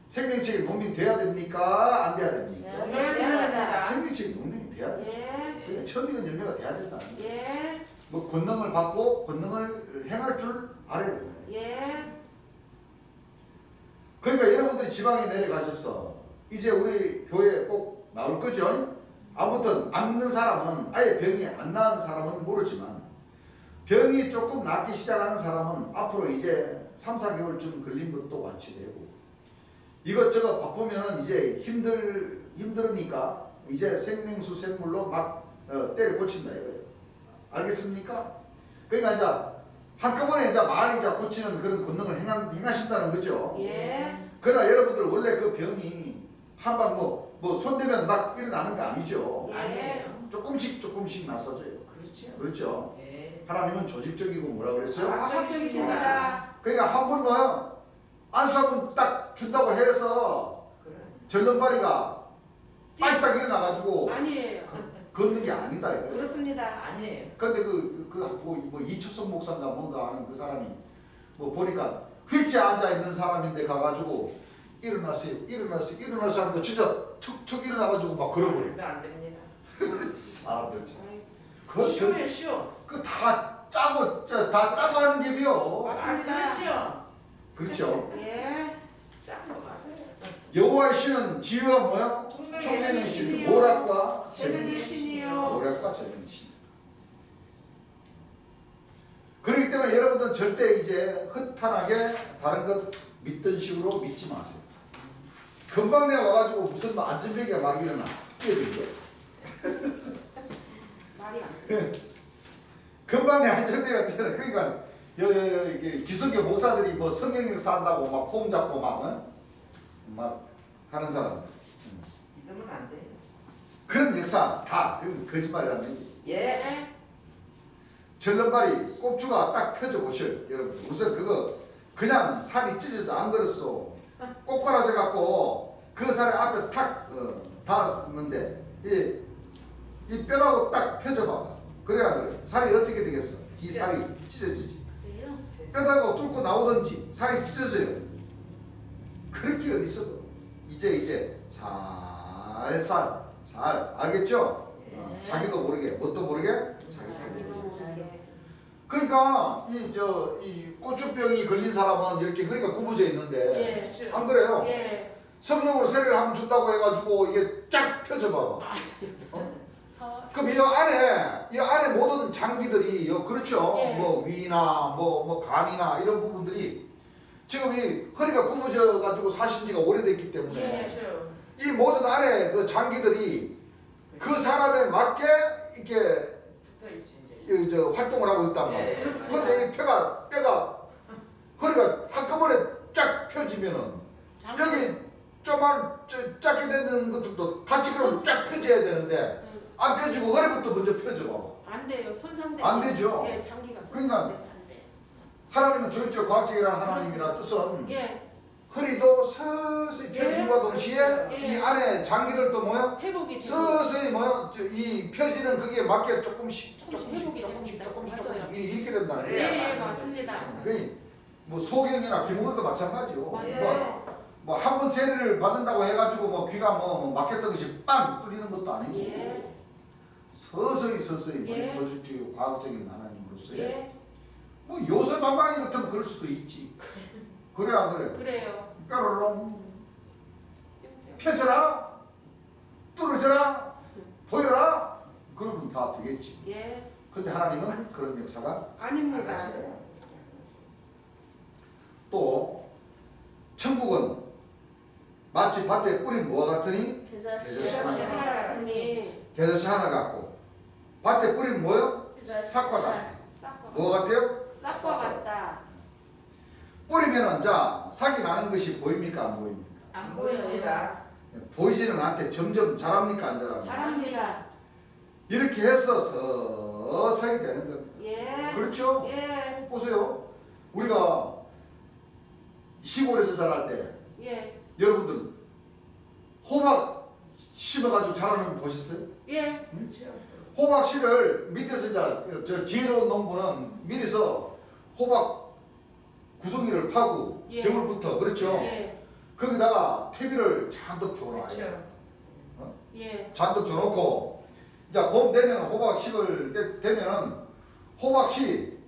생명책이 농민이 돼야 됩니까? 안 돼야 됩니까? 네. 해야 됩니다. 생명책이 농민이 돼야 되죠. 예. 그러니까 처음 익은 열매가 돼야 된다는 거예요. 예. 뭐 권능을 받고 권능을 행할 줄 알아야 돼요. 예. 그러니까 여러분들이 지방에 내려가셔서 이제 우리 교회에 꼭 나올 거죠. 아무튼 안 믿는 사람은 아예 병이 안 나은 사람은 모르지만 병이 조금 낫기 시작하는 사람은 앞으로 이제 3, 4개월쯤 걸린 것도 완치되고 이것저것 바쁘면 이제 힘들으니까 이제 생명수 생물로 막 때려 고친다 이거예요. 알겠습니까? 그러니까 이제 한꺼번에 이제 많이 이제 고치는 그런 권능을 행하신다는 거죠. 예. 그러나 여러분들 원래 그 병이 한방 뭐 손대면 막 일어나는 거 아니죠. 예. 아니에요. 조금씩 났어져요. 그렇죠. 그렇죠. 예. 하나님은 조직적이고 뭐라 그랬어요? 합격이십니다. 그러니까 한 번 뭐요? 안수하면 딱 준다고 해서 그래. 절름발이가 빨딱 일어나가지고 아니에요. 걷는 게 아니다 이거예요. 그렇습니다. 아니에요. 근데 뭐 이철성 목사인가 뭔가 하는 그 사람이 뭐 보니까 휠체어 앉아 있는 사람인데 가가지고 일어나세요 하는 거 진짜 툭툭 일어나가지고 막 걸어버려. 일도 안 됩니다. 사람들 참. 쉬워요, 쉬워. 그다 짜고 다 짜고 하는 게 비요. 맞습니다. 그렇지요. 그렇죠. 예. 짠거 맞아요. 여호와의 신은 지혜와 뭐야? 총명의 신. 모락과 재능의 신이요. 모락과 재능의 신. 그렇기 때문에 여러분들은 절대 이제 허탄하게 다른 것 믿던 식으로 믿지 마세요. 금방 내가 와가지고 무슨 막 안전벨기가 막 일어나 뛰어들고 말이 안 돼. 금방 내 안전벨기가 뛰어나. 그러니까 이게 기성교 목사들이 뭐 성경 역사 한다고 막 폼 잡고 막 하는 사람. 믿으면 안 돼요. 그런 역사 다 거짓말이라는 얘기. 예. 절름발이 꼽주가 딱 펴져 보셔요. 여러분 우선 그거 그냥 살이 찢어져 안 그랬어. 꼬꾸라져 갖고 그 살이 앞에 탁 닿았는데 이 뼈하고 딱 펴져 봐봐. 그래야 그래. 살이 어떻게 되겠어? 이 살이 찢어지지. 그래요? 뼈다가 뚫고 나오든지 살이 찢어져요. 그렇게 어딨어도 이제 살 알겠죠? 네. 자기도 모르게 뭣도 모르게 자기도 모르게. 그러니까 이 고추병이 걸린 사람은 이렇게 허리가 굽어져 있는데 예. 안 그래요? 예. 성령으로 세례를 한번 준다고 해가지고 이게 쫙 펴져 봐봐. 그럼 이 안에 모든 장기들이 그렇죠? 예. 뭐 위나 뭐 간이나 이런 부분들이 지금 이 허리가 굽어져 가지고 사신 지가 오래됐기 때문에 그렇죠. 이 모든 안에 그 장기들이 그 사람에 맞게 이렇게 붙어 있지 이제. 활동을 하고 있단 말이에요. 예. 근데 이 뼈가 허리가 한꺼번에 쫙 펴지면은 여기 조만 작게 되는 것들도 같이 그럼 쫙 펴져야 되는데 안 펴지고 허리부터 먼저 펴져 봐봐. 안 돼요. 손상돼. 안 되죠. 예, 장기가 그러니까 손상돼서 안 돼. 하나님은 조일적 과학적이라는 하나님이라 뜻은 예. 허리도 서서히 펴짐과 동시에 예. 이 안에 장기들도 뭐요? 회복이 되고. 서서히 뭐요? 이 펴지는 그게 맞게 조금씩 회복이 됩니다. 맞아요. 이렇게 된다는 예, 거예요. 예, 맞습니다. 그러니까 뭐 소경이나 귀모근도 마찬가지요. 맞아요. 뭐 한 번 세례를 받는다고 해가지고 뭐 귀가 뭐 막혔던 것이 빵 뚫리는 것도 아니고 예. 서서히 예. 조직적이고 과학적인 하나님으로서의 예. 뭐 요술방망이 같으면 그럴 수도 있지. 그래 안 그래? 그래요. 뾰로롱 펴져라 뚫어져라 보여라 그러면 다 되겠지. 예. 근데 하나님은 그런 역사가 아닙니다. 또 천국은 마치 밭에 뿌린 뭐와 같으니 계자씨 하나님. 겨자씨 하나 같고 밭에 뿌린 뭐요? 삭과 같아. 싹과 뭐 같아요? 싹과 같다. 뿌리면은 자 삭이 나는 것이 보입니까 안 보입니까? 안 보여요. 보입니다. 보이지는 않대. 점점 자랍니까 안 자랍니까? 잘합니다. 이렇게 해서 서서히 되는 겁니다. 예. 그렇죠? 예. 보세요. 우리가 시골에서 자랄 때 예. 여러분들 호박 심어가지고 자라는 거 보셨어요? 예. 그렇죠. 호박 씨를 밑에서 이제 저 지혜로운 농부는 미리서 호박 구덩이를 파고 예. 겨울부터 그렇죠? 예. 거기다가 퇴비를 잔뜩 줘놔요. 그렇죠. 예. 잔뜩 줘놓고 이제 봄 되면 호박 식을 되면은 호박씨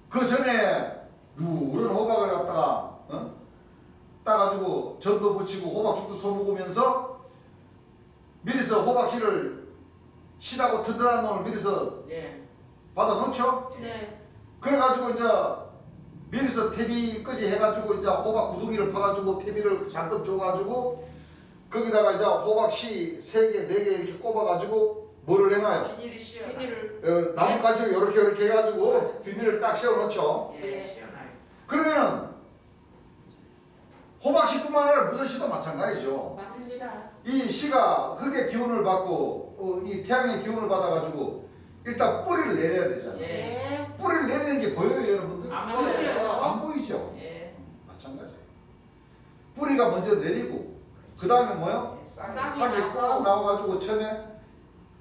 그 전에 누런 호박을 갖다가 따가지고 전도 붙이고 호박죽도 소먹으면서 미리서 호박씨를 씨라고 튼튼한 놈을 미리서 예. 받아 놓죠. 네. 그래가지고 이제 미리서 퇴비까지 해가지고 이제 호박 구덩이를 파가지고 퇴비를 잔뜩 줘가지고 거기다가 이제 호박씨 3개, 4개 이렇게 꼽아가지고 뭐를 해놔요? 비닐이 시원해. 비닐을. 나뭇가지를 이렇게 해가지고 비닐을 딱 씌워놓죠. 예. 시원해. 그러면은 호박씨뿐만 아니라 무슨 씨도 마찬가지죠. 맞습니다. 이 씨가 흙의 기운을 받고 이 태양의 기운을 받아가지고 일단 뿌리를 내려야 되잖아요. 예. 예. 뿌리를 내리는 게 보여요, 여러분들? 안 보여요. 보여요. 안 보이죠? 예. 마찬가지예요. 뿌리가 먼저 내리고 그 다음에 뭐요? 싹. 싹이 싹 나와가지고 처음에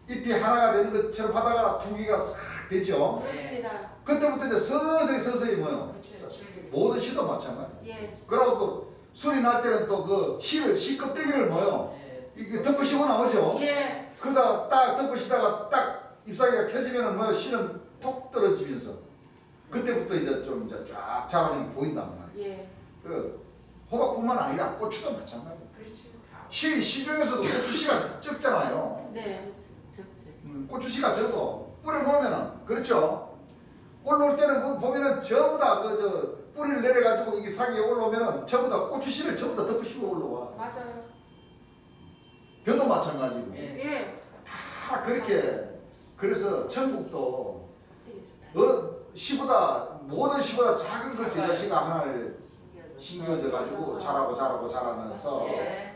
잎이 하나가 되는 것처럼 하다가 두 개가 싹 되죠. 그렇습니다. 그때부터 이제 서서히 뭐요? 그렇죠. 줄기. 모든 씨도 마찬가지. 예. 그러고 또 술이 날 때는 또 그 씨 껍데기를 뭐요? 예. 이게 덮으시고 나오죠. 예. 그러다가 딱 덮으시다가 딱 잎사귀가 켜지면은 뭐요? 씨는 톡 떨어지면서 그때부터 이제 좀 이제 쫙 자라는 게 보인단 말이에요. 예. 그 호박뿐만 아니라 고추도 마찬가지예요. 그렇지. 다. 씨 중에서도 고추씨가 적잖아요. 네. 적지. 고추씨가 적어. 뿌려놓으면은 그렇죠. 올라올 때는 보면은 전부 다 그 뿌리를 내려가지고 이게 사기에 올라오면은 전부 다 고추씨를 전부 다 덮으시고 올라와. 맞아요. 변도 마찬가지고. 예. 예. 다 그렇게. 그래서 천국도 되게 좋다. 시보다 모든 시보다 작은 그 겨자씨가 하나를 심겨져 가지고 자라면서 예.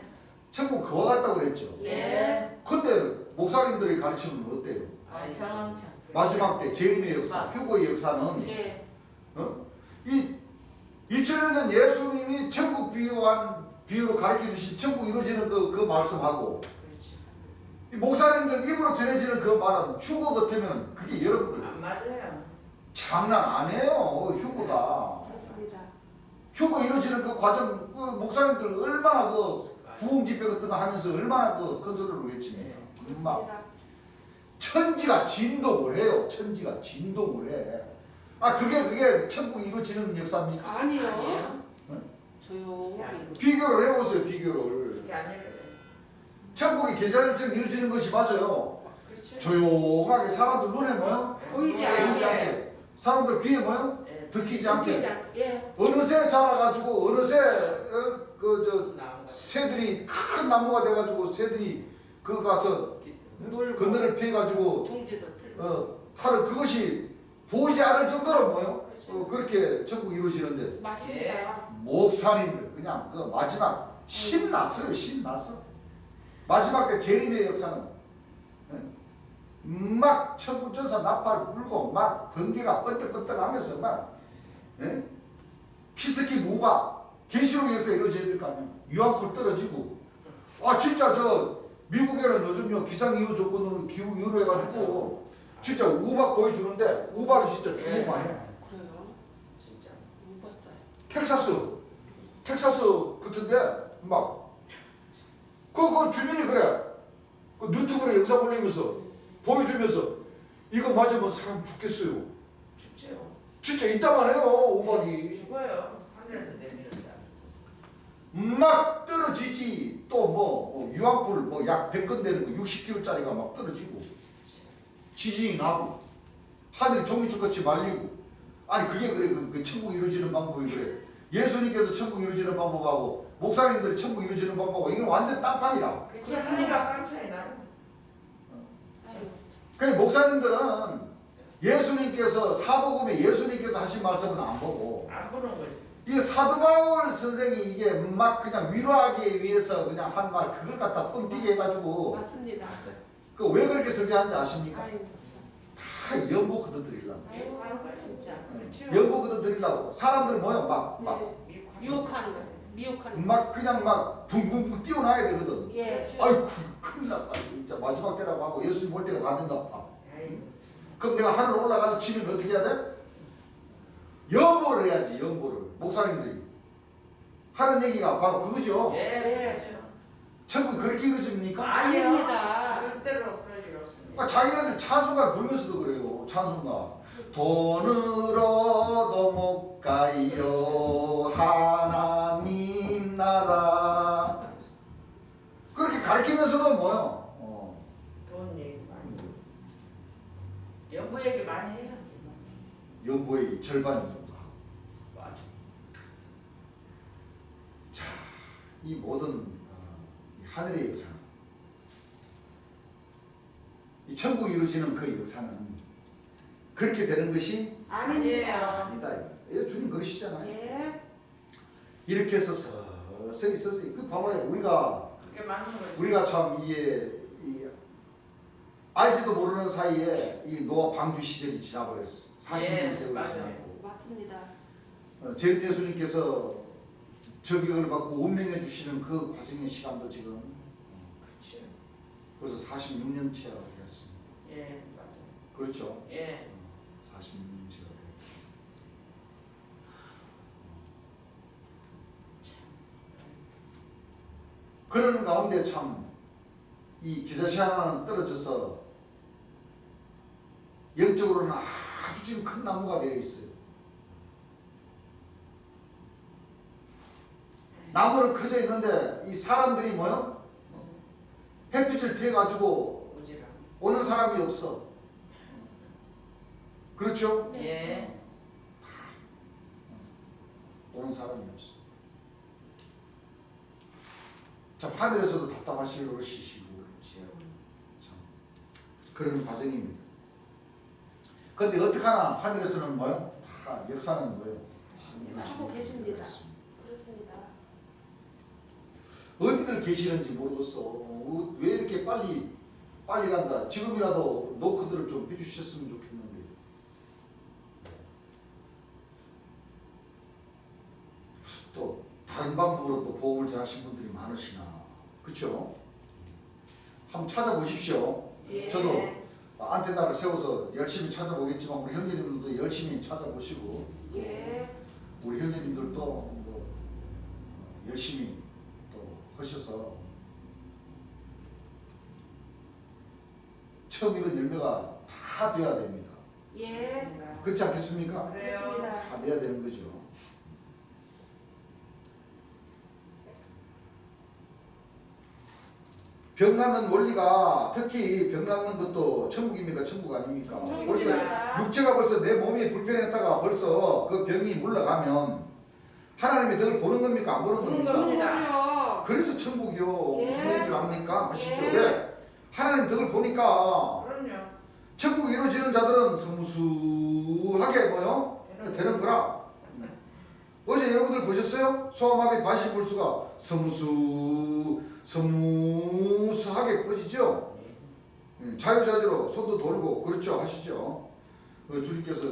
천국 그와 같다고 그랬죠. 예. 근데 목사님들이 가르치면 어때요? 엄청. 마지막 때 재림의 역사, 휴거의 역사는 예. 이 2000년 전 예수님이 천국 비유로 가르쳐 주신 천국 이루어지는 그 말씀하고 그렇지. 이 목사님들 입으로 전해지는 그 말은 휴거 같으면 그게 여러분들 안 맞아요. 장난 아니에요. 휴거가. 그렇습니다. 휴거 이루어지는 그 과정 그 목사님들 얼마나 그 부흥 집회 같은 거 하면서 얼마나 그 건설을 외칩니까? 막 그렇습니다. 천지가 진동을 해요. 천지가 진동을 해. 아 그게 천국이 이루어지는 역사입니까? 아니요. 조용히. 비교를 해보세요. 비교를. 그게 아니에요. 천국이 계절처럼 이루어지는 것이 맞아요. 그렇죠. 조용하게 사람들 눈에 뭐요? 보이지 보이지 않게. 사람들 귀에 뭐요? 예. 듣기지 않게. 예. 어느새 자라가지고 어느새 나온 거. 새들이 큰 나무가 돼가지고 새들이 그 가서 놀고. 그늘을 피해가지고 둥지도 틀고. 하루 그것이 보이지 않을 정도로 뭐요? 그렇게 천국이 이루어지는데 맞습니다. 목사님들 그냥 그 마지막 신났어요. 신났어. 마지막 때 재림의 역사는 막 천군천사 나팔 불고 막 번개가 번뜩번뜩하면서 막 피스키 무바 계시록의 역사 이루어져야 될 거 아니야. 유황불 떨어지고 아 진짜 저 미국에는 요즘요 기상이후 조건으로 기후 이후로 해가지고 진짜 우박 보여주는데 우박이 진짜 주목 많이 해. 그래요? 진짜. 못 봤어요. 텍사스 같은데 막 그 주민이 그래 그 유튜브로 영상 올리면서 보여주면서 이거 맞으면 사람 죽겠어요. 죽죠. 진짜 있다만 해요. 우박이 죽어요. 하늘에서 내리는다. 막 떨어지지. 또 뭐 유황불 뭐 약 100건 되는 거 60kg짜리가 막 떨어지고 지진이 나고 하늘이 종이축같이 말리고 아니 그게 그래 그 천국 이루어지는 방법이 그래. 예수님께서 천국 이루어지는 방법하고 목사님들이 천국 이루어지는 방법하고 이건 완전 딴판이라. 그렇지. 하늘과 땅 차이 나는. 아유. 그러니까 목사님들은 예수님께서 사복음에 예수님께서 하신 말씀은 안 보고 안 보는 거지. 이 사도 바울 선생이 이게 막 그냥 위로하기 위해서 그냥 한 말 그걸 갖다 뻥튀기 해가지고 맞습니다. 그 왜 그렇게 설교하는지 아십니까? 아유. 다 연보 걷어들이려고. 미혹하는 거야 진짜. 그렇죠. 연보 걷어들이려고 사람들 뭐야 네. 유혹하는 거예요. 미혹하는 거. 막 그냥 막 붕붕붕 뛰어나야 되거든. 예. 아이고 큰일 났다 진짜 마지막 때라고 하고 예수님 볼 때가 다 된다 봐. 에이. 그럼 내가 하늘 올라가서 치면 어떻게 해야 돼? 연보를 해야지. 연보를 목사님들이 하는 얘기가 바로 그거죠. 예. 그렇죠. 천국이 그렇게 이루어집니까? 아닙니다. 절대로 그럴 일 없습니다. 자기네들 찬송가 부르면서도 그래요. 찬송가 돈을 얻어 못 가요 하나님 나라 그렇게 가르치면서도 뭐요? 돈 얘기 많이. 연구 얘기 많이 해요. 연보의 절반 정도 하고. 맞아. 자, 이 모든 이 하늘의 역사는 이 천국이 이루어지는 그 역사는 그렇게 되는 것이 아닙니다. 아니다. 예, 주님 그러시잖아요. 예. 이렇게 해서 서서히 그 봐봐요. 그렇게 많은 거지. 우리가 참 이 알지도 모르는 사이에 이 노아 방주 시절이 지나버렸어. 40년 예, 세월이 맞아요. 지나고 맞습니다. 제일 예수님께서 저격을 받고 운명해 주시는 그 과정의 시간도 지금 그렇죠. 벌써 46년째가 되었습니다. 예, 맞아요. 그렇죠? 예. 46년째가 되었습니다. 그러는 가운데 참 이 기사시 하나는 떨어져서 영적으로는 아주 지금 큰 나무가 되어 있어요. 나무는 커져 있는데 이 사람들이 뭐요? 햇빛을 피해 가지고 오지랖. 오는 사람이 없어. 그렇죠? 예. 오는 사람이 없어. 참 하늘에서도 답답하실 것이시고 참 그런 과정입니다. 그런데 어떡하나 하늘에서는 뭐요? 역사는 뭐요? 하고 계십니다. 그렇습니다. 그렇습니다. 어디들 계시는지 모르겠어. 왜 이렇게 빨리 간다. 지금이라도 노크들을 좀 해주셨으면 좋겠는데. 또 다른 방법으로 또 보험을 잘하신 분들이 많으시나. 그렇죠? 한번 찾아보십시오. 예. 저도 안테나를 세워서 열심히 찾아보겠지만 우리 형제님들도 열심히 찾아보시고 예. 우리 형제님들도 뭐 열심히 또 하셔서 처음 익은 열매가 다 돼야 됩니다. 예. 그렇지 않겠습니까? 그래요. 그렇습니다. 다 돼야 되는 거죠. 병 낫는 원리가 특히 병 낫는 것도 천국입니까? 천국 아닙니까? 벌써 천국입니다. 육체가 벌써 내 몸이 불편했다가 벌써 그 병이 물러가면 하나님이 덕을 보는 겁니까? 안 보는 보는 겁니까? 겁니다. 그래서 천국이요. 예. 무슨 얘기인 줄 압니까? 아시죠? 예. 왜? 하나님 덕을 보니까 그럼요. 천국이 이루어지는 자들은 성수하게 뭐요? 되는 거라. 어제 여러분들 보셨어요? 소아마비 반시불수가 스무스하게 꺼지죠? 자유자재로 손도 돌고 그렇죠 하시죠. 주님께서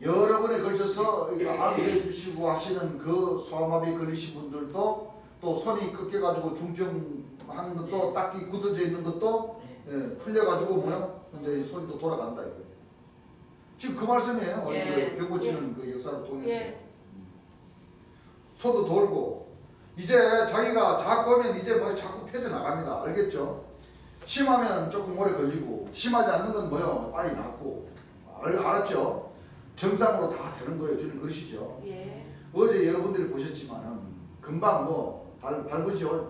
여러 번에 걸쳐서 안수해 주시고 하시는 그 소아마비 걸리신 분들도 또 손이 꺾여가지고 중평하는 것도 딱히 굳어져 있는 것도 풀려가지고 뭐요? 이제 손도 돌아간다 이거. 지금 그 말씀이에요. 예. 병 고치는 그 역사를 통해서. 예. 손도 돌고 이제 자기가 자꾸 하면 이제 뭐 자꾸 펴져나갑니다. 알겠죠? 심하면 조금 오래 걸리고 심하지 않는 건 뭐요? 빨리 낫고 알았죠? 정상으로 다 되는 거예요. 주님 그러시죠? 예. 어제 여러분들이 보셨지만은 금방 뭐 밟으시죠?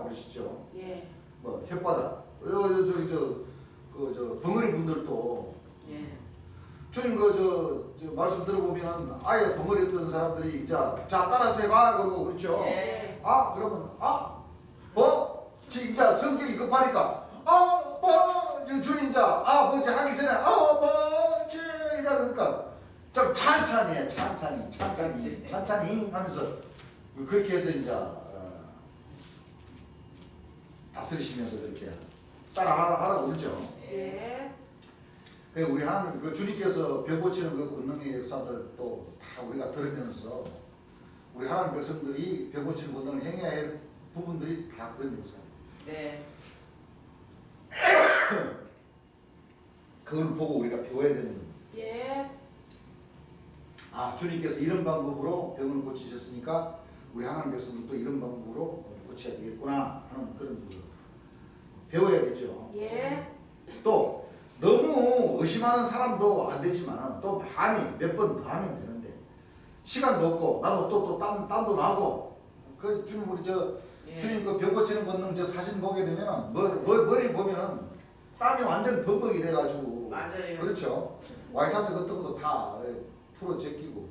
그러시죠? 예. 뭐 혓바닥 저기 저 벙어리 분들도 예. 주님 저 말씀 들어보면 아예 벙어리 했던 사람들이 자 따라서 해봐 그러고 그렇죠? 예. 그러면 진짜 성격이 급하니까 주님 뭐지 하기 전에 뭐지 이러니까 좀 천천히 해 천천히 하면서 그렇게 해서 이제 다스리시면서 그렇게 따라하라고 그러죠. 예. 우리 하나님 그 주님께서 병 고치는 그 권능의 역사들도 다 우리가 들으면서 우리 하나님 백성들이 병 고치는 권능을 행해야 할 부분들이 다 그런 역사입니다. 네. 그걸 보고 우리가 배워야 되는 겁니다. 예. 주님께서 이런 방법으로 병을 고치셨으니까 우리 하나님 백성들도 이런 방법으로 고쳐야 되겠구나 하는 그런 부분 배워야겠죠. 예. 또 너무 의심하는 사람도 안 되지만 또 많이 몇 번 더 하면 되는데 시간도 없고 나도 또 땀도 나고 그 주님 우리 예. 주님 그 병 고치는 권능 사진 보게 되면 머리 보면은 땀이 완전 범벅이 돼가지고 맞아요. 그렇죠. 와이사스 같은 것도 다 풀어 제끼고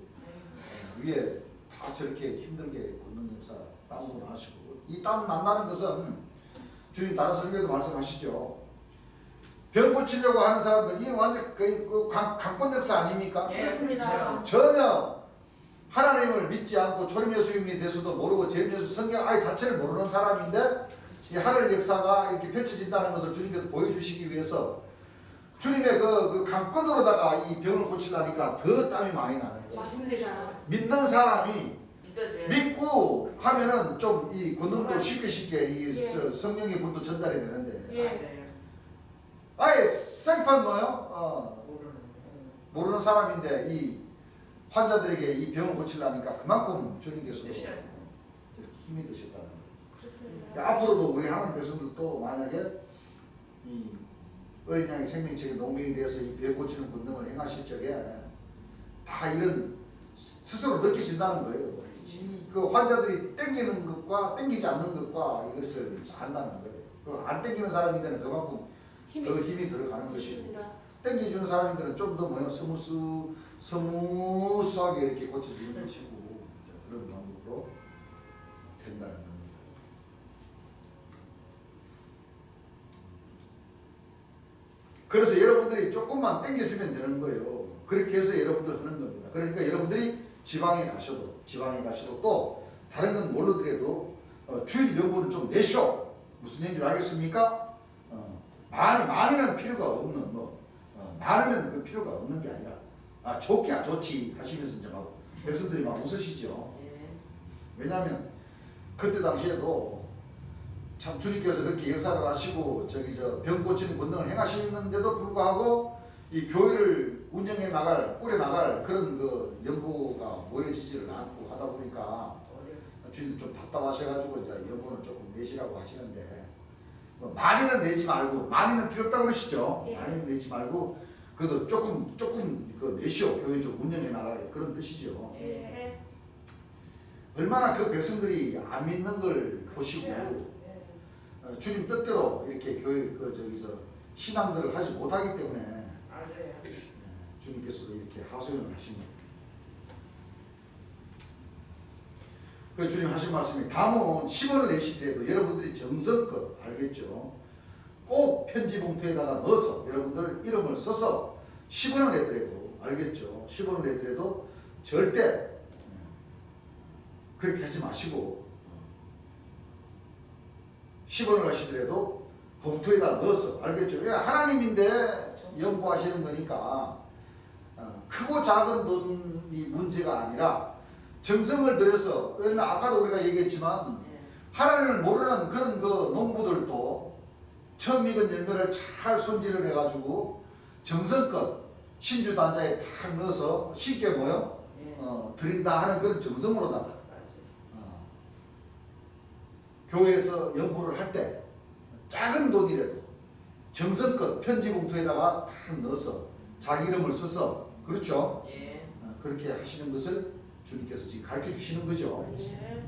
위에 다 저렇게 힘들게 걷는 역사 땀도 나시고 이 땀 난다는 것은 주님 다른 설교에도 말씀하시죠. 병 고치려고 하는 사람들 이 완전 그 강권 역사 아닙니까? 예, 그렇습니다. 그렇죠. 전혀 하나님을 믿지 않고 초림예수님에 대해서도 모르고 제림예수 성경 아예 자체를 모르는 사람인데 이 하늘 역사가 이렇게 펼쳐진다는 것을 주님께서 보여주시기 위해서 주님의 그 강권으로다가 이 병을 고치려니까 더 땀이 많이 나는 거예요. 맞습니다. 믿는 사람이 믿어줘요. 믿고 하면은 좀 이 권능도 쉽게 이 예. 성령의 불도 전달이 되는데 예. 맞아요. 아예 생판 뭐요? 모르는 사람인데 이 환자들에게 이 병을 고치려니까 그만큼 주님께서도 드셔야 이렇게 힘이 드셨다는 거예요. 그렇습니다. 앞으로도 우리 하나님 백성들도 만약에 이 어린 양의 생명책의 농경에 대해서 이 병 고치는 권능을 행하실 적에 다 이런 스스로 느끼신다는 거예요. 그 환자들이 땡기는 것과 땡기지 않는 것과 이것을 안다는 거예요. 안 땡기는 사람인데는 그만큼 더 힘이 들어가는 것이고 그렇습니다. 땡겨주는 사람들은 좀 더 뭐요 스무스하게 이렇게 고쳐지는 것이고 그런 방법으로 된다는 겁니다. 그래서 여러분들이 조금만 땡겨주면 되는 거예요. 그렇게 해서 여러분들 하는 겁니다. 그러니까 여러분들이 지방에 가셔도 또 다른 건 모르더라도 주일 연보는 좀 내쇼. 무슨 얘기인지 알겠습니까? 많이는 필요가 없는 많으면 그 필요가 없는 게 아니라 좋기야 좋지 하시면서 이제 막 백성들이 막 웃으시죠. 예. 왜냐하면 그때 당시에도 참 주님께서 그렇게 역사를 하시고 병 고치는 권능을 행하시는데도 불구하고 이 교회를 운영해 나갈 꾸려 나갈 그런 그 연보가 모여지지를 않고 하다 보니까 주님 좀 답답하셔가지고 이제 연보는 조금 내시라고 하시는데 많이는 내지 말고 많이는 필요 없다고 그러시죠. 예. 많이는 내지 말고 그래도 조금 그 내시오 교회 좀 운영해 나갈 그런 뜻이죠. 예. 얼마나 그 백성들이 안 믿는 걸 보시고 주님 뜻대로 이렇게 교회 저기서 신앙들을 하지 못하기 때문에 맞아요. 주님께서도 이렇게 하소연을 하십니다. 그 주님 하신 말씀이 담은 10원을 내시더라도 여러분들이 정성껏 알겠죠? 꼭 편지 봉투에다가 넣어서 여러분들 이름을 써서 10원을 내더라도 알겠죠? 10원을 내더라도 절대 그렇게 하지 마시고 10원을 하시더라도 봉투에다 넣어서 알겠죠? 하나님인데 연구하시는 거니까 크고 작은 돈이 문제가 아니라 정성을 들여서 아까도 우리가 얘기했지만 하나님을 모르는 그런 그 농부들도 처음 익은 열매를 잘 손질을 해가지고 정성껏 신주 단자에 탁 넣어서 쉽게 드린다 하는 그런 정성으로다가 교회에서 연구를 할 때 작은 돈이라도 정성껏 편지 봉투에다가 탁 넣어서 자기 이름을 써서 그렇죠? 예. 그렇게 하시는 것을 주님께서 지금 가르쳐 주시는 거죠. 예.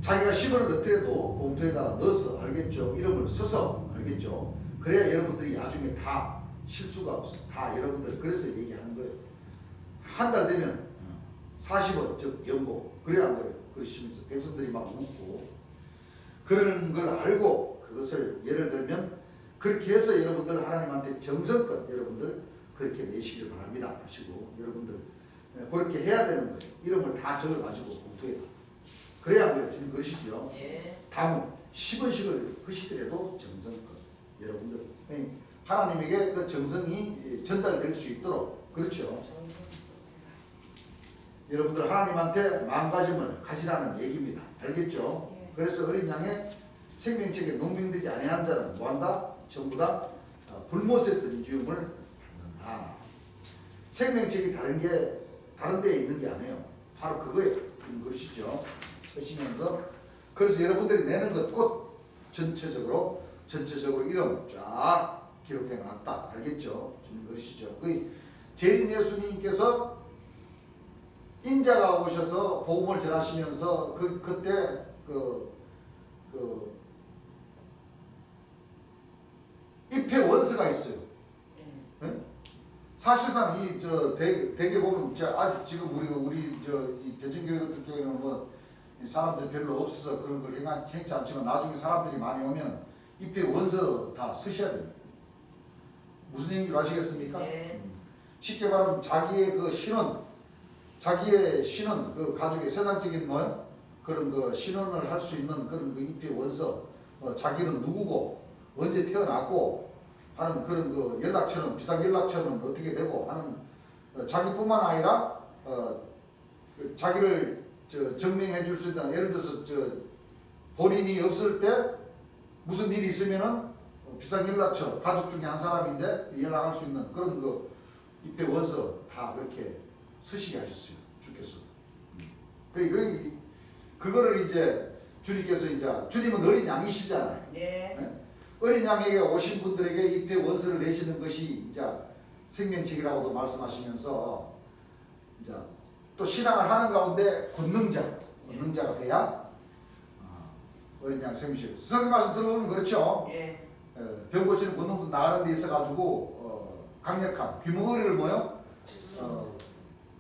자기가 10원을 넣더라도 봉투에다가 넣어서 알겠죠? 이름을 써서 알겠죠? 그래야 여러분들이 나중에 다 실수가 없어. 다 여러분들 그래서 얘기하는 거예요. 한 달 되면 40원 즉 연고 그래야 한 거예요. 그러시면서 백성들이 막 웃고 그런 걸 알고 그것을 예를 들면 그렇게 해서 여러분들 하나님한테 정성껏 여러분들 그렇게 내시길 바랍니다 하시고 여러분들 그렇게 해야 되는 거예요. 이름을 다 적어가지고 봉투에다 그래야 되는 것이죠. 예. 다음 10원씩을 하시더라도 정성껏 여러분들 하나님에게 그 정성이 전달될 수 있도록 그렇죠. 여러분들 하나님한테 마음가짐을 가지라는 얘기입니다. 알겠죠? 예. 그래서 어린 양의 생명책에 농민되지 아니한 자는 뭐한다? 전부 다 불못에 뜬 지음을 받는다. 생명책이 다른 데에 있는 게 아니에요. 바로 그거에 든 것이죠. 하시면서 그래서 여러분들이 내는 것 곧 전체적으로 이름 쫙 기록해 놨다. 알겠죠? 주님 그러시죠. 그 재림 예수님께서 인자가 오셔서 복음을 전하시면서 그때 입회 원서가 있어요. 네? 사실상 대개 보면 지금 우리 이 대전교회 교회는 이 사람들이 별로 없어서 그런 걸 행치 않지만 나중에 사람들이 많이 오면 입회 원서 다 쓰셔야 됩니다. 무슨 얘기인지 아시겠습니까? 네. 쉽게 말하면 자기의 신원, 그 가족의 세상적인 그런 그 신원을 할 수 있는 그런 그 입회 원서, 자기는 누구고 언제 태어났고 하는 그런 그 연락처는 비상 연락처는 어떻게 되고 하는 자기뿐만 아니라 자기를 증명해 줄 수 있는 예를 들어서 본인이 없을 때 무슨 일이 있으면은 비상 연락처 가족 중에 한 사람인데 연락할 수 있는 그런 그 입회 원서 다 그렇게 쓰시게 하셨어요. 주께서. 그거를 이제 주님께서 주님은 어린 양이시잖아요. 네. 네? 어린 양에게 오신 분들에게 입회 원서를 내시는 것이 생명책이라고도 말씀하시면서 또 신앙을 하는 가운데 권능자가 돼야 어린 양 생명책. 선생님 말씀 들어보면 그렇죠. 예. 병 고치는 권능도 나가는 데 있어가지고 강력한 귀머거리를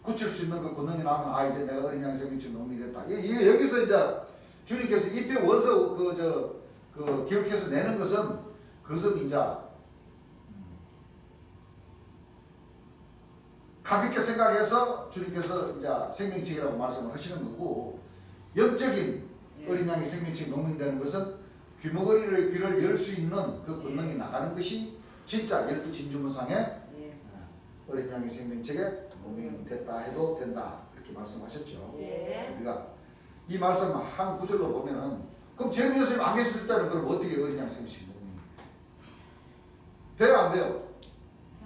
고칠 수 있는 그 권능이 나오면 이제 내가 어린 양 생명책 농민이 됐다. 여기서 이제 주님께서 입회 원서 기록해서 내는 그것은 이제 가볍게 생각해서 주님께서 이제 생명책이라고 말씀을 하시는 거고, 영적인 어린 양의 생명책 농민이 되는 것은 귀머거리를 귀를 열 수 있는 그 권능이 나가는 것이 진짜 12진주문상의 예. 어린 양의 생명책에 농민이 됐다 해도 된다, 그렇게 말씀하셨죠. 예. 우리가 이 말씀 한 구절로 보면은, 그럼 제레미야 선생님 안 계셨을 때는 그럼 어떻게 어린 양 생명책 농민이 돼요, 안 돼요?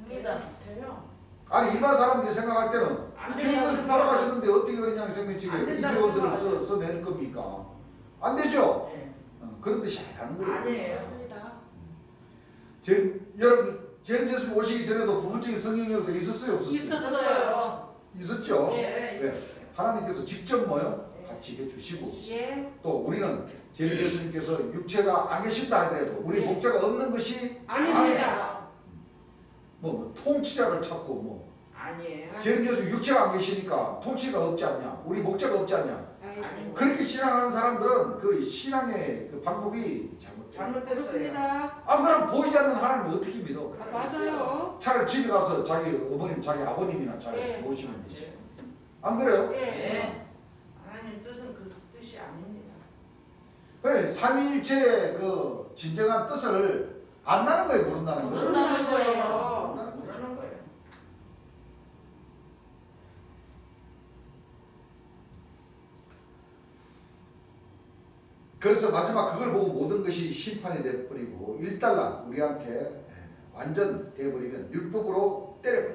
됩니다. 돼요. 아니 일반 사람들이 생각할 때는 안 주님께서 돼요. 돌아가셨는데 어떻게 어린 양 생명책에 안 된다고 이비원서를 생각하죠. 써낼 겁니까? 안 되죠. 예. 그런 뜻이 아니라는 거예요. 아니에요. 맞습니다. 여러분 제레미야 오시기 전에도 부분적인 성령 역사 있었어요, 없었어요? 있었어요. 있었죠. 예. 네. 하나님께서 직접 뭐요? 같이 해주시고, 예. 또 우리는 제레미야 예수님께서 육체가 안 계신다 하더라도 우리 예. 목자가 없는 것이 아닙니다. 뭐 통치자를 찾고 뭐 아니에요. 제레미야 육체가 안 계시니까 통치가 없지 않냐, 우리 목자가 없지 않냐, 아니고. 그렇게 신앙하는 사람들은 그 신앙의 그 방법이 잘못돼요. 잘못됐어요. 그렇습니다. 안 그러면 보이지 않는 하나님을 어떻게 믿어? 맞아요. 차라리 집에 가서 자기 어머님, 자기 아버님이나 잘 예. 모시면 되지. 예. 안 그래요? 예. 예. 하나님 뜻은 그 뜻이 아닙니다. 왜 삼위일체의 그 진정한 뜻을 안다는 거예요, 모른다는 거예요? 모른다는 거예요. 모른다는 거죠. 그러는 거예요. 그래서 마지막 그걸 보고 모든 것이 심판이 돼버리고 일단락 우리한테 완전 돼버리면 율법으로 때려버려.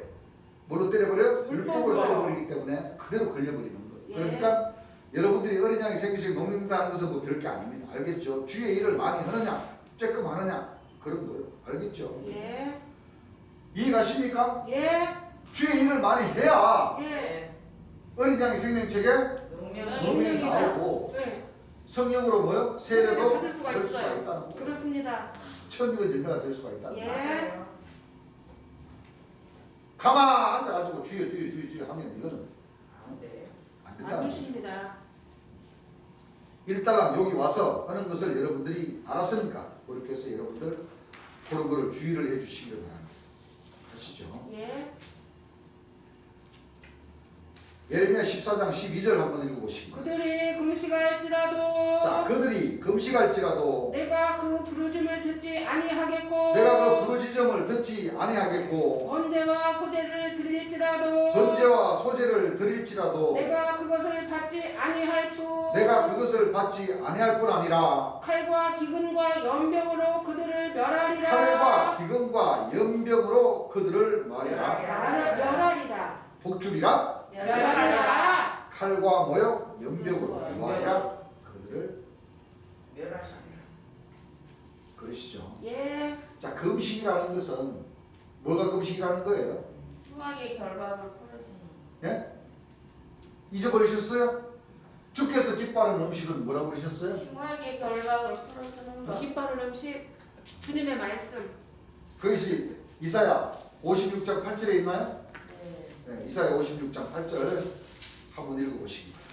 뭘로 때려버려? 율법으로 때려버리기 때문에 그대로 걸려버리는 거예요. 예. 그러니까 여러분들이 어린 양의 생명책 농민다는 것은 뭐 별게 아닙니다. 알겠죠? 주의 일을 많이 하느냐, 조금 하느냐, 그런 거예요. 알겠죠? 예. 이해가십니까? 예. 주의 일을 많이 해야 예. 어린 양의 생명책에 농명. 농민이 나오고 예. 성령으로 뭐요? 세례도 받을 수가 될 수가 있어요. 있다는 거예요. 그렇습니다. 천국의 열매가 될 수가 있다는 예. 거예요. 맞아요. 가만 앉아가지고 주여 하면 이거는 안 돼요. 안 안 된다는 거예요. 주십니다. 일단 여기 와서 하는 것을 여러분들이 알았으니까 그렇게 해서 여러분들 그런 거를 주의를 해주시기를 바랍니다. 아시죠? 예. 예레미야 14장 12절 한번 읽어보시고, 그들이 금식할지라도 자, 그들이 금식할지라도 내가 그 부르짖음을 듣지 아니하겠고 내가 그 부르짖음을 듣지 아니하겠고 번제와 소제를 드릴지라도 번제와 소제를 드릴지라도 내가 그것을 받지 아니할 뿐 내가 그것을 받지 아니할 뿐 아니라 칼과 기근과 연병으로 그들을 멸하리라. 칼과 기근과 연병으로 그들을 말이라. 멸하리라. 복주리라. 멸하리라. 칼과 뭐요? 연병으로 말이라. 그들을 멸하시리라. 그러시죠. 예. 자, 금식이라는 것은 뭐가 금식이라는 거예요? 흉악의 결박을 풀어주는. 예? 잊어버리셨어요? 주께서 기뻐하는 음식은 뭐라고 그러셨어요? 흉악의 결박을 풀어주는 것. 기뻐하는 음식 주님의 말씀. 그것이 이사야 56장 8절에 있나요? 네. 네, 이사야 56장 8절 한번 읽어보시기 바랍니다.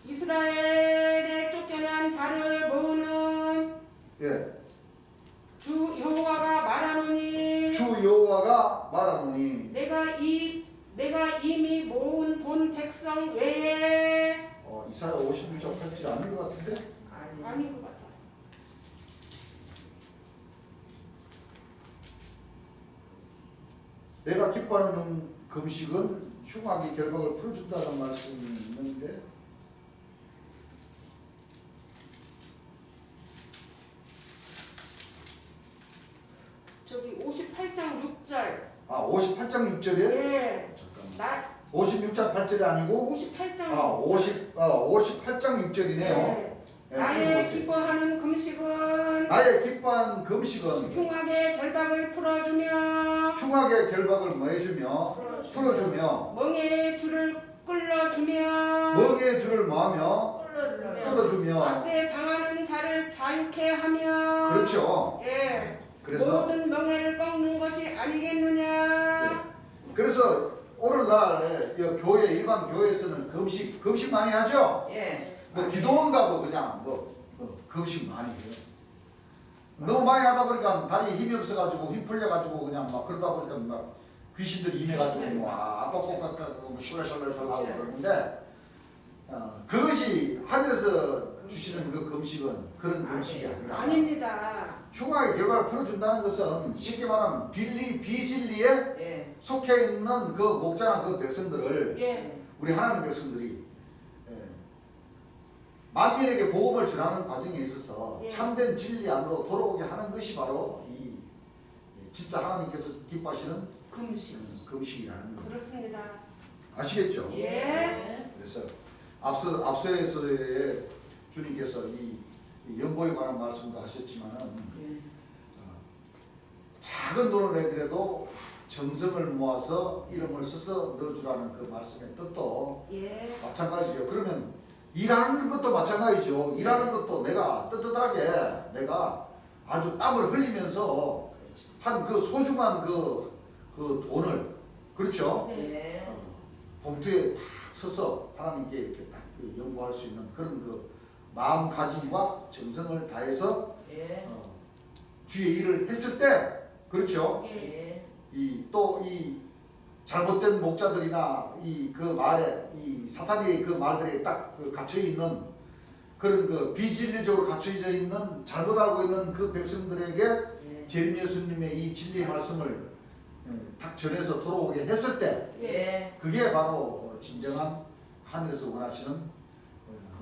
이스라엘에 쫓겨난 자를 모으는 예, 주 여호와가 말하노니 주 여호와가 말하노니 내가 이미 모은 본 백성 외에 이사야 56장 8절 아닌 것 같은데? 아니. 아닌 것 같아. 내가 기뻐하는 금식은 흉악의 결박을 풀어준다는 말씀이 있는데, 저기 58장 6절. 58장 6절이에요? 예. 잠깐만. 나 56장 8절이 아니고 58장 58장 6절이네요. 예. 나의 기뻐하는 금식은 나의 기뻐한 금식은 흉악의 결박을 풀어주며 흉악의 결박을 뭐 해주며 풀어주며 멍에의 줄을 끌어주며 멍에의 줄을 뭐하며 풀어주면. 끌어주며 악재 당하는 자를 자유케 하며 그렇죠. 예. 그래서 모든 멍에를 꺾는 것이 아니겠느냐. 그래서 오늘날 이 교회 일반 교회에서는 금식 많이 하죠. 예. 뭐 기도원 가도 그냥 뭐 금식 많이 해요. 너무 많이 하다 보니까 다리에 힘이 없어가지고 힘 풀려가지고 그냥 막 그러다 보니까 막 귀신들이 임해가지고 뭐 아까까까 샬랄샬랄 하고 그러는데 그것이 하늘에서 주시는 그 금식은 그런 금식이 아니라 아닙니다. 흉악의 결과를 풀어준다는 것은 쉽게 말하면 비진리에 예. 속해 있는 그 목자나 그 백성들을 예. 우리 하나님 백성들이 만민에게 복음을 전하는 과정에 있어서 예. 참된 진리 안으로 돌아오게 하는 것이 바로 이 진짜 하나님께서 기뻐하시는 금식이라는 거 그렇습니다. 아시겠죠? 예. 그래서 앞서에서의 주님께서 이 연보에 관한 말씀도 하셨지만은 예. 작은 돈을 내더라도 정성을 모아서 이름을 써서 넣어주라는 그 말씀의 뜻도 예. 마찬가지죠. 그러면 일하는 것도 마찬가지죠. 일하는 것도 내가 떳떳하게 내가 아주 땀을 흘리면서 한 그 소중한 그 돈을 그렇죠. 네. 예. 봉투에 딱 써서 하나님께 이렇게 딱 연구할 수 있는 그런 그 마음가짐과 정성을 다해서 예. 주의 일을 했을 때 그렇죠. 예. 또 이 잘못된 목자들이나 그 말에 이 사탄의 그 말들에 딱 갇혀 있는 그런 그 비진리적으로 갇혀져 있는 잘못 알고 있는 그 백성들에게 예. 재림 예수님의 이 진리의 말씀을 딱 전해서 돌아오게 했을 때 예. 그게 바로 진정한 하늘에서 원하시는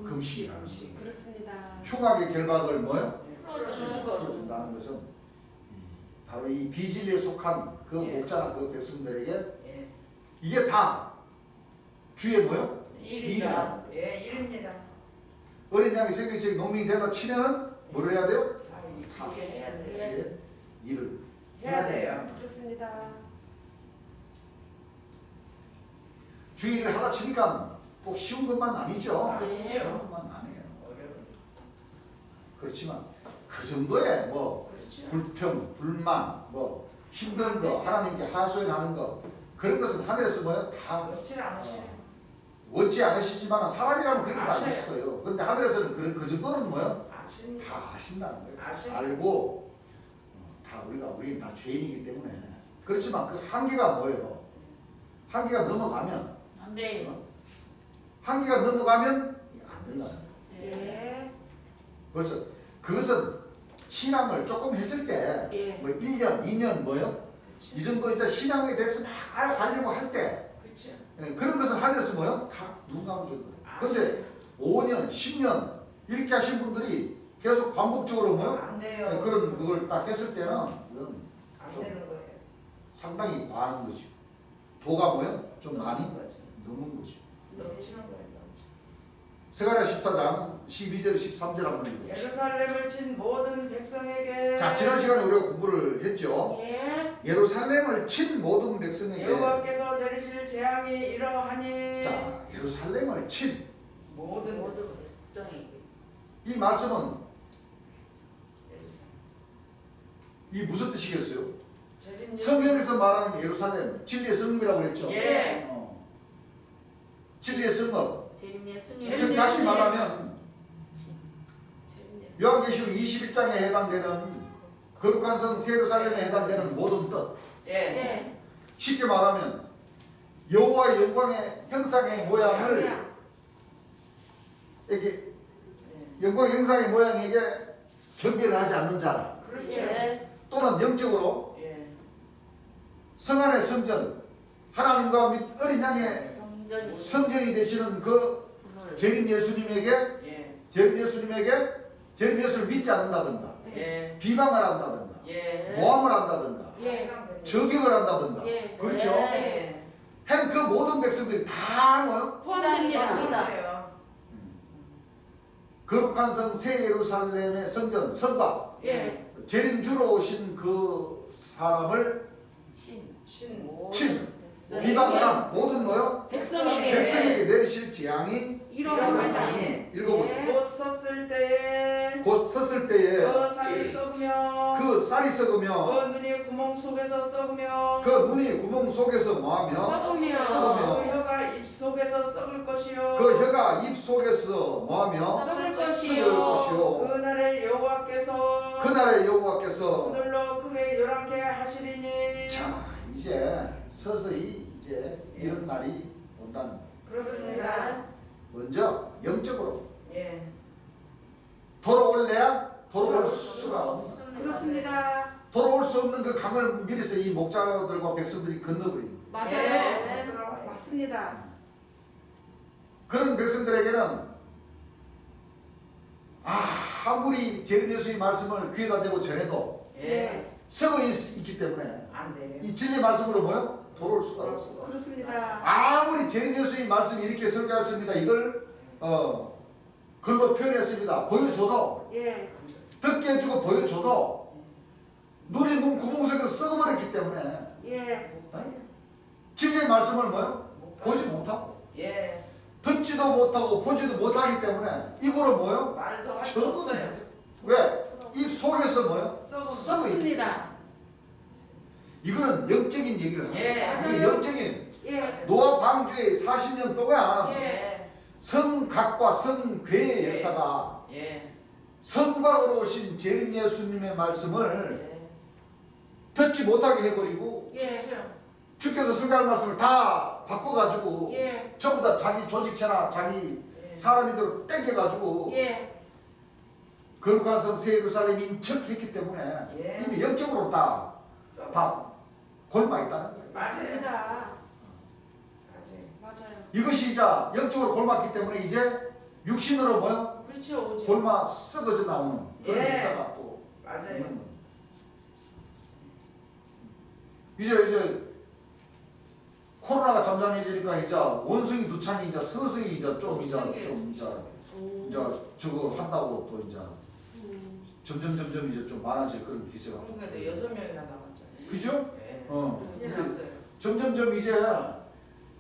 금식이라는 금식. 거예요. 그렇습니다. 흉악의 결박을 뭐요? 풀어주는 거. 풀어준다는 것은 바로 이 비진리에 속한 그 예. 목자나 그 백성들에게 예. 이게 다 주의 뭐요? 일이죠. 예, 일입니다. 어린 양이 생명책 농민이 되다 치면은 뭘 해야 돼요? 다 이렇게 해야 돼요. 주의 일을 해야 돼요. 그렇습니다. 주의 일을 하다 치니까 꼭 쉬운 것만 아니죠. 네. 쉬운 것만 아니에요. 어려워요. 그렇지만 그 정도의 뭐 그렇죠. 불평, 불만, 뭐 힘든 거, 하나님께 하소연하는 거 그런 것은 하늘에서 뭐요? 다 그렇진 않으시네요. 원치 않으시지만 사람이라면 그런 거다 아셔요. 있어요. 근데 하늘에서는 그 정도는 뭐요? 아시는 다 아신다는 거예요. 아셔요. 알고 다 우리는 다 죄인이기 때문에 그렇지만 그 한계가 뭐예요? 한계가 넘어가면 안 돼요. 한계가 넘어가면 안 된다는 거예요. 예. 그래서 그것은 신앙을 조금 했을 때 예. 뭐 1년, 2년 뭐요? 이 정도 이제 신앙에 대해서 막 알아가려고 할 때 그렇죠. 그런 것은 하늘에서 뭐요? 다 눈 감아주는 거예요. 근데 5년, 10년 이렇게 하신 분들이 계속 반복적으로 뭐요? 안 돼요. 그런 그걸 딱 했을 때는 이건 안 좀 되는 거예요. 상당히 과한 거죠. 도가 뭐요? 좀 많이 거지. 넘은 거죠. 넘치는 거예요. 스가랴 14장 12절 13절 한번 읽어보시죠. 예루살렘을 친 모든 백성에게 자, 지난 시간에 우리가 공부를 했죠. 예. 예루살렘을 친 모든 백성에게 여호와께서 내리실 재앙이 이러하니 자, 예루살렘을 친 이 모든 백성에게. 말씀은 예루살렘. 이 무슨 뜻이겠어요? 재림 성경에서 말하는 예루살렘, 진리의 성읍이라고 그랬죠. 예. 진리의 성읍. 재림 예수님. 즉 다시 말하면 재림 예수님. 요한계시록 21장에 해당되는 거룩한 성 예루살렘에 해당되는 모든 뜻. 예. 예. 쉽게 말하면 여호와의 영광의 형상의 모양을 이렇게 영광의 형상의 모양에게 경배를 하지 않는 자라. 그렇죠. 예. 또는 영적으로 예. 성 안의 성전 하나님과 및 어린 양의 성전이 성전이 되시는 그 분을 재림 예수님에게 예. 재림 예수를 믿지 않는다든가 예. 비방을 한다든가 예. 모함을 한다든가 예. 저격을 한다든가 예. 그렇죠? 예. 한 그 모든 백성들이 다 뭐요? 포함됩니다. 그래요. 거룩한 성 새 예루살렘의 성전 성과 예. 재림 주러 오신 그 사람을 친. 신. 모든 친. 비방한 모든 뭐요? 백성에게 백성에게 내리실 재앙이 이러하니 읽어보세요. 곧 썼을 때에 곧 섰을 때에 그 살이 썩으며 그 쌀이 썩으며 그 눈이 구멍 속에서 썩으며 그 눈이 구멍 속에서 뭐하며 썩으며 그 썩으며 혀가 입 속에서 썩을 것이요 그 혀가 입 속에서 뭐하며 썩을 썩을 것이요 것이요 그날에 여호와께서 그날에 여호와께서 그들로 크게 요란케 하시리니. 자 이제 서서히 이제 이런 날이 온다는 거예요. 그렇습니다. 먼저 영적으로 예. 돌아올래야 돌아올 수가 없어. 그렇습니다. 돌아올 수 없는 그 강을 미리서 이 목자들과 백성들이 건너버립니다. 맞아요. 예. 들어와요. 맞습니다. 그런 백성들에게는 아무리 제르미야서의 말씀을 귀에다 대고 전해도 예. 썩어 있기 때문에 안 돼요. 이 진리 말씀으로 뭐요? 돌아올 수가 없어. 그렇습니다. 아무리 제르미야서의 말씀이 이렇게 설교했습니다. 이걸 글로 표현했습니다. 보여줘도 예. 듣게 해주고 보여줘도 눈이 눈 구멍 속에서 썩어버렸기 때문에 예. 진리의 말씀을 뭐요? 보지 못하고 예. 듣지도 못하고 보지도 못하기 때문에 입으로 뭐요? 말도 할 수 전부 없어요. 왜? 입 속에서 뭐요? 썩은 썩어 있기 맞습니다. 이거는 영적인 얘기를 합니다. 예. 이게 영적인 예. 노아 방주의 40년 동안 예. 성각과 성괴의 예. 역사가 예. 성곽으로 오신 제르미야 예수님의 말씀을 예. 듣지 못하게 해버리고 예. 주께서 설교할 말씀을 다 바꿔가지고 예. 전부 다 자기 조직체나 자기 사람들로 땡겨가지고 예. 거룩한 성 새 예루살렘 인척했기 때문에 예. 이미 영적으로 다 골마 있다는 거예요. 맞습니다. 맞습니다. 맞아요. 맞아요. 이것이 이제 영적으로 골맞기 때문에 이제 육신으로 뭐요? 그렇죠. 오죠. 골마 썩어져 나오는 그런 예. 역사가 또 맞아요. 있는 거예요. 이제 코로나가 잠잠해지니까 이제 원숭이 두창이 이제 서서히 이제 좀 이제 저거 한다고 또 이제 점점 이제 좀 많아질 그런 기세가. 한국에도 6명이나 남았잖아요. 그죠? 예. 근데 났어요.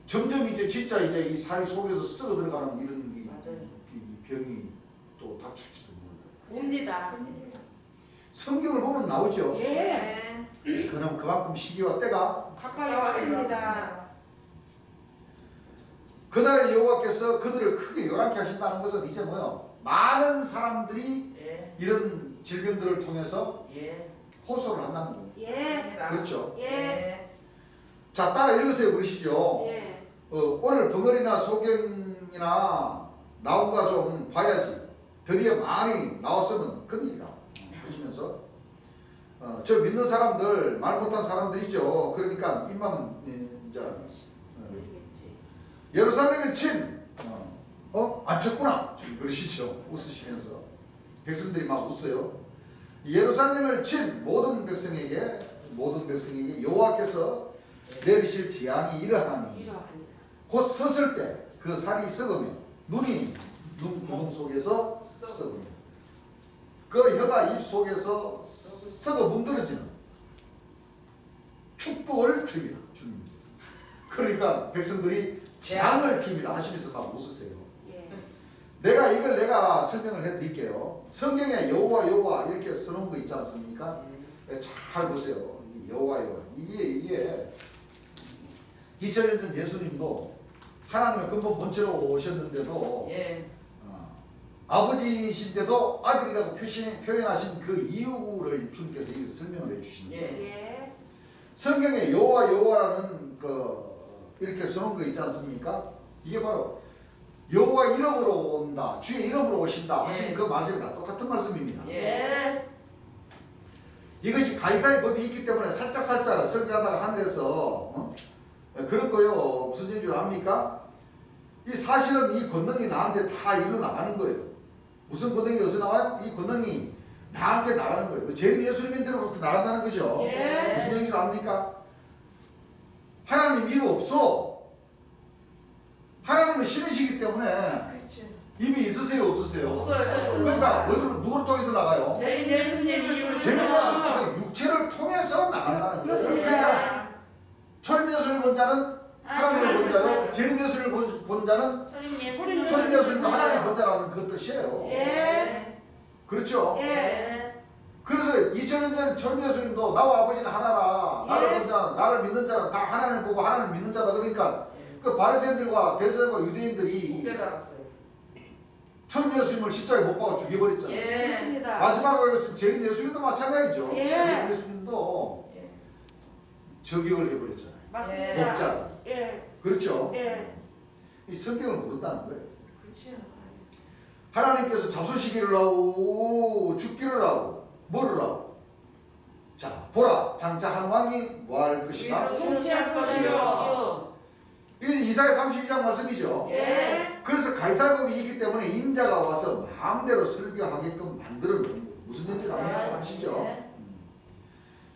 점점 이제 진짜 이제 이 사회 속에서 썩어 들어가는 이런 맞아요. 이 병이 또 닥칠지도 몰라요. 옵니다. 성경을 보면 나오죠. 예. 그럼 그만큼 시기와 때가 가까이 왔습니다. 그날에 여호와께서 그들을 크게 요란케 하신다는 것은 이제 뭐요? 많은 사람들이 예. 이런 질병들을 통해서 예. 호소를 한다는 거예요. 예. 그렇죠. 예. 자, 따라 읽으세요. 그러시죠. 예. 오늘 벙어리나 소경이나 나온 거 좀 봐야지. 드디어 많이 나왔으면 큰일이라. 그러시면서 저 믿는 사람들, 말 못한 사람들이죠. 그러니까 입만은 이제 예루살렘을 친 안 쳤구나. 지금 그러시죠. 웃으시면서 백성들이 막 웃어요. 예루살렘을 친 모든 백성에게 여호와께서 내리실 재앙이 이러하니 이러하니. 곧 섰을 때 그 살이 썩으며 눈이 눈 구멍 속에서 썩으며 그 혀가 입 속에서 썩어 문드러지는 축복을 주리라. 그러니까 백성들이 재앙을 주리라 하시면서 막 웃으세요. 예. 내가 설명을 해드릴게요. 성경에 여호와 이렇게 써놓은 거 있지 않습니까? 잘 보세요. 여호와 이게 2000년 전 예수님도 하나님의 근본 본체로 오셨는데도 예. 아버지이신데도 아들이라고 표현하신 그 이유를 주님께서 여기서 설명을 해주시는 거예요. 예. 성경에 여호와라는 이렇게 써놓은 거 있지 않습니까? 이게 바로 여호와 이름으로 온다, 주의 이름으로 오신다 하신 그 말씀이랑 똑같은 말씀입니다. 예. 이것이 가이사의 법이 있기 때문에 살짝 설교하다가 하늘에서 그런 거요. 무슨 얘기를 합니까? 이 사실은 이 권능이 나한테 다 일로 나가는 거예요. 무슨 권능이 어디서 나와요? 이 권능이 나한테 나가는 거예요. 제일 예수님인 대로부터 나간다는 거죠. 예. 무슨 얘기를 합니까? 하나님 입이 없어. 하나님은 신이시기 때문에 입이 있으세요, 없으세요? 없어요. 그러니까 누구를 통해서 나가요? 제일 예수님 이름을 제일 통해서 예수님 육체를 통해서 나간다는 거예요. 그렇습니다. 그러니까 초림 예수를 본 자는 하나님을 본 자요. 재림 예수를 본 자는 소림 예수. 소림 예수님과 하나님 본 자라는 그 뜻이에요. 예. 그렇죠? 예. 네. 그래서 2000년 전 소림 예수님도 나와 아버지는 하나라. 나를 예. 본 자, 나를 믿는 자는 다 하나님을 보고 하나님을 믿는 자다. 그러니까 그 바리새인들과 대제사장과 유대인들이 깨달았어요. 소림 예수님을 십자가에 못 박아 죽여버렸잖아요. 예. 그렇습니다. 마지막으로 재림 예수님도 마찬가지죠. 예. 재림 예수님도 예. 저격을 해버렸잖아요. 맞습니다. 목자. 예. 그렇죠? 예. 이 성경을 모른다는 거예요. 그렇죠. 하나님께서 잡수시기를 하고 죽기를 하고 뭐를 하고 자 보라 장차 한 왕이 뭐 할 것이다. 위로 통치할 것이요. 이게 이사야 32장 말씀이죠. 예. 그래서 가이사법이 있기 때문에 인자가 와서 마음대로 설교하게끔 만들어 놓은 거예요. 무슨 얘기를 아시죠?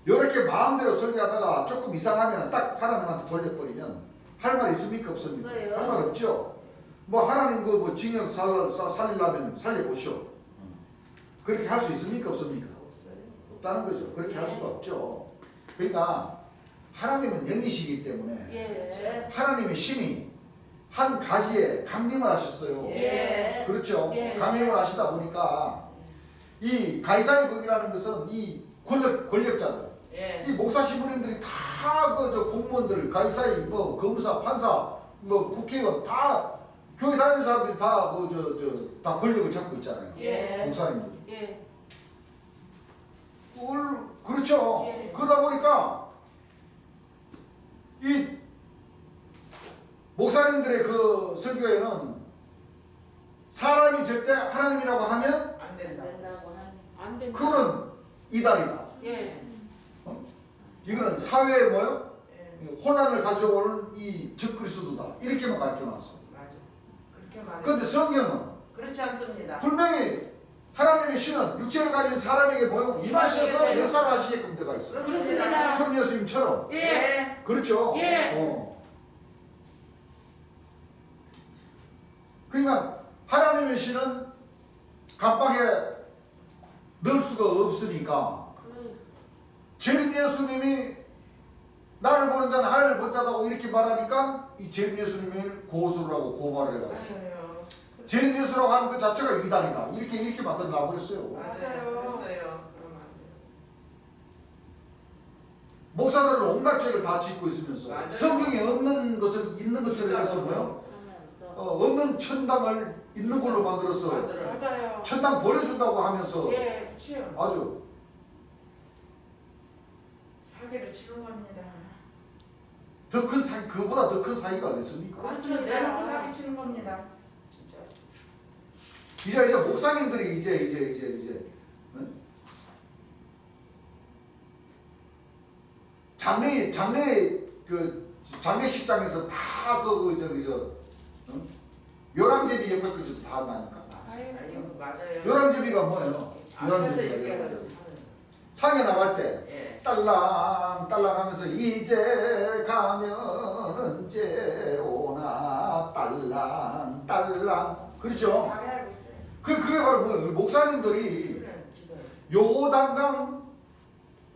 이렇게 마음대로 설교하다가 조금 이상하면 딱 하나님한테 돌려버리면 할 말 있습니까? 없습니까? 없어요. 할 말 없죠. 뭐 하나님 그 뭐 징역 살리려면 살려보시오. 그렇게 할 수 있습니까? 없습니까? 없어요. 없다는 거죠. 그렇게 할 수가 없죠. 그러니까 하나님은 영이시기 때문에 예. 하나님의 신이 한 가지에 강림을 하셨어요. 예. 그렇죠. 예. 강림을 하시다 보니까 이 가이사의 법이라는 것은 이 권력자들, 예. 이 목사 시부님들이 다 그 저 공무원들, 가이사의 뭐 검사, 판사, 뭐 국회의원 다 교회 다니는 사람들이 다 그 다 권력을 잡고 있잖아요. 예. 목사님들이. 예. 그렇죠. 예. 그러다 보니까 이 목사님들의 그 설교에는 사람이 절대 하나님이라고 하면 안 된다. 된다고 하니. 안 된다. 그거는 이단이다. 예. 이거는 사회에 뭐요? 예. 혼란을 가져오는 이 적그리스도다. 이렇게만 가르쳐놨어. 맞아. 그렇게 말해. 그런데 성경은 그렇지 않습니다. 분명히 하나님의 신은 육체를 가진 사람에게 뭐요? 임하셔서 역사를 하시게끔 되어 있어요. 그렇습니다. 천 예수님처럼. 예. 그렇죠? 예. 그러니까 하나님의 신은 감방에 넣을 수가 없으니까 재림 예수님이 나를 보는 자는 하늘을 본 자다고 이렇게 말하니까 이 재림 예수님을 고소를 하고 고발을 해가지고 맞아요. 재림 예수라고 하는 그 자체가 이단이다. 이렇게 만들어 놔버렸어요. 맞아요. 맞아요. 그랬어요. 그러면 안 돼요. 목사들은 온갖 죄를 다 짓고 있으면서 맞아요. 성경에 없는 것을 있는 것처럼 해서 뭐요? 없는 천당을 있는 걸로 만들어서 만들어요. 맞아요. 천당 보내준다고 하면서 예. 그렇죠. 아주 사기를 치는 겁니다. 더 큰 사기, 그보다 더 큰 사기가 어디 있습니까? 그렇죠. 내놓고 사기 치는 겁니다. 진짜. 이제 목사님들이 이제 응? 장례식장에서 다 응? 요랑제비 옆에 거지도 다 나니까. 아유. 아니요. 맞아요. 요랑제비가 뭐예요? 앞에서 요랑제비가 얘기해가지고. 상에 나갈 때 예. 딸랑 딸랑 하면서 이제 가면 언제 오나 딸랑 딸랑 그렇죠? 다 해하고 있어요. 그게 바로 뭐예요? 목사님들이 그래, 기도요. 요단강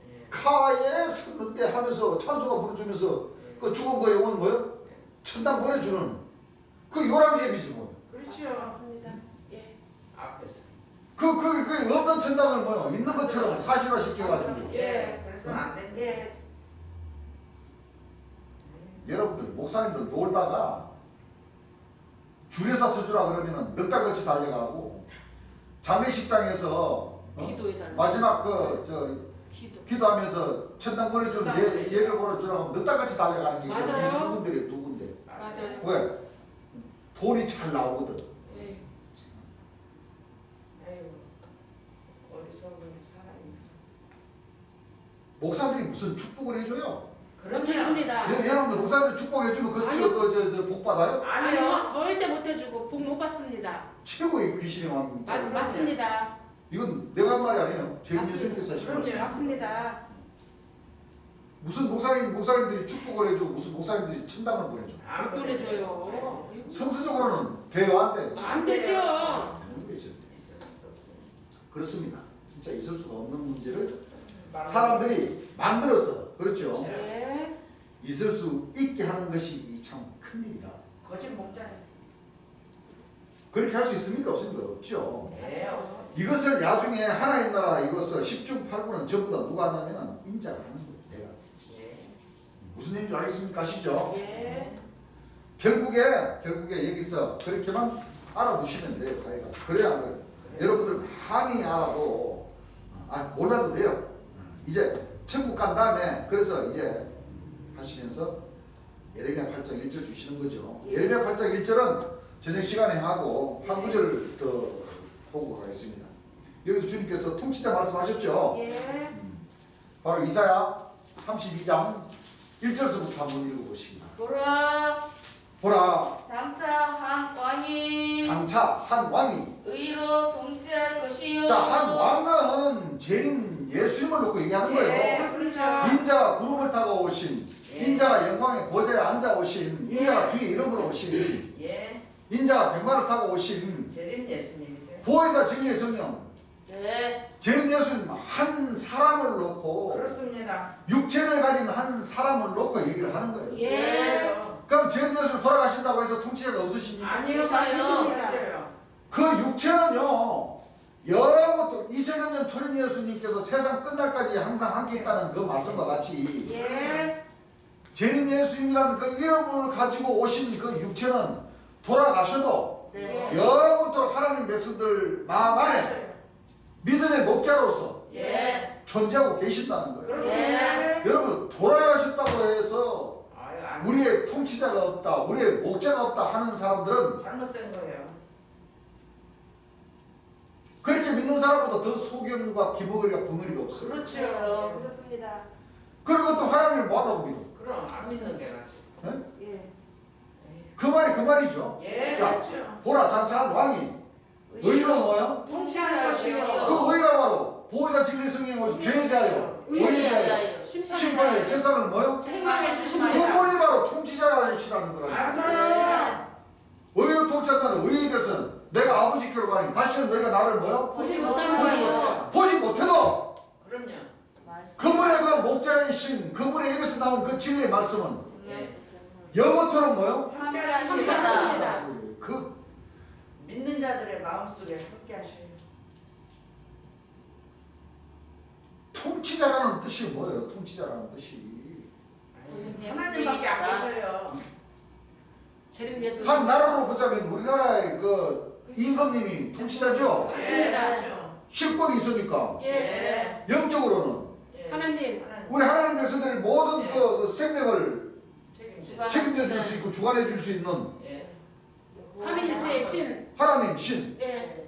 예. 카에 섰는데 하면서 찬송가 부르주면서 그 죽은 거 영혼 뭐요? 천당 보내주는 그 요랑제비지 뭐. 그렇죠. 맞습니다. 예. 앞에서. 그 없는 천당을 뭐요? 있는 것처럼 사실화 시켜가지고. 예. 그래서는 안 됩니다. 예. 여러분들 목사님들 놀다가 줄여서 서주라 그러면은 넉 달같이 달려가고 장례식장에서 기도해달라. 마지막 기도. 기도하면서 천당 보내주는 예배 보내주라고 하면 넉 달같이 달려가는 게 맞아요. 두 군데래요. 두 군데. 맞아요. 왜? 돈이 잘 나오거든. 예. 아이고. 어리석은 사람이. 목사들이 무슨 축복을 해줘요? 못 해줍니다. 여러분들 목사들 축복해주면 아니요. 복 받아요? 아니요. 절대 못 해주고 복 못 받습니다. 최고의 귀신의 왕. 맞습니다. 이건 내가 한 말이 아니에요. 제일 예수님께서 하신 그럼요. 말씀. 맞습니다. 무슨 목사님들이 축복을 해주고 무슨 목사님들이 천당을 보내줘. 못 보내줘요. 성서적으로는 돼요, 안 돼? 안 되죠. 없는 거죠. 있을 수도 없어요. 그렇습니다. 진짜 있을 수가 없는 문제를 말하는 사람들이 만들어서 그렇죠. 예. 있을 수 있게 하는 것이 이 참 큰일이라. 거짓 목자네. 그렇게 할 수 있습니까? 없습니까? 없죠. 네, 없어. 이것을 나중에 하나님 나라 이것을 10중 8구는 전부 다 누가 하냐면 인자가 하는 거예요. 내가. 예. 무슨 얘기인지 알겠습니까? 아시죠? 예. 결국에 여기서 그렇게만 알아두시면 돼요. 가해가. 그래야 여러분들 많이 알아도 몰라도 돼요. 이제 천국 간 다음에 그래서 이제 하시면서 예레미야 8장 1절 주시는 거죠. 예레미야 8장 1절은 저녁 시간에 하고 한 구절 더 보고 가겠습니다. 여기서 주님께서 통치자 말씀하셨죠. 예. 바로 이사야 32장 1절서부터 한번 읽어보십니다. 보라 장차 한 왕이 장차 한 왕이 의로 통치할 것이요. 자, 한 왕은 재림 예수님을 놓고 얘기하는 거예요. 그렇습니다. 인자가 구름을 타고 오신, 인자가 영광의 보좌에 앉아 오신, 인자가 주의 이름으로 오신, 예. 인자가 백마를 타고 오신 재림 예수님이세요? 보혜사 진리의 성령, 네. 재림 예수님 한 사람을 놓고 그렇습니다. 육체를 가진 한 사람을 놓고 얘기를 하는 거예요. 예. 그럼 재림 예수님 돌아가신다고 해서 통치자가 없으십니까? 아니요, 없어요. 없어요. 그 육체는요, 영원토록 2000년 전 초림 예수님께서 세상 끝날까지 항상 함께 있다는 그 말씀과 같이 예. 재림 예수님이라는 그 이름을 가지고 오신 그 육체는 돌아가셔도 네. 영원토록 하나님 백성들 마음 안에 믿음의 목자로서 예. 존재하고 계신다는 거예요. 그렇습니다. 여러분, 돌아가셨다고 해서 아유, 아니. 우리의 통치자가 없다, 우리의 목자가 없다 하는 사람들은 잘못된 거예요. 그렇게 믿는 사람보다 더 소경과 기복이가 붕어리가 없어요. 그렇죠. 그렇습니다. 그리고 또 하나님을 뭐하라고 믿어? 그럼 안 믿는 게 낫지. 예. 그 말이 그 말이죠. 예, 자, 그렇죠. 보라 장차한 왕이 의로 뭐요? 통치할 것이요. 그 의가 바로 보호자 진리 성령으로 죄에 대하여 의에 대하여 심판에 세상을 뭐요? 책망해 주신 그분이 바로 통치자라시라는 거라니까. 맞아요. 의를 통치한다는 의에 대해서는 내가 아버지께로 가니 다시는 너희가 나를 뭐요? 보지 못할 보지 거예요. 보지 못해도 그럼요. 그분의 그 목자이신 그분의 입에서 나온 그 진리의 말씀은 예. 영원토록 뭐요? 함께 함께 하시다. 하시다. 그 믿는 자들의 마음속에 함께 하셔요. 통치자라는 뜻이 뭐예요? 통치자라는 뜻이 하나님밖에 안 계셔요. 재림 예수. 한 나라로 보자면 우리나라의 그 임금님이 통치자죠. 예, 그렇죠. 실권이 있으니까 예. 영적으로는 예. 하나님. 우리 하나님 백성들이 모든 그 생명을 책임져. 책임져 줄 수 있고 주관해 줄 수 있는 예. 삼위일체의 신. 하나님 신 예. 예.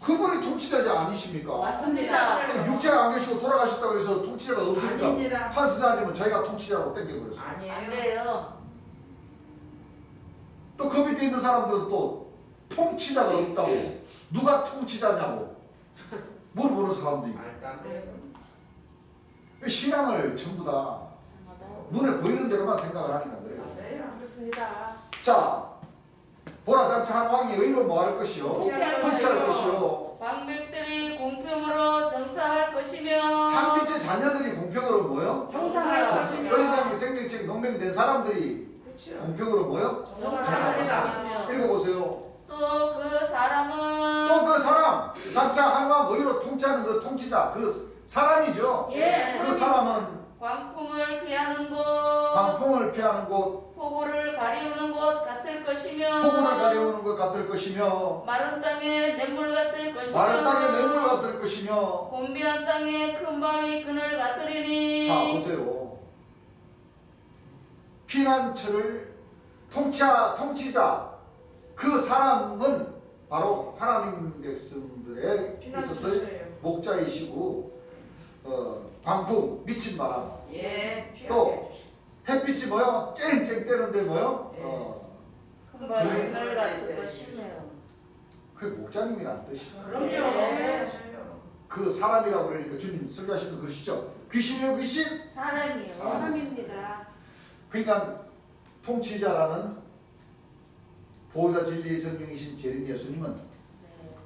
그분이 통치자지 아니십니까? 맞습니다. 그 육체가 안 계시고 돌아가셨다고 해서 통치자가 없으니까 아닙니다. 한 스자님은 자기가 통치자라고 땡겨버렸어요. 안 아니에요. 돼요. 또 그 밑에 있는 사람들은 또 통치자가 없다고 누가 통치자냐고 물어보는 사람도 있고 말도 안 돼요. 신앙을 전부 다 눈에 보이는 대로만 생각을 하니까 그래요. 맞아요. 그렇습니다. 자, 보라 장차 왕이 의로 뭐 할 것이요? 통치할 통치할 것이요. 것이요. 방백들이 공평으로 정사할 것이며 창빛의 자녀들이 공평으로 뭐요? 정사할 것이며. 어린양의 생명책 농맹된 사람들이 그렇죠. 공평으로 뭐요? 정사할 것이며 읽어보세요. 또 그 사람은 또 그 사람, 장차 한왕 의로 통치하는 그 통치자, 그 사람이죠. 예. 그 사람은 광풍을 피하는 곳 광풍을 피하는 곳, 폭우를 가리우는 곳 같을 것이며 폭우를 가려우는 것 같을 것이며 마른 땅에 냇물 같을 것이며 마른 땅에 냇물 같을 것이며. 곤비한 땅에 큰 바위 그늘 같으리니 자, 보세요. 피난처를 통치자 그 사람은 바로 하나님 백성들의 있어서의 피난처예요. 목자이시고 광풍 미친 바람 예. 또 햇빛이 뭐요? 쨍쨍 뜨는데 뭐요? 예. 큰 바위 그늘 같을 것이며 그 목자님이란 뜻이죠. 그럼요. 예. 맞아요. 그 사람이라고 그러니까 주님 설교하시는 그러시죠. 귀신이요 귀신. 사람이요 사람입니다. 그러니까 통치자라는 보호자 진리의 성령이신 재림 예수님은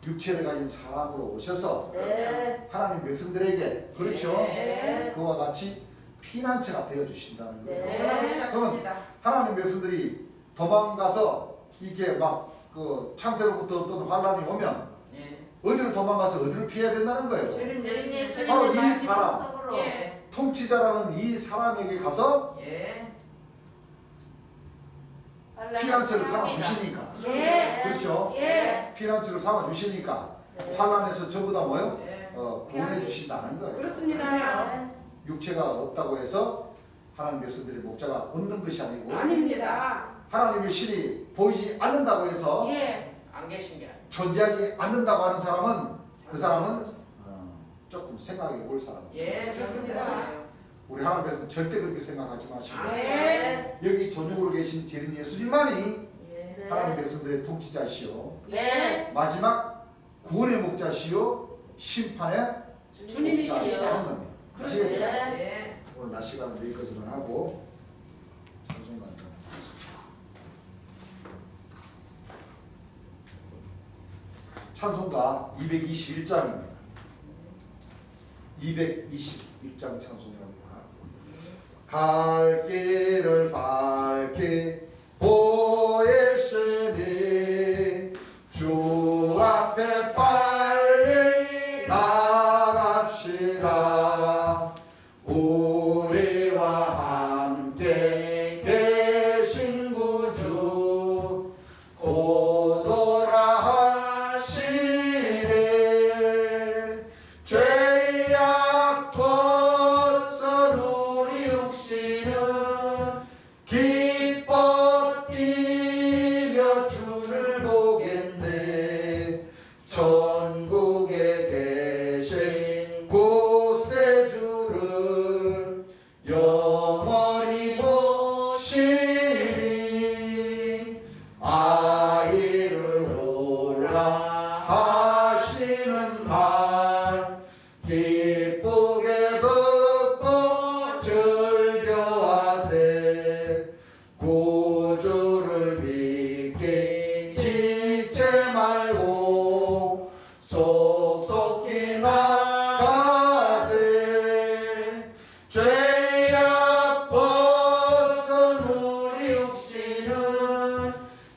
육체를 가진 사람으로 오셔서 네. 하나님 백성들에게 그렇죠. 네. 그와 같이 피난처가 되어 주신다는 거예요. 네. 그러면 하나님 백성들이 도망가서 이렇게 막 그 창세로부터 어떤 환란이 오면 예. 어디로 도망가서 어디를 피해야 된다는 거예요. 재림 재림 예수님 바로 이 예수님의 사람. 말씀 속으로 예. 통치자라는 이 사람에게 가서 예. 피난처를 삼아 주시니까. 예. 그렇죠? 예. 피난처를 삼아 주시니까 네. 환란에서 전부 다 뭐요? 예. 구원해 주신다는 거예요. 그렇습니다. 육체가 없다고 해서 하나님 백성들의 목자가 없는 것이 아니고 아닙니다. 하나님의 신이 보이지 않는다고 해서 예. 안 계신 게 아니에요. 존재하지 않는다고 하는 사람은 그 사람은 조금 생각해 볼 사람. 예, 좋습니다. 우리 하나님 백성 절대 그렇게 생각하지 마시고 네. 여기 전역으로 계신 재림 예수님만이 예. 하나님 백성들의 통치자시요 네. 마지막 구원의 목자시요 심판의 주님이시죠. 목자시라는 겁니다. 아시겠죠? 네. 예. 오늘 낮 시간은 여기까지만 하고 찬송가 하겠습니다. 찬송가 221장입니다. 221장 찬송가입니다. 갈 길을 밝히 보이시니 주 앞에 빨리 나갑시다. 우리와 함께 계신 구주 오도라 하시네. 죄악 벗은 우리 육신은 기뻐 뛰며 주를 보겠네. 전국에 계신 곳에 주를 영원히 보시리. 아이를 오라 하시는 말 기쁘게 듣고 즐겨하세. 구주를 믿기 지체 말고 속속히 나가세. 죄악 벗은 우리 육신은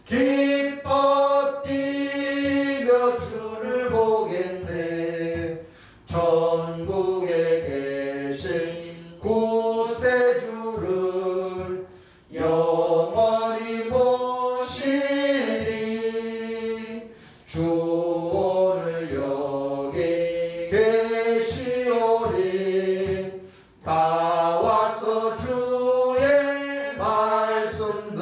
기뻐 뛰며 주를 보겠네. 전국에 계신 구세주를 영원히 보시리. 주 오늘 여기 계시오리. 다 와서 주의 말씀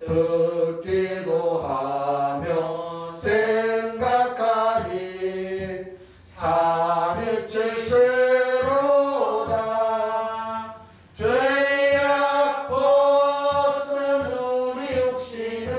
듣기도 하며 생각하니 참일체세로다. 죄악 벗은 우리 육신은